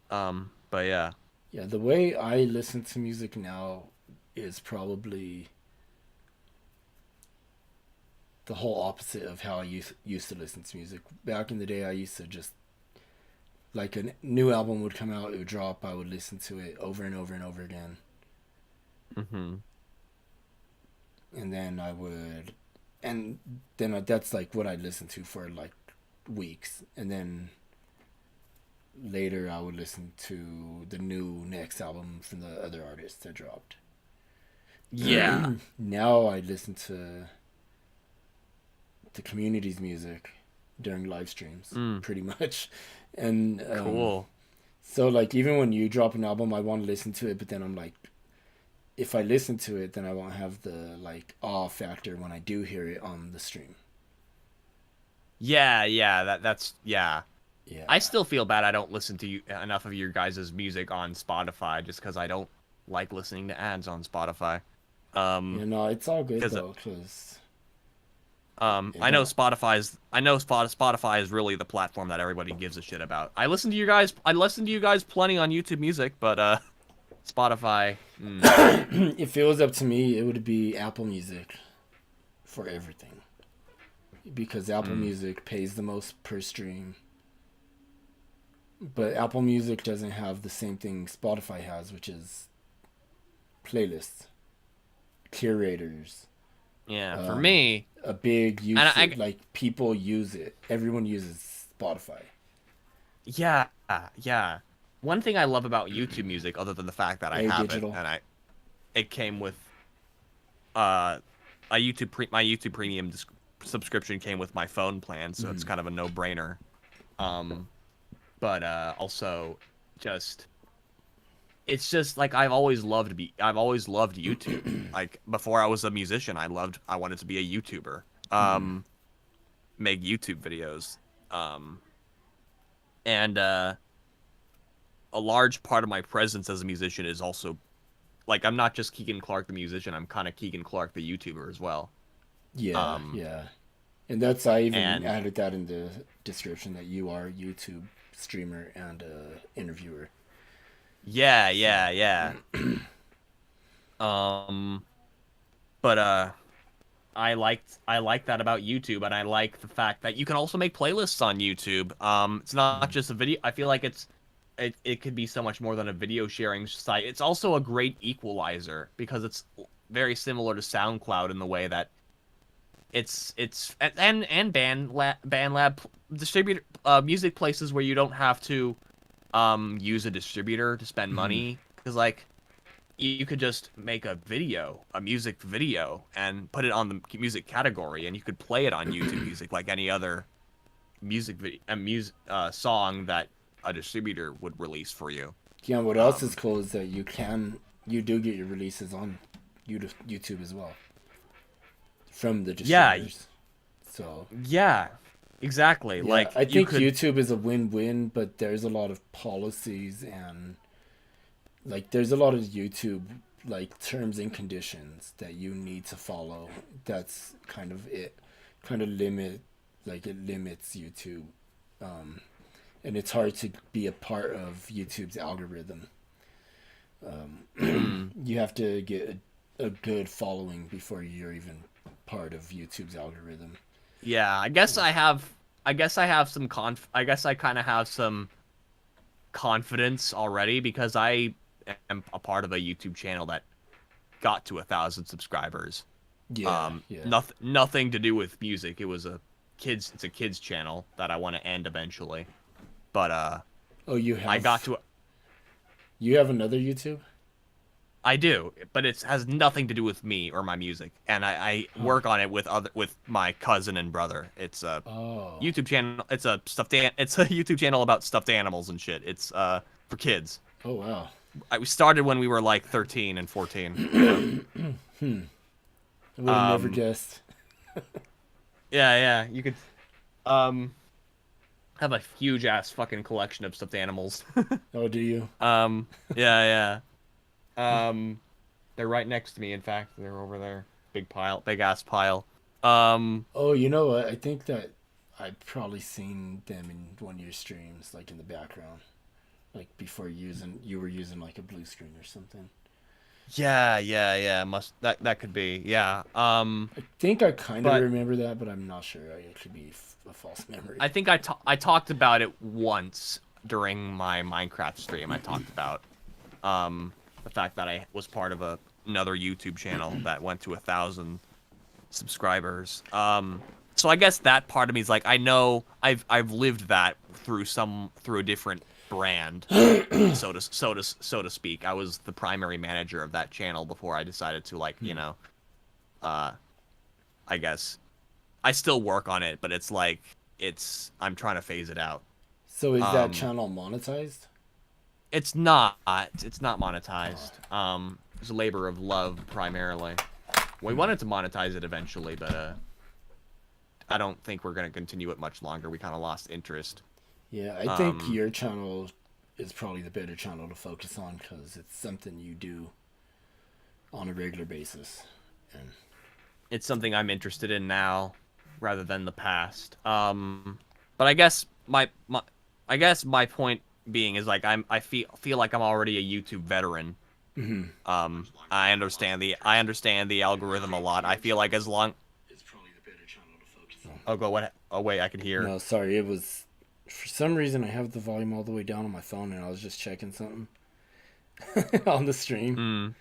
But yeah. Yeah, the way I listen to music now is probably the whole opposite of how I used to listen to music. Back in the day, I used to just, like, a new album would come out, it would drop, I would listen to it over and over and over again. Mm-hmm. And then that's like what I'd listen to for like weeks. And then later I would listen to the new next album from the other artists that dropped. Yeah. Now I listen to the community's music during live streams, pretty much. And Cool. so like even when you drop an album, I want to listen to it, but then I'm like, if I listen to it, then I won't have the like awe factor when I do hear it on the stream. Yeah, yeah, that's yeah. Yeah. I still feel bad I don't listen to enough of your guys' music on Spotify just because I don't like listening to ads on Spotify. You know, it's all good 'cause, though, because I know Spotify is really the platform that everybody gives a shit about. I listen to you guys plenty on YouTube Music, but Spotify. if it was up to me, it would be Apple Music for everything. Because Apple Music pays the most per stream. But Apple Music doesn't have the same thing Spotify has, which is playlists, curators. Yeah, for me, a big use, and like people use it. Everyone uses Spotify. yeah, yeah. One thing I love about YouTube Music, other than the fact that I have digital. it, and it came with my YouTube Premium subscription came with my phone plan, so it's kind of a no-brainer. But also, it's just like I've always loved YouTube. Like before I was a musician, I wanted to be a YouTuber, make YouTube videos, and a large part of my presence as a musician is also, like, I'm not just Keegan Clark the musician, I'm kind of Keegan Clark the YouTuber as well. Yeah, yeah. And I even added that in the description that you are a YouTube streamer and interviewer. Yeah, yeah, yeah. But I like that about YouTube, and I like the fact that you can also make playlists on YouTube. It's not just a video. I feel like it could be so much more than a video sharing site. It's also a great equalizer because it's very similar to SoundCloud in the way that it's and BandLab distributor music places where you don't have to use a distributor to spend money, because like you could just make a music video and put it on the music category, and you could play it on YouTube Music like any other song that a distributor would release for you. Yeah, what else is cool is that you do get your releases on YouTube as well from the distributors. So yeah, exactly. yeah, like I think YouTube is a win-win, but there's a lot of policies and like there's a lot of YouTube like terms and conditions that you need to follow. That's kind of it. It limits YouTube. And it's hard to be a part of YouTube's algorithm. You have to get a good following before you're even part of YouTube's algorithm. Yeah, I guess I kind of have some confidence already because I am a part of a YouTube channel that got to 1,000 subscribers. Yeah. Nothing to do with music. It's a kids channel that I want to end eventually. But you have another YouTube? I do, but it has nothing to do with me or my music, and I work on it with my cousin and brother. It's a YouTube channel. It's a YouTube channel about stuffed animals and shit. It's for kids. Oh wow. We started when we were like 13 and 14. I would have never guessed. Yeah, you could have a huge ass fucking collection of stuffed animals. Oh, do you? Yeah. They're right next to me. In fact, they're over there. Big ass pile. Oh, you know what? I think that I've probably seen them in one of your streams, like in the background, like before you were using like a blue screen or something. Yeah. That could be. Yeah. I think I kind of remember that, but I'm not sure. It could be a false memory. I think I talked about it once during my Minecraft stream. I talked about the fact that I was part of another YouTube channel that went to 1,000 subscribers. So I guess that part of me is like, I know I've lived that through a different brand, so to speak. I was the primary manager of that channel before I decided to, like, you know, I guess I still work on it, but it's like I'm trying to phase it out. So is that channel monetized? It's not monetized. It's a labor of love primarily. We wanted to monetize it eventually, but I don't think we're gonna continue it much longer. We kind of lost interest. Yeah, I think your channel is probably the better channel to focus on because it's something you do on a regular basis, and it's something I'm interested in now rather than the past. But I guess my point being is like I feel like I'm already a YouTube veteran. Mm-hmm. I understand the algorithm a lot. I feel like as long. It's probably the better channel to focus on. Oh, go what? Oh wait, I can hear. No, sorry, it was. For some reason, I have the volume all the way down on my phone, and I was just checking something on the stream.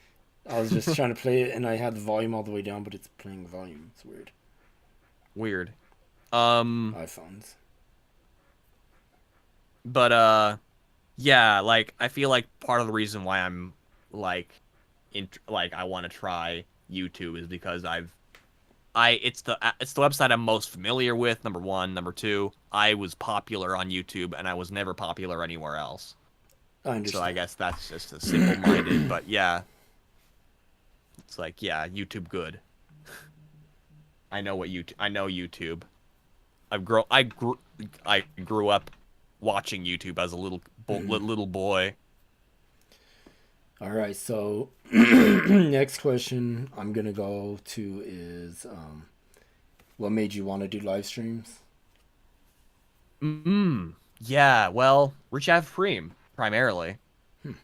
I was just trying to play it, and I had the volume all the way down, but it's playing volume. It's weird. Weird. iPhones. But yeah, like I feel like part of the reason why I'm like I want to try YouTube is because it's the website I'm most familiar with, number one. Number two, I was popular on YouTube and I was never popular anywhere else. I understand. So I guess that's just a simple-minded, but yeah. It's like, yeah, YouTube good. I know YouTube. I grew up watching YouTube as a little boy. All right, so next question I'm gonna go to is, what made you want to do live streams? Yeah, well, Rich Freem primarily,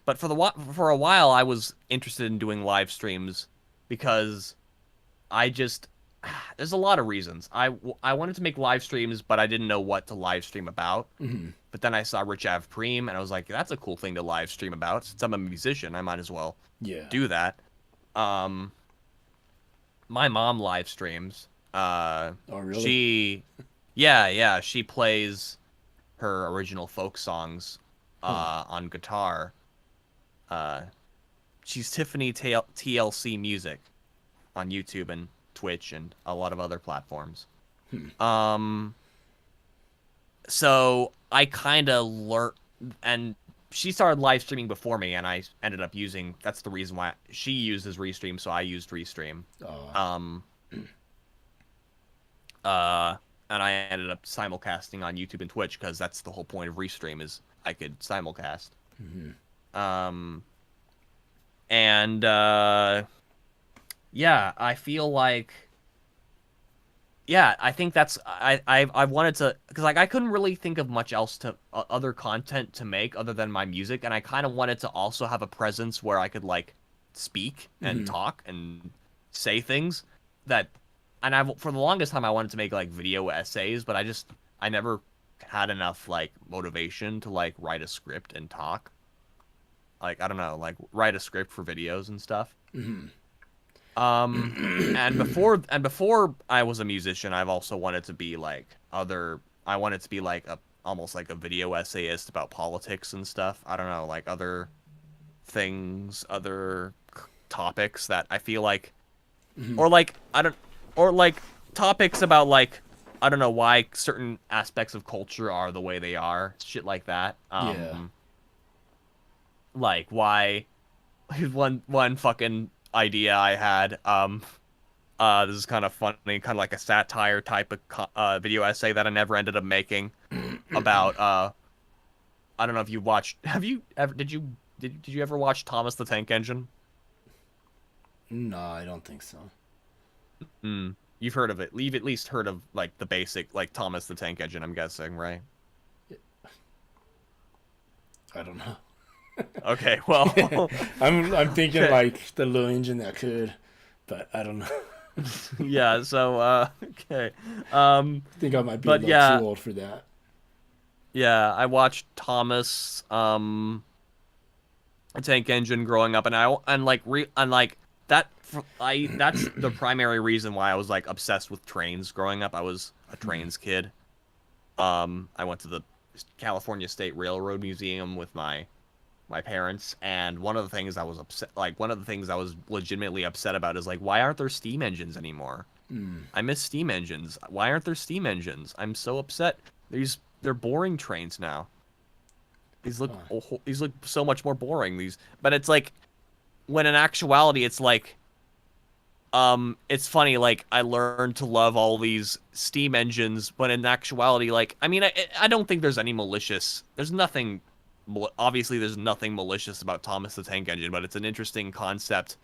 but for a while I was interested in doing live streams because there's a lot of reasons. I wanted to make live streams, but I didn't know what to live stream about. But then I saw Rich Preem, and I was like, that's a cool thing to live stream about. Since I'm a musician, I might as well do that. My mom live streams. Oh, really? She plays her original folk songs on guitar. She's Tiffany TLC Music on YouTube and Twitch and a lot of other platforms. So I kind of learned, and she started live streaming before me, and I ended up using. That's the reason why she uses Restream, so I used Restream. And I ended up simulcasting on YouTube and Twitch because that's the whole point of Restream is I could simulcast. And yeah, I feel like. Yeah, I think that's I wanted to, because like I couldn't really think of much else to other content to make other than my music, and I kind of wanted to also have a presence where I could like speak and talk and say things that, and for the longest time I wanted to make like video essays, but I never had enough like motivation to like write a script and talk. Like I don't know, like write a script for videos and stuff. And before I was a musician, I've also wanted to be like I wanted to be like almost like a video essayist about politics and stuff. I don't know, like other things, other topics that I feel like, or like topics about like, I don't know why certain aspects of culture are the way they are, shit like that. like why one fucking idea I had. This is kind of funny, kind of like a satire type of video essay that I never ended up making about I don't know if you watched. Have you ever? Did you ever watch Thomas the Tank Engine? No, I don't think so. You've heard of it. You've at least heard of like the basic like Thomas the Tank Engine. I'm guessing, right? I don't know. Okay, well, I'm thinking Okay. like the little engine that could, but I don't know. yeah. So okay. I think I might be a But little yeah, too old for that. yeah. I watched Thomas Tank Engine growing up, and that's the primary reason why I was like obsessed with trains growing up. I was a trains kid. I went to the California State Railroad Museum with my parents, and one of the things I was legitimately upset about is like, why aren't there steam engines anymore? I miss steam engines. Why aren't there steam engines? I'm so upset. They're boring trains now. These look so much more boring. But it's like, when in actuality it's like, it's funny, like I learned to love all these steam engines, but in actuality, like, I mean, I don't think there's any malicious. Obviously there's nothing malicious about Thomas the Tank Engine, but it's an interesting concept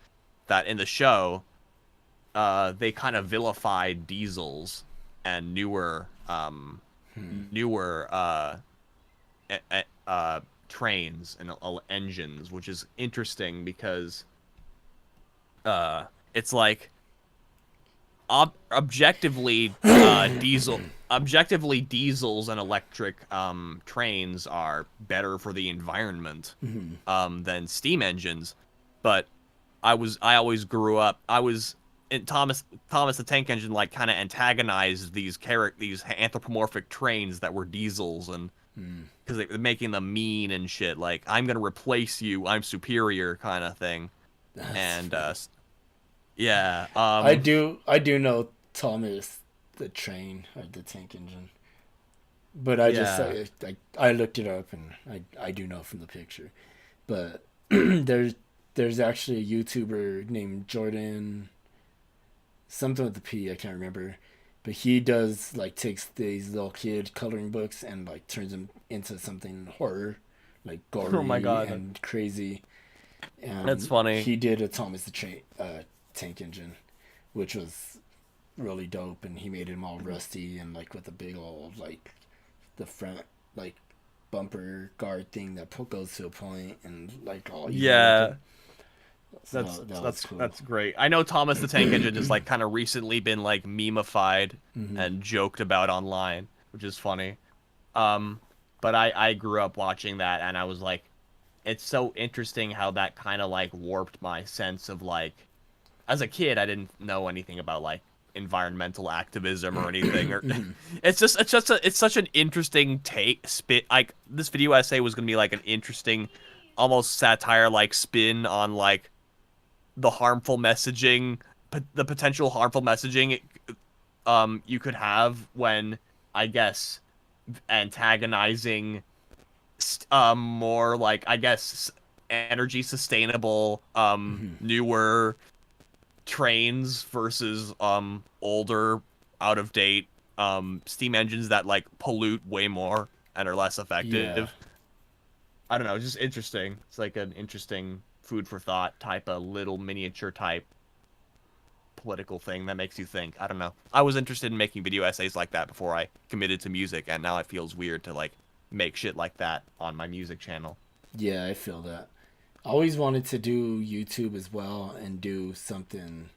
that in the show, they kind of vilified diesels and newer trains and engines, which is interesting because it's like objectively diesels and electric trains are better for the environment than steam engines, but I always grew up. I was in Thomas the Tank Engine, like, kind of antagonized these anthropomorphic trains that were diesels, and because they're making them mean and shit, like, I'm gonna replace you, I'm superior kind of thing. And yeah, I do know Thomas the train or the tank engine, but I looked it up and I do know from the picture, but there's actually a YouTuber named Jordan, something with the P, I can't remember, but he does like takes these little kid coloring books and like turns them into something horror, like gory Oh my God. and crazy. And That's funny. He did a Thomas the Tank Engine, which was really dope, and he made him all rusty and like with a big old like the front like bumper guard thing that goes to a point and like all Yeah. So that was cool. That's great. I know Thomas the Tank Engine has like kind of recently been like memeified and joked about online, which is funny. But I grew up watching that, and I was like, it's so interesting how that kind of like warped my sense of like, as a kid, I didn't know anything about like environmental activism or anything. Or it's such an interesting spit. Like, this video essay was gonna be like an interesting, almost satire like spin on like the harmful messaging, the potential harmful messaging you could have when, I guess, antagonizing more like, I guess, energy sustainable newer trains versus older, out of date steam engines that like pollute way more and are less effective. Yeah. I don't know, just interesting. It's like an interesting food for thought type of little miniature type political thing that makes you think. I don't know. I was interested in making video essays like that before I committed to music, and now it feels weird to like make shit like that on my music channel. Yeah, I feel that. I always wanted to do YouTube as well and do something,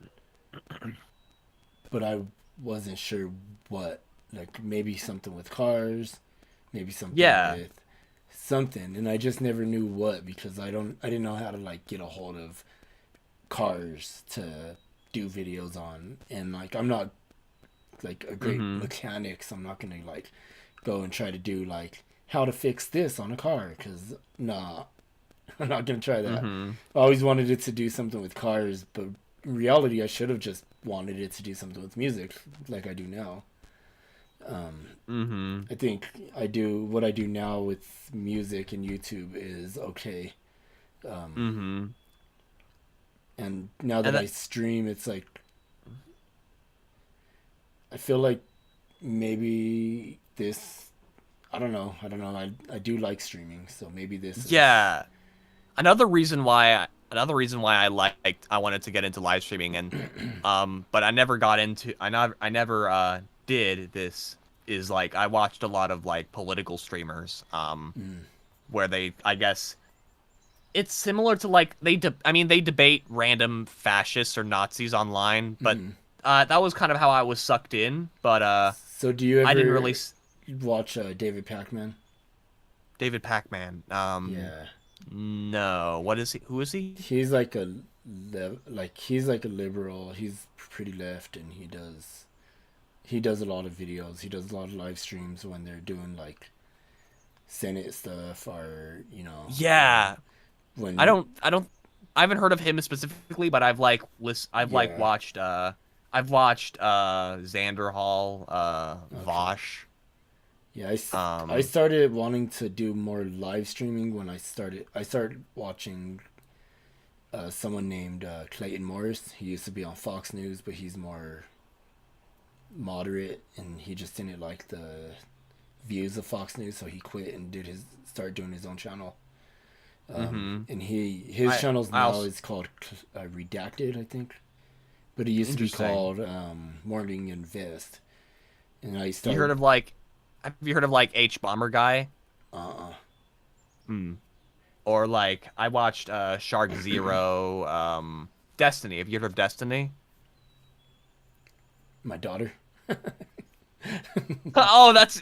but I wasn't sure what. Like maybe something with cars, maybe something with something, and I just never knew what, because I didn't know how to like get a hold of cars to do videos on, and like I'm not like a great mechanic, so I'm not gonna like go and try to do like how to fix this on a car, because nah, I'm not gonna try that. I always wanted it to do something with cars, but in reality I should have just wanted it to do something with music like I do now. I think what I do now with music and YouTube is okay. And now that I stream, it's like I feel like maybe this. I don't know. I do like streaming, so maybe this. Yeah. Another reason why I wanted to get into live streaming but I never got into I never did this is like I watched a lot of like political streamers where they, I guess it's similar to like they debate random fascists or Nazis online, but that was kind of how I was sucked in. But so do you ever I didn't really watch David Pacman? David Pacman. Yeah. No. What is he? Who is he? He's like a liberal. He's pretty left, and he does a lot of videos. He does a lot of live streams when they're doing like Senate stuff, or Yeah. When I haven't heard of him specifically, but I've watched Xander Hall, Vosh. Yeah, I started wanting to do more live streaming when I started watching someone named Clayton Morris. He used to be on Fox News, but he's more moderate, and he just didn't like the views of Fox News, so he quit and started doing his own channel. And his channel now is called Redacted, I think, but it used to be called Morning Invest. And I started. Have you heard of like H Bomber Guy? Or like I watched Shark Zero, Destiny. Have you heard of Destiny? My daughter. Oh, that's.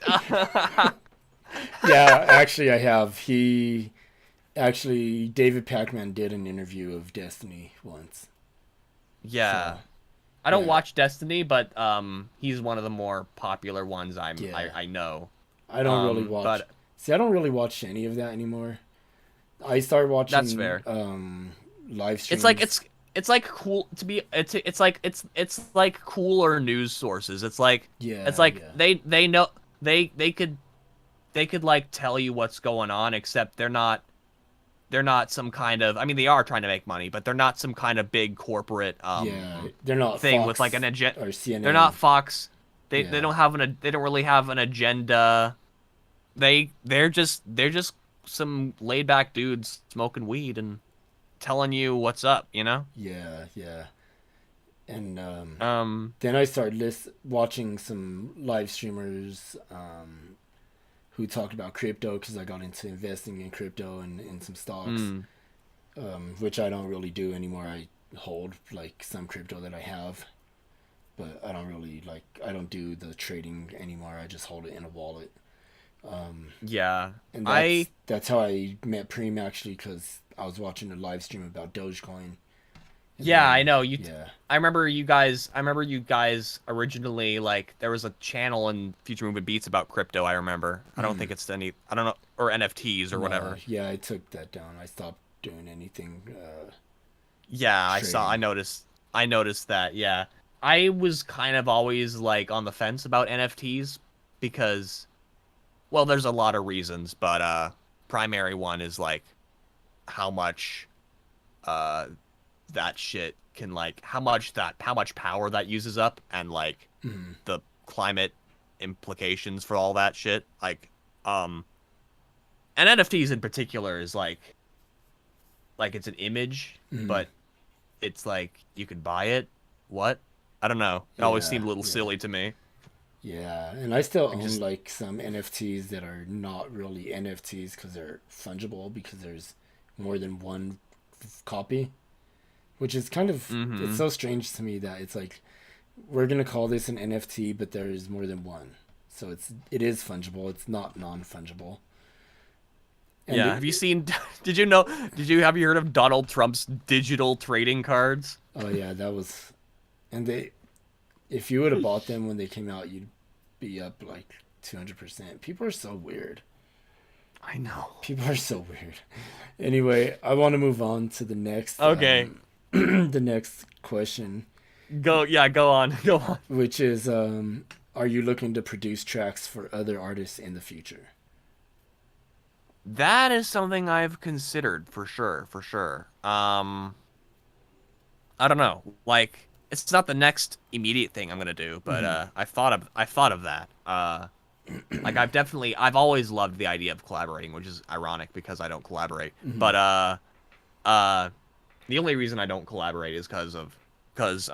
Yeah, actually, I have. David Pacman did an interview of Destiny once. Yeah. So, I don't watch Destiny, but he's one of the more popular ones I know. I don't really watch. See, I don't really watch any of that anymore. I started watching. That's fair. Live streams. It's like cool to be. It's like cooler news sources. It's like they know they could like tell you what's going on, except they're not some kind of. I mean, they are trying to make money, but they're not some kind of big corporate. They're not thing Fox with like an agenda. Or CNN. They're not Fox. They don't really have an agenda. They're just some laid back dudes smoking weed and telling you what's up, you know? Yeah. And then I started watching some live streamers who talked about crypto, because I got into investing in crypto and in some stocks, which I don't really do anymore. I hold like some crypto that I have, but I don't really I don't do the trading anymore. I just hold it in a wallet. And that's how I met Preem, actually, because I was watching a live stream about Dogecoin. I know you. Yeah. I remember you guys originally, like, there was a channel in Future Movement Beats about crypto. I remember. I don't think it's I don't know, or NFTs or whatever. Yeah, I took that down. I stopped doing anything. I noticed that. Yeah, I was kind of always like on the fence about NFTs because, well, there's a lot of reasons, but primary one is like how much that shit can, like, how much power that uses up, and like the climate implications for all that shit. Like and NFTs in particular is like it's an image, but it's like you could buy it. What? I don't know. It always seemed a little silly to me. Yeah, and I still own like some NFTs that are not really NFTs because they're fungible, because there's more than one copy, which is kind of it's so strange to me that it's like we're gonna call this an NFT, but there is more than one, so it is fungible. It's not non-fungible. And have you seen? Have you heard of Donald Trump's digital trading cards? Oh yeah, that was, and if you would have bought them when they came out, you'd be up like 200%. People are so weird. I know. People are so weird. Anyway, I want to move on to the next. Okay. The next question. Go on. Which is, are you looking to produce tracks for other artists in the future? That is something I've considered for sure, for sure. I don't know. Like, it's not the next immediate thing I'm gonna do, but I thought of that. Like I've always loved the idea of collaborating, which is ironic because I don't collaborate. But uh, the only reason I don't collaborate is because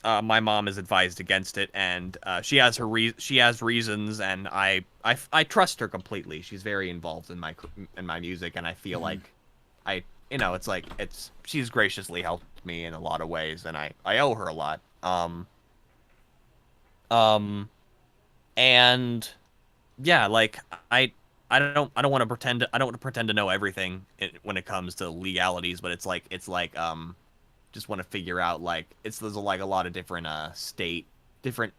my mom is advised against it, and she has reasons, and I trust her completely. She's very involved in my music, and I feel like I it's like she's graciously helped me in a lot of ways, and I owe her a lot. Um and yeah, like I don't want to pretend to know everything when it comes to legalities, but it's like just want to figure out like there's like a lot of different different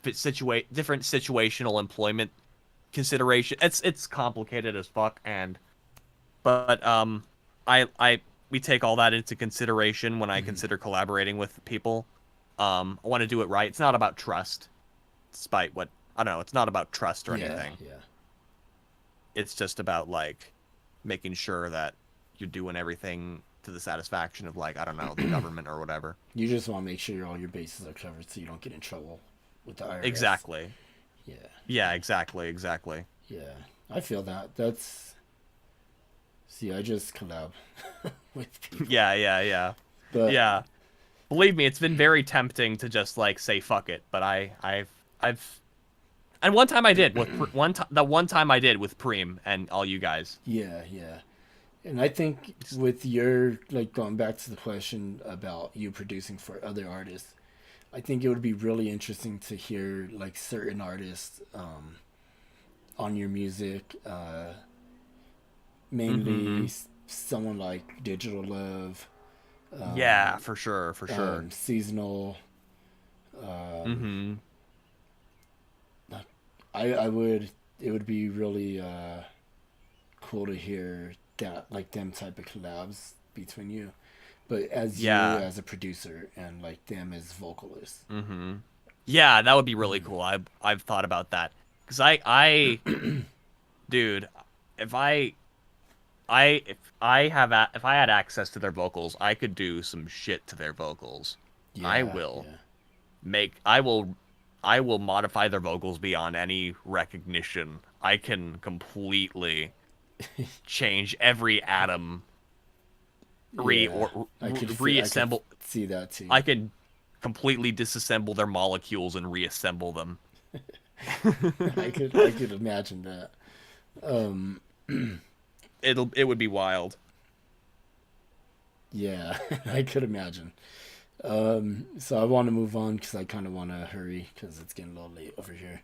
different situational employment consideration. It's complicated as fuck, and but I we take all that into consideration when I consider collaborating with people. I want to do it right. It's not about trust, despite what I don't know. It's not about trust or anything. Yeah. It's just about like making sure that you're doing everything to the satisfaction of like I don't know the government or whatever. You just want to make sure all your bases are covered so you don't get in trouble with the IRS. Exactly. Yeah. Yeah. Exactly. Exactly. Yeah. I feel that. That's. See, I just collab with people. Yeah. Yeah. Yeah. But Yeah. Believe me, it's been very tempting to just like say fuck it, but I've and one time I did with the one time I did with Preem and all you guys. yeah, yeah. And I think with your, like, going back to the question about you producing for other artists, I think it would be really interesting to hear, like, certain artists on your music. Mainly someone like Digital Love. Yeah, for sure, for sure. Seasonal. I would. It would be really cool to hear that, like, them type of collabs between you, but as Yeah. you as a producer and like them as vocalists. Yeah, that would be really cool. I've thought about that because I dude, if if I had access to their vocals, I could do some shit to their vocals. Yeah, I will yeah. I will modify their vocals beyond any recognition. I can completely change every atom, Yeah, reassemble. I could see that too. I can completely disassemble their molecules and reassemble them. I could imagine that. It would be wild. Yeah, I could imagine. So I want to move on because I kind of want to hurry because it's getting a little late over here.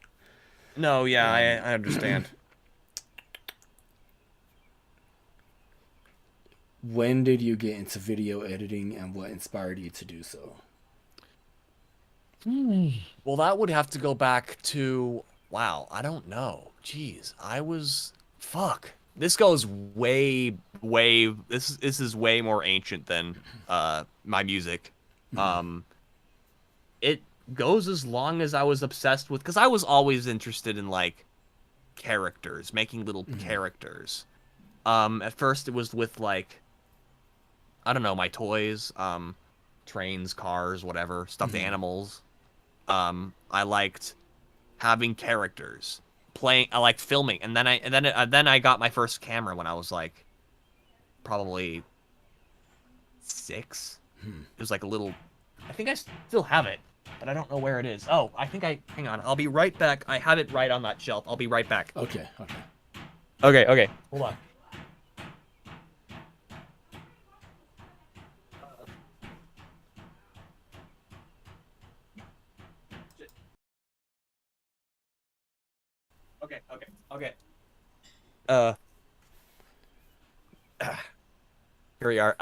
No, yeah, I understand. When did you get into video editing and what inspired you to do so? Well, that would have to go back to wow, I don't know. Jeez, fuck. This goes way this is way more ancient than my music. It goes as long as I was obsessed with cuz I was always interested in like characters, making little characters. At first it was with like I don't know, my toys, trains, cars, whatever, stuffed animals. I liked having characters, playing. I liked filming, and then I got my first camera when I was like, probably 6. It was like a little. I think I still have it, but I don't know where it is. Oh, I think hang on. I'll be right back. I have it right on that shelf. I'll be right back. Okay. Okay. Hold on. Okay. Here we are.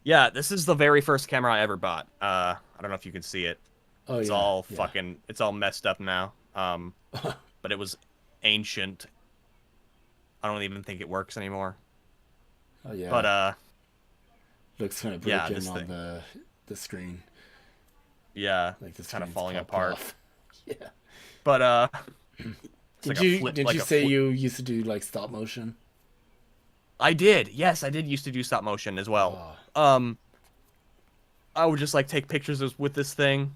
Yeah, this is the very first camera I ever bought. I don't know if you can see it. Oh, It's yeah, all yeah. fucking, it's all messed up now. But it was ancient. I don't even think it works anymore. Oh yeah. But looks kind of yeah, broken this on thing. the screen. Yeah, Like the it's kind of screen's falling popped apart. off. Yeah. But Did you say you used to do like stop motion? I did. Yes, I did used to do stop motion as well. Oh. I would just like take pictures with this thing,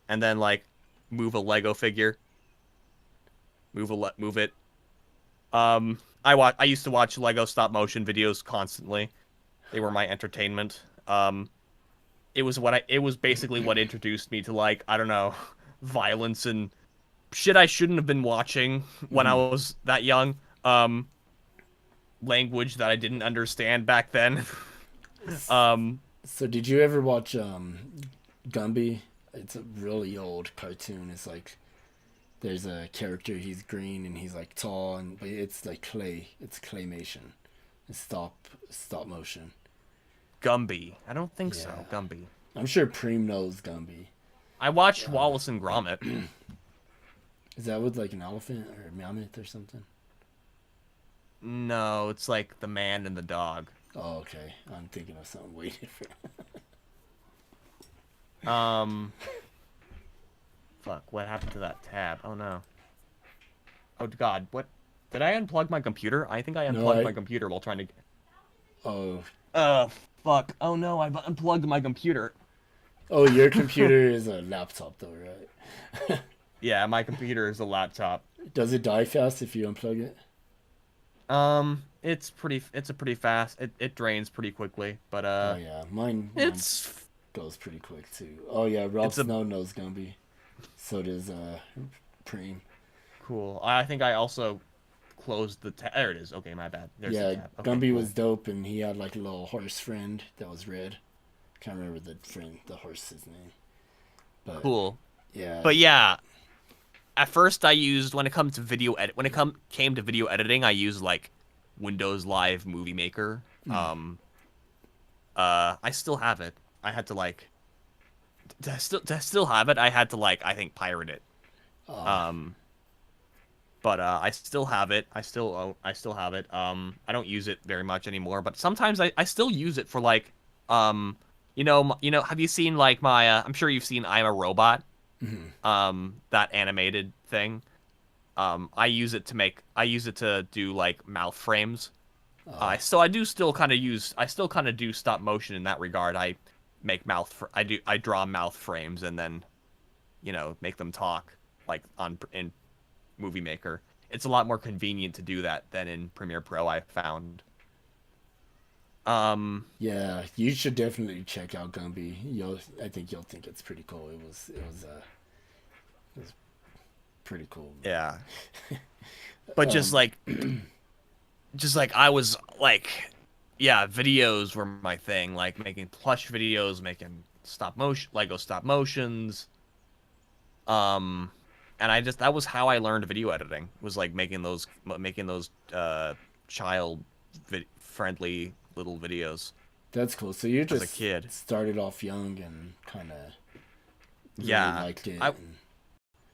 and then like move a Lego figure. Move it. I used to watch Lego stop motion videos constantly. They were my entertainment. It was basically what introduced me to, like, I don't know, violence and shit I shouldn't have been watching when I was that young. Language that I didn't understand back then. So did you ever watch Gumby? It's a really old cartoon. It's like there's a character, he's green and he's like tall, and but it's like clay. It's claymation. It's stop motion. Gumby. I don't think so. Gumby. I'm sure Preem knows Gumby. I watched Wallace and Gromit. Is that with like an elephant or a mammoth or something? No, it's like the man and the dog. Oh, okay. I'm thinking of something way different. Fuck, what happened to that tab? Oh no. Oh god, what? Did I unplug my computer? I think I unplugged my computer while trying to... Oh. Fuck. Oh no, I've unplugged my computer. Oh, your computer is a laptop though, right? Yeah, my computer is a laptop. Does it die fast if you unplug it? It's a pretty fast. It drains pretty quickly, but Oh yeah, mine goes pretty quick too. Oh yeah, Rob Snow knows Gumby. So does Preem. Cool. I think I also closed the tab. There it is. Okay, my bad. There's the tab. Okay, Gumby was dope, and he had like a little horse friend that was red. Can't remember the horse's name. But, cool. Yeah. But yeah, at first I used when it came to video editing, I used like Windows Live Movie Maker. I still have it. I had to like to still have it. I had to like, I think, pirate it. But I still have it. I still have it. I don't use it very much anymore, but sometimes I still use it for like you know, have you seen like my I'm sure you've seen I'm a Robot? That animated thing. I use it to do like mouth frames. So I still kind of do stop motion in that regard. I draw mouth frames and then, you know, make them talk like in Movie Maker. It's a lot more convenient to do that than in Premiere Pro, I found. Yeah, you should definitely check out Gumby. I think you'll think it's pretty cool. It was pretty cool. Yeah. But just like I was like, yeah, videos were my thing, like making plush videos, making Lego stop motions. And that was how I learned video editing, was like making those child friendly little videos. That's cool. So you just as a kid started off young and kind of really liked it.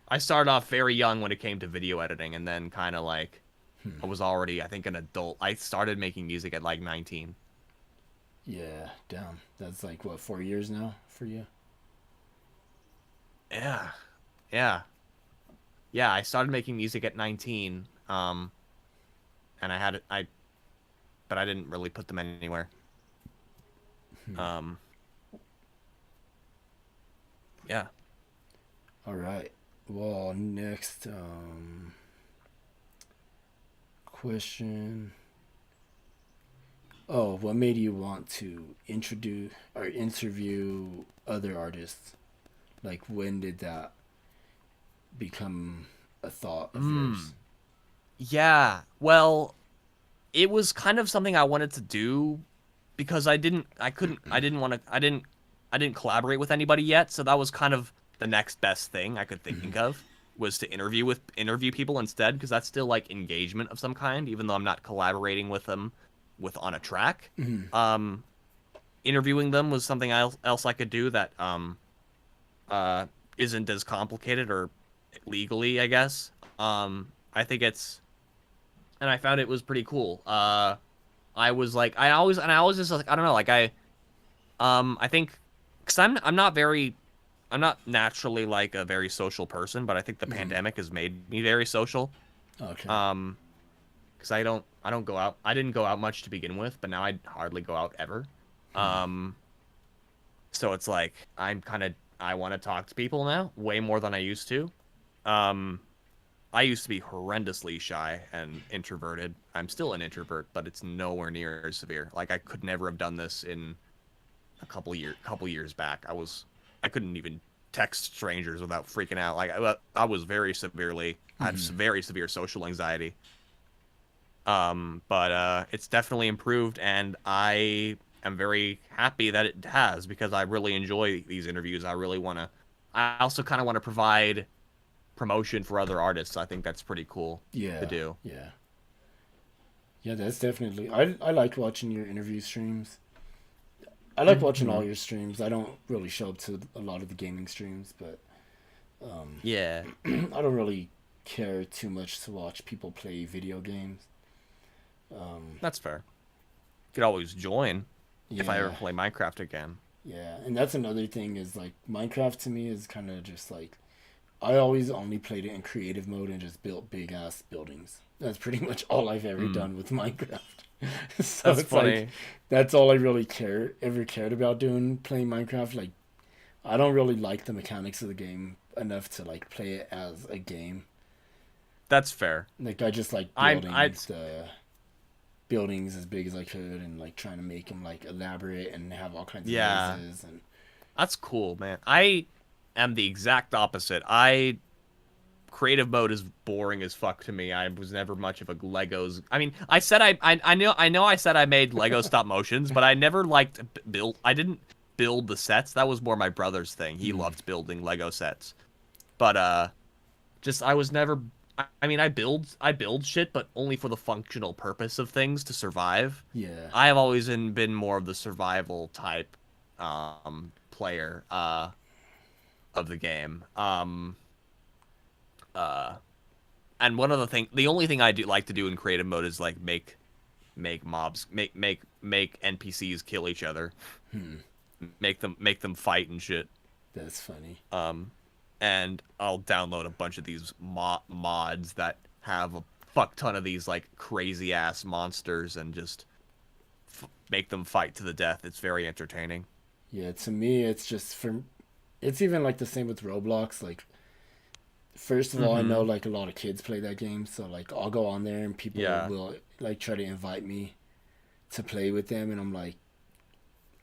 I started off very young when it came to video editing, and then kind of like I was already, I think, an adult. I started making music at like 19. Yeah, damn. That's like what, 4 years now for you? Yeah. I started making music at 19. And but I didn't really put them anywhere. Yeah. All right. Well, next question. Oh, what made you want to introduce or interview other artists? Like, when did that become a thought of yours? Yeah. Well, it was kind of something I wanted to do because I didn't collaborate with anybody yet, so that was kind of the next best thing I could think of, was to interview people instead, because that's still like engagement of some kind, even though I'm not collaborating with them on a track. Interviewing them was something else I could do that isn't as complicated or legally, I guess. I think and I found it was pretty cool. I was just like, I don't know, like I think, because I'm not naturally like a very social person, but I think the pandemic has made me very social. Okay. Because I don't go out. I didn't go out much to begin with, but now I hardly go out ever. So it's like I want to talk to people now way more than I used to. I used to be horrendously shy and introverted. I'm still an introvert, but it's nowhere near as severe. Like I could never have done this in a couple years back. I couldn't even text strangers without freaking out. Like I was very severely I had very severe social anxiety. But it's definitely improved, and I am very happy that it has, because I really enjoy these interviews. I also kind of want to provide promotion for other artists. I think that's pretty cool to do. Yeah, that's definitely. I like watching your interview streams. I like watching all your streams. I don't really show up to a lot of the gaming streams, but Yeah. I don't really care too much to watch people play video games. That's fair. You could always join if I ever Yeah, play Minecraft again. yeah, and that's another thing is like Minecraft to me is kind of just like I always only played it in creative mode and just built big ass buildings. That's pretty much all I've ever done with Minecraft. So That's it's funny. like that's all I really ever cared about doing playing Minecraft. Like I don't really like the mechanics of the game enough to like play it as a game. That's fair. Like I just like I'm building I the buildings as big as I could and like trying to make them like elaborate and have all kinds of Yeah. noises and That's cool, man. I am the exact opposite. I creative mode is boring as fuck to me. I was never much of a Legos. I mean, I know I said I made Lego stop motions, but I never liked build. I didn't build the sets. That was more my brother's thing. He loved building Lego sets. But just I was never. I mean, I build shit, but only for the functional purpose of things to survive. yeah. I have always been more of the survival type player of the game. And the only thing I do like to do in creative mode is like make NPCs kill each other, make them fight and shit. That's funny. And I'll download a bunch of these mods that have a fuck ton of these like crazy ass monsters and just make them fight to the death. It's very entertaining. Yeah, to me, it's just it's even like the same with Roblox. Like, first of all, I know like a lot of kids play that game, so like I'll go on there and people Yeah. will like try to invite me to play with them, and I'm like,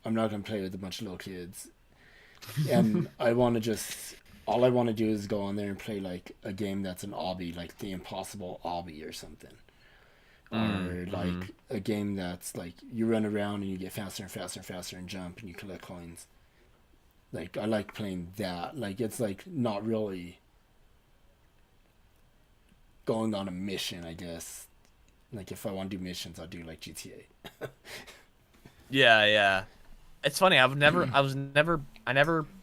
I'm not gonna play with a bunch of little kids, and all I want to do is go on there and play like a game that's an obby, like the Impossible Obby or something. Or like a game that's like you run around and you get faster and faster and faster and jump and you collect coins. Like I like playing that. Like it's like not really going on a mission, I guess. Like if I want to do missions, I'll do like GTA. Yeah. It's funny. I never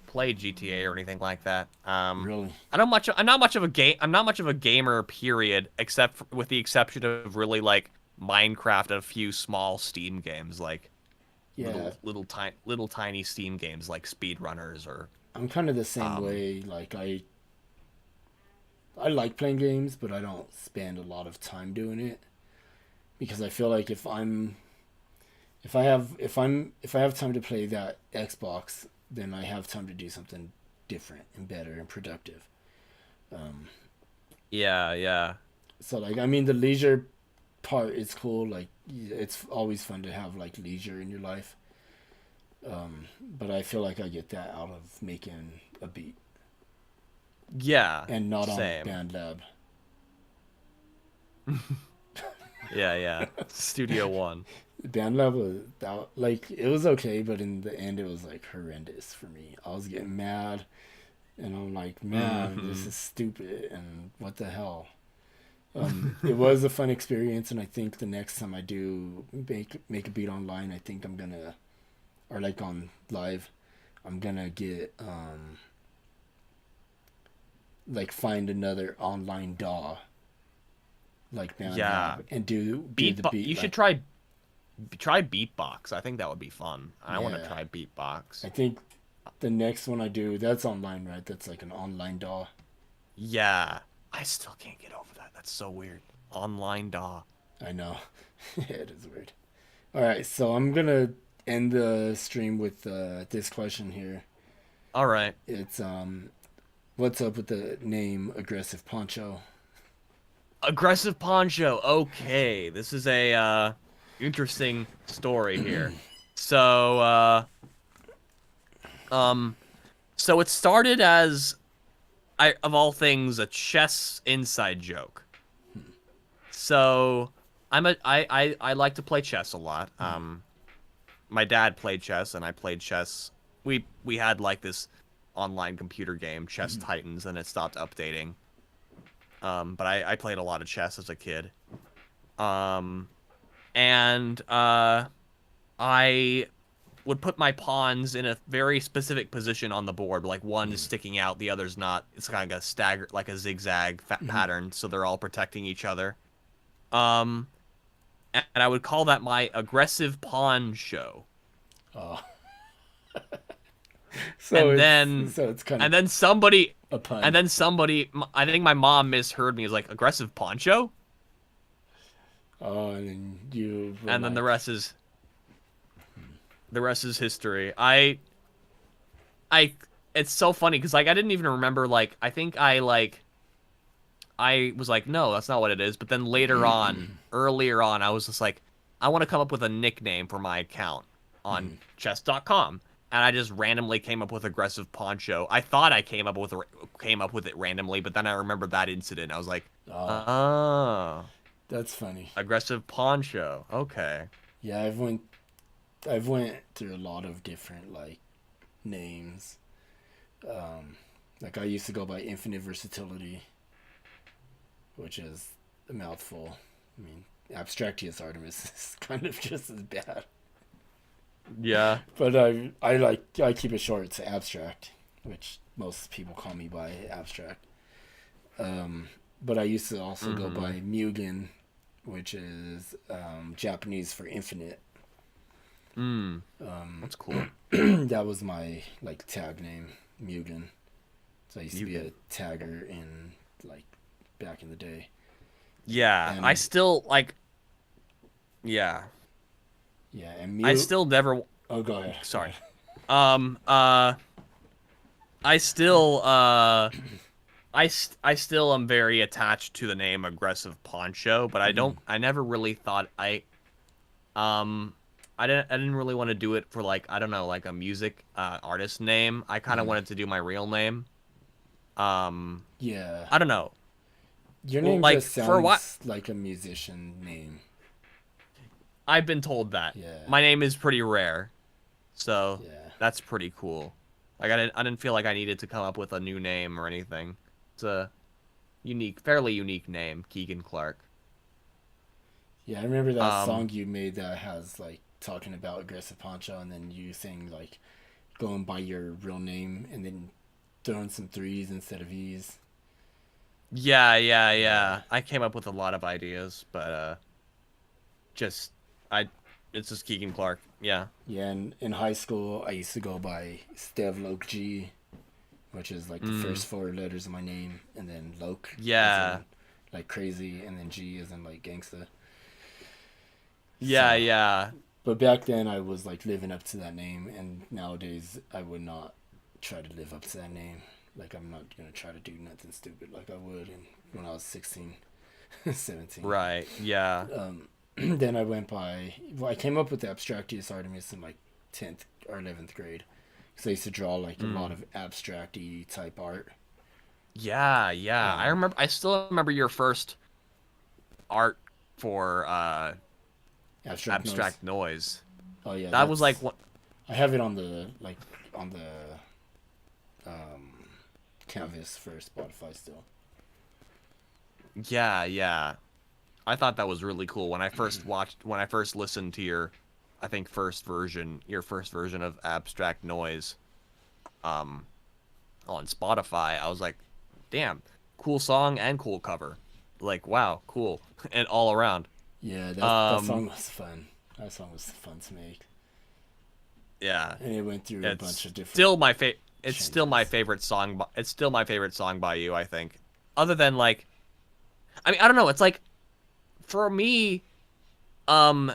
played GTA or anything like that. Really? I'm not much of a gamer, period, with the exception of really like Minecraft and a few small Steam games, like Yeah. little tiny Steam games like speedrunners or I'm kind of the same way. Like I like playing games, but I don't spend a lot of time doing it because I feel like if I have time to play that Xbox, then I have time to do something different and better and productive. yeah. So like I mean the leisure part is cool. Like it's always fun to have like leisure in your life. But I feel like I get that out of making a beat Yeah, and not same. on BandLab. Yeah. Studio One. BandLab was that, like it was okay, but in the end it was like horrendous for me. I was getting mad, and I'm like, man, this is stupid, and what the hell. It was a fun experience, and I think the next time I do make a beat online, I think I'm gonna, or like on live, I'm gonna get like find another online DAW like BandLab Yeah. and do the beat. You like, should try Beatbox. I think that would be fun. I want to Yeah. try Beatbox. I think the next one I do, that's online, right? That's like an online DAW. Yeah. I still can't get over that. That's so weird. Online DAW. I know. It is weird. All right, so I'm gonna end the stream with this question here. All right. It's what's up with the name Aggressive Poncho? Aggressive Poncho. Okay, this is a interesting story here. So so it started as, of all things, a chess inside joke. So I like to play chess a lot. My dad played chess and I played chess. We had like this online computer game, Chess Titans, and it stopped updating. But I played a lot of chess as a kid. And I would put my pawns in a very specific position on the board. Like one is sticking out, the other's not. It's kind of a stagger, like a zigzag pattern, so they're all protecting each other. And I would call that my aggressive pawn show. Oh. It's kind of, and then somebody, a pun. And then somebody, I think my mom misheard me as like aggressive poncho. Oh, and then you. And then the rest is history. It's so funny because like I didn't even remember, like I think I was like, no, that's not what it is. But then earlier on, I was just like, I want to come up with a nickname for my account on chess.com. And I just randomly came up with Aggressive Poncho. I thought I came up with it randomly, but then I remembered that incident. I was like, oh. That's funny. Aggressive Poncho. Okay. Yeah, I've went through a lot of different like names. Like I used to go by Infinite Versatility, which is a mouthful. I mean, Abstractius Artemis is kind of just as bad. Yeah. But I keep it short. It's Abstract, which most people call me by Abstract. But I used to also go by Mugen, which is Japanese for infinite. That's cool. That was my like tag name, Mugen. So I used to be a tagger in like back in the day. Yeah, and I still like. Yeah. Yeah, and I still never. Oh, go ahead. Sorry. I still I still am very attached to the name Aggressive Poncho, but I never really thought I didn't really want to do it for like, I don't know, like a music artist name. I kind of wanted to do my real name. Yeah. I don't know. Your name like, just sounds like a musician name. I've been told that. Yeah. My name is pretty rare, so yeah. That's pretty cool. Like I didn't feel like I needed to come up with a new name or anything. It's a fairly unique name, Keegan Clark. Yeah, I remember that song you made that has like talking about Aggressive Poncho, and then you saying like going by your real name and then throwing some threes instead of E's. Yeah. I came up with a lot of ideas, but it's just Keegan Clark. Yeah. Yeah, and in high school I used to go by Stevloke G, which is like the first four letters of my name, and then Loke. Yeah. Like crazy, and then G as in like gangsta. Yeah. But back then I was like living up to that name, and nowadays I would not try to live up to that name. Like I'm not gonna try to do nothing stupid like I would when I was 16, 17. Right. Yeah. Then I came up with the Abstractius Artemis in like 10th or 11th grade. Because I used to draw like a lot of abstract-y type art. Yeah. I still remember your first art for Abstract Noise. Oh yeah. That was like what I have it on the canvas for Spotify still. Yeah. I thought that was really cool when I first listened to your first version of Abstract Noise on Spotify. I was like, damn, cool song and cool cover. Like, wow, cool. And all around. Yeah, that song was fun. That song was fun to make. Yeah. And it went through a bunch of different It's still my favorite song by you, I think. other than like, I mean, I don't know. It's like, for me, um,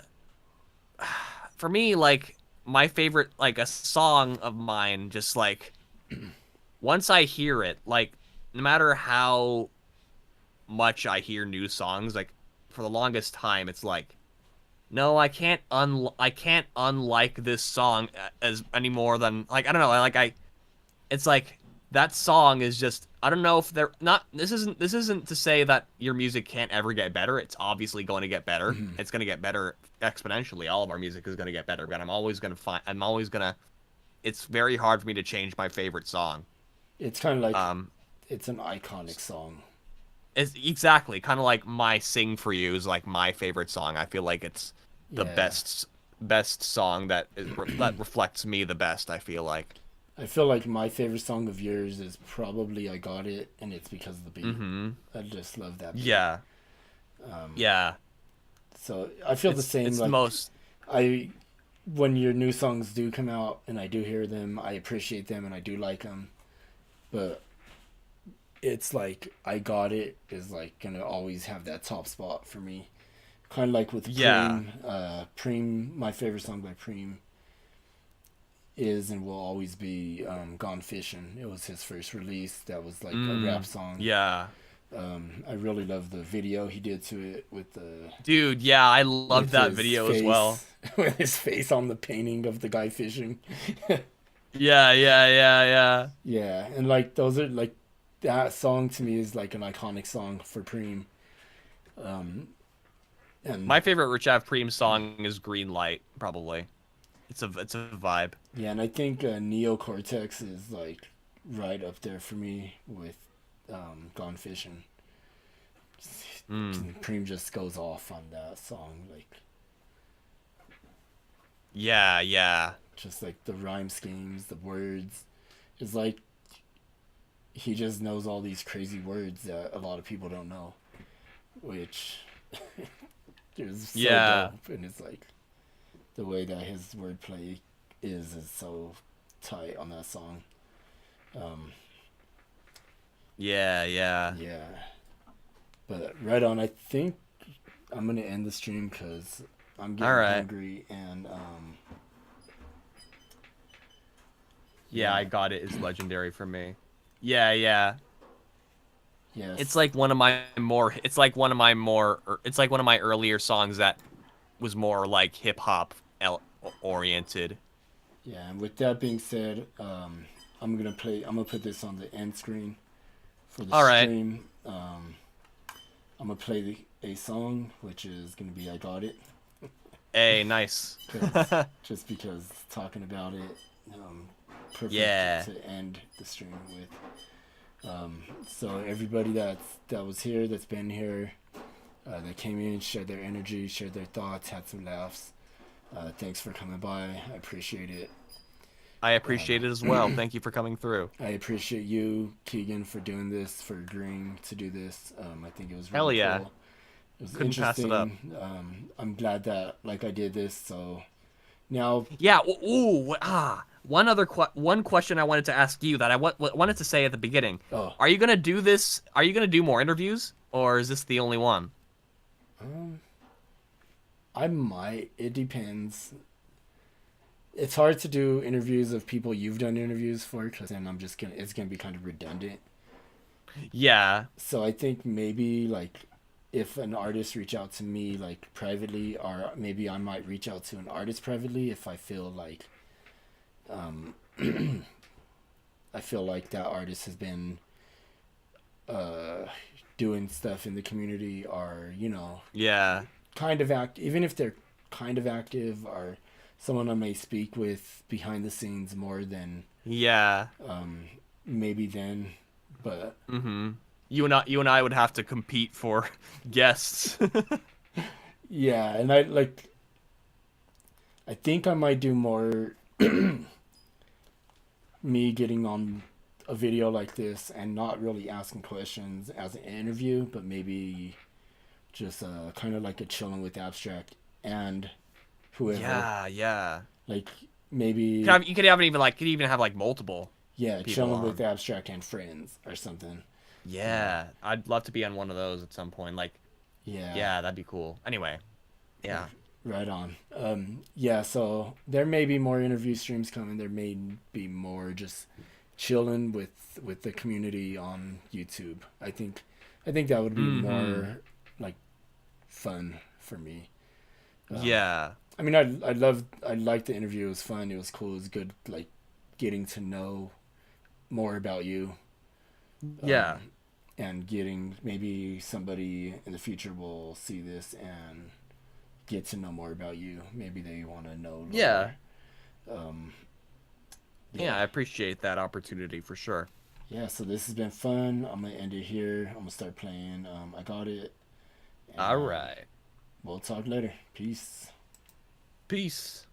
like my favorite, like a song of mine, just like once I hear it, like no matter how much I hear new songs, like for the longest time, it's like, no, I can't unlike this song as any more than like I don't know, it's like that song is just I don't know if they're not this isn't to say that your music can't ever get better. It's obviously going to get better. It's going to get better exponentially. All of our music is going to get better, but I'm always going to it's very hard for me to change my favorite song. It's kind of like it's an iconic song. It's exactly kind of like my "Sing for You" is like my favorite song. I feel like it's the best song that that reflects me the best. I feel like my favorite song of yours is probably "I Got It," and it's because of the beat. I just love that beat. Yeah. Yeah. So I feel the same. It's like the most. When your new songs do come out and I do hear them, I appreciate them and I do like them. But it's like "I Got It" is like gonna always have that top spot for me. Kind of like with Preem. Preem, my favorite song by Preem is and will always be "Gone Fishing." It was his first release. That was like a rap song. Yeah. I really love the video he did to it with the dude. Yeah, I loved that video as well. With his face on the painting of the guy fishing. Yeah, yeah, and like those are like that song to me is like an iconic song for Preem. And my favorite Rich Ave Preem song is "Green Light." Probably, it's a vibe. Yeah, and I think Neo Cortex is like right up there for me with "Gone Fishing." Preem just goes off on that song, like. Yeah. Just like the rhyme schemes, the words, it's like he just knows all these crazy words that a lot of people don't know, which is so dope. And it's like the way that his wordplay is so tight on that song. Yeah. But right on. I think I'm gonna end the stream because I'm getting hungry and Yeah, "I Got It" is legendary for me. Yeah. Yes. It's like one of my earlier songs that was more like hip hop oriented. Yeah, and with that being said, I'm gonna put this on the end screen for the stream. I'm gonna play a song, which is gonna be "I Got It." Hey, nice. Just because talking about it, perfect to end the stream with. So everybody that was here, that's been here, that came in, shared their energy, shared their thoughts, had some laughs. Thanks for coming by. I appreciate it. I appreciate it as well. Thank you for coming through. I appreciate you, Keegan, for doing this, for agreeing to do this. I think it was really cool. It was Couldn't pass it up. I'm glad that I did this. So now. Yeah. One question I wanted to ask you that I wanted to say at the beginning. Oh. Are you gonna do this? Are you gonna do more interviews, or is this the only one? I might. It depends. It's hard to do interviews of people you've done interviews for, because then it's gonna be kind of redundant. Yeah. So I think maybe like if an artist reach out to me like privately, or maybe I might reach out to an artist privately if I feel like I feel like that artist has been doing stuff in the community, or kind of even if they're kind of active, or someone I may speak with behind the scenes more than maybe then, but you and I would have to compete for guests. Yeah, and I think I might do more me getting on a video like this and not really asking questions as an interview, but maybe just kind of like a chilling with Abstract and whoever. Yeah. Like maybe you could even have like multiple. Yeah, people chilling on. with Abstract and friends or something. Yeah, I'd love to be on one of those at some point. Like, yeah, that'd be cool. Anyway, yeah. Right on. Yeah, so there may be more interview streams coming. There may be more just chilling with the community on YouTube. I think that would be more like fun for me. Yeah. I mean, I liked the interview. It was fun. It was cool. It was good, like getting to know more about you. Yeah. And getting maybe somebody in the future will see this and get to know more about you. Maybe they want to know. Yeah. Yeah, I appreciate that opportunity for sure. Yeah, so this has been fun. I'm gonna end it here. I'm gonna start playing. I got it. And, All right. We'll talk later. Peace. Peace.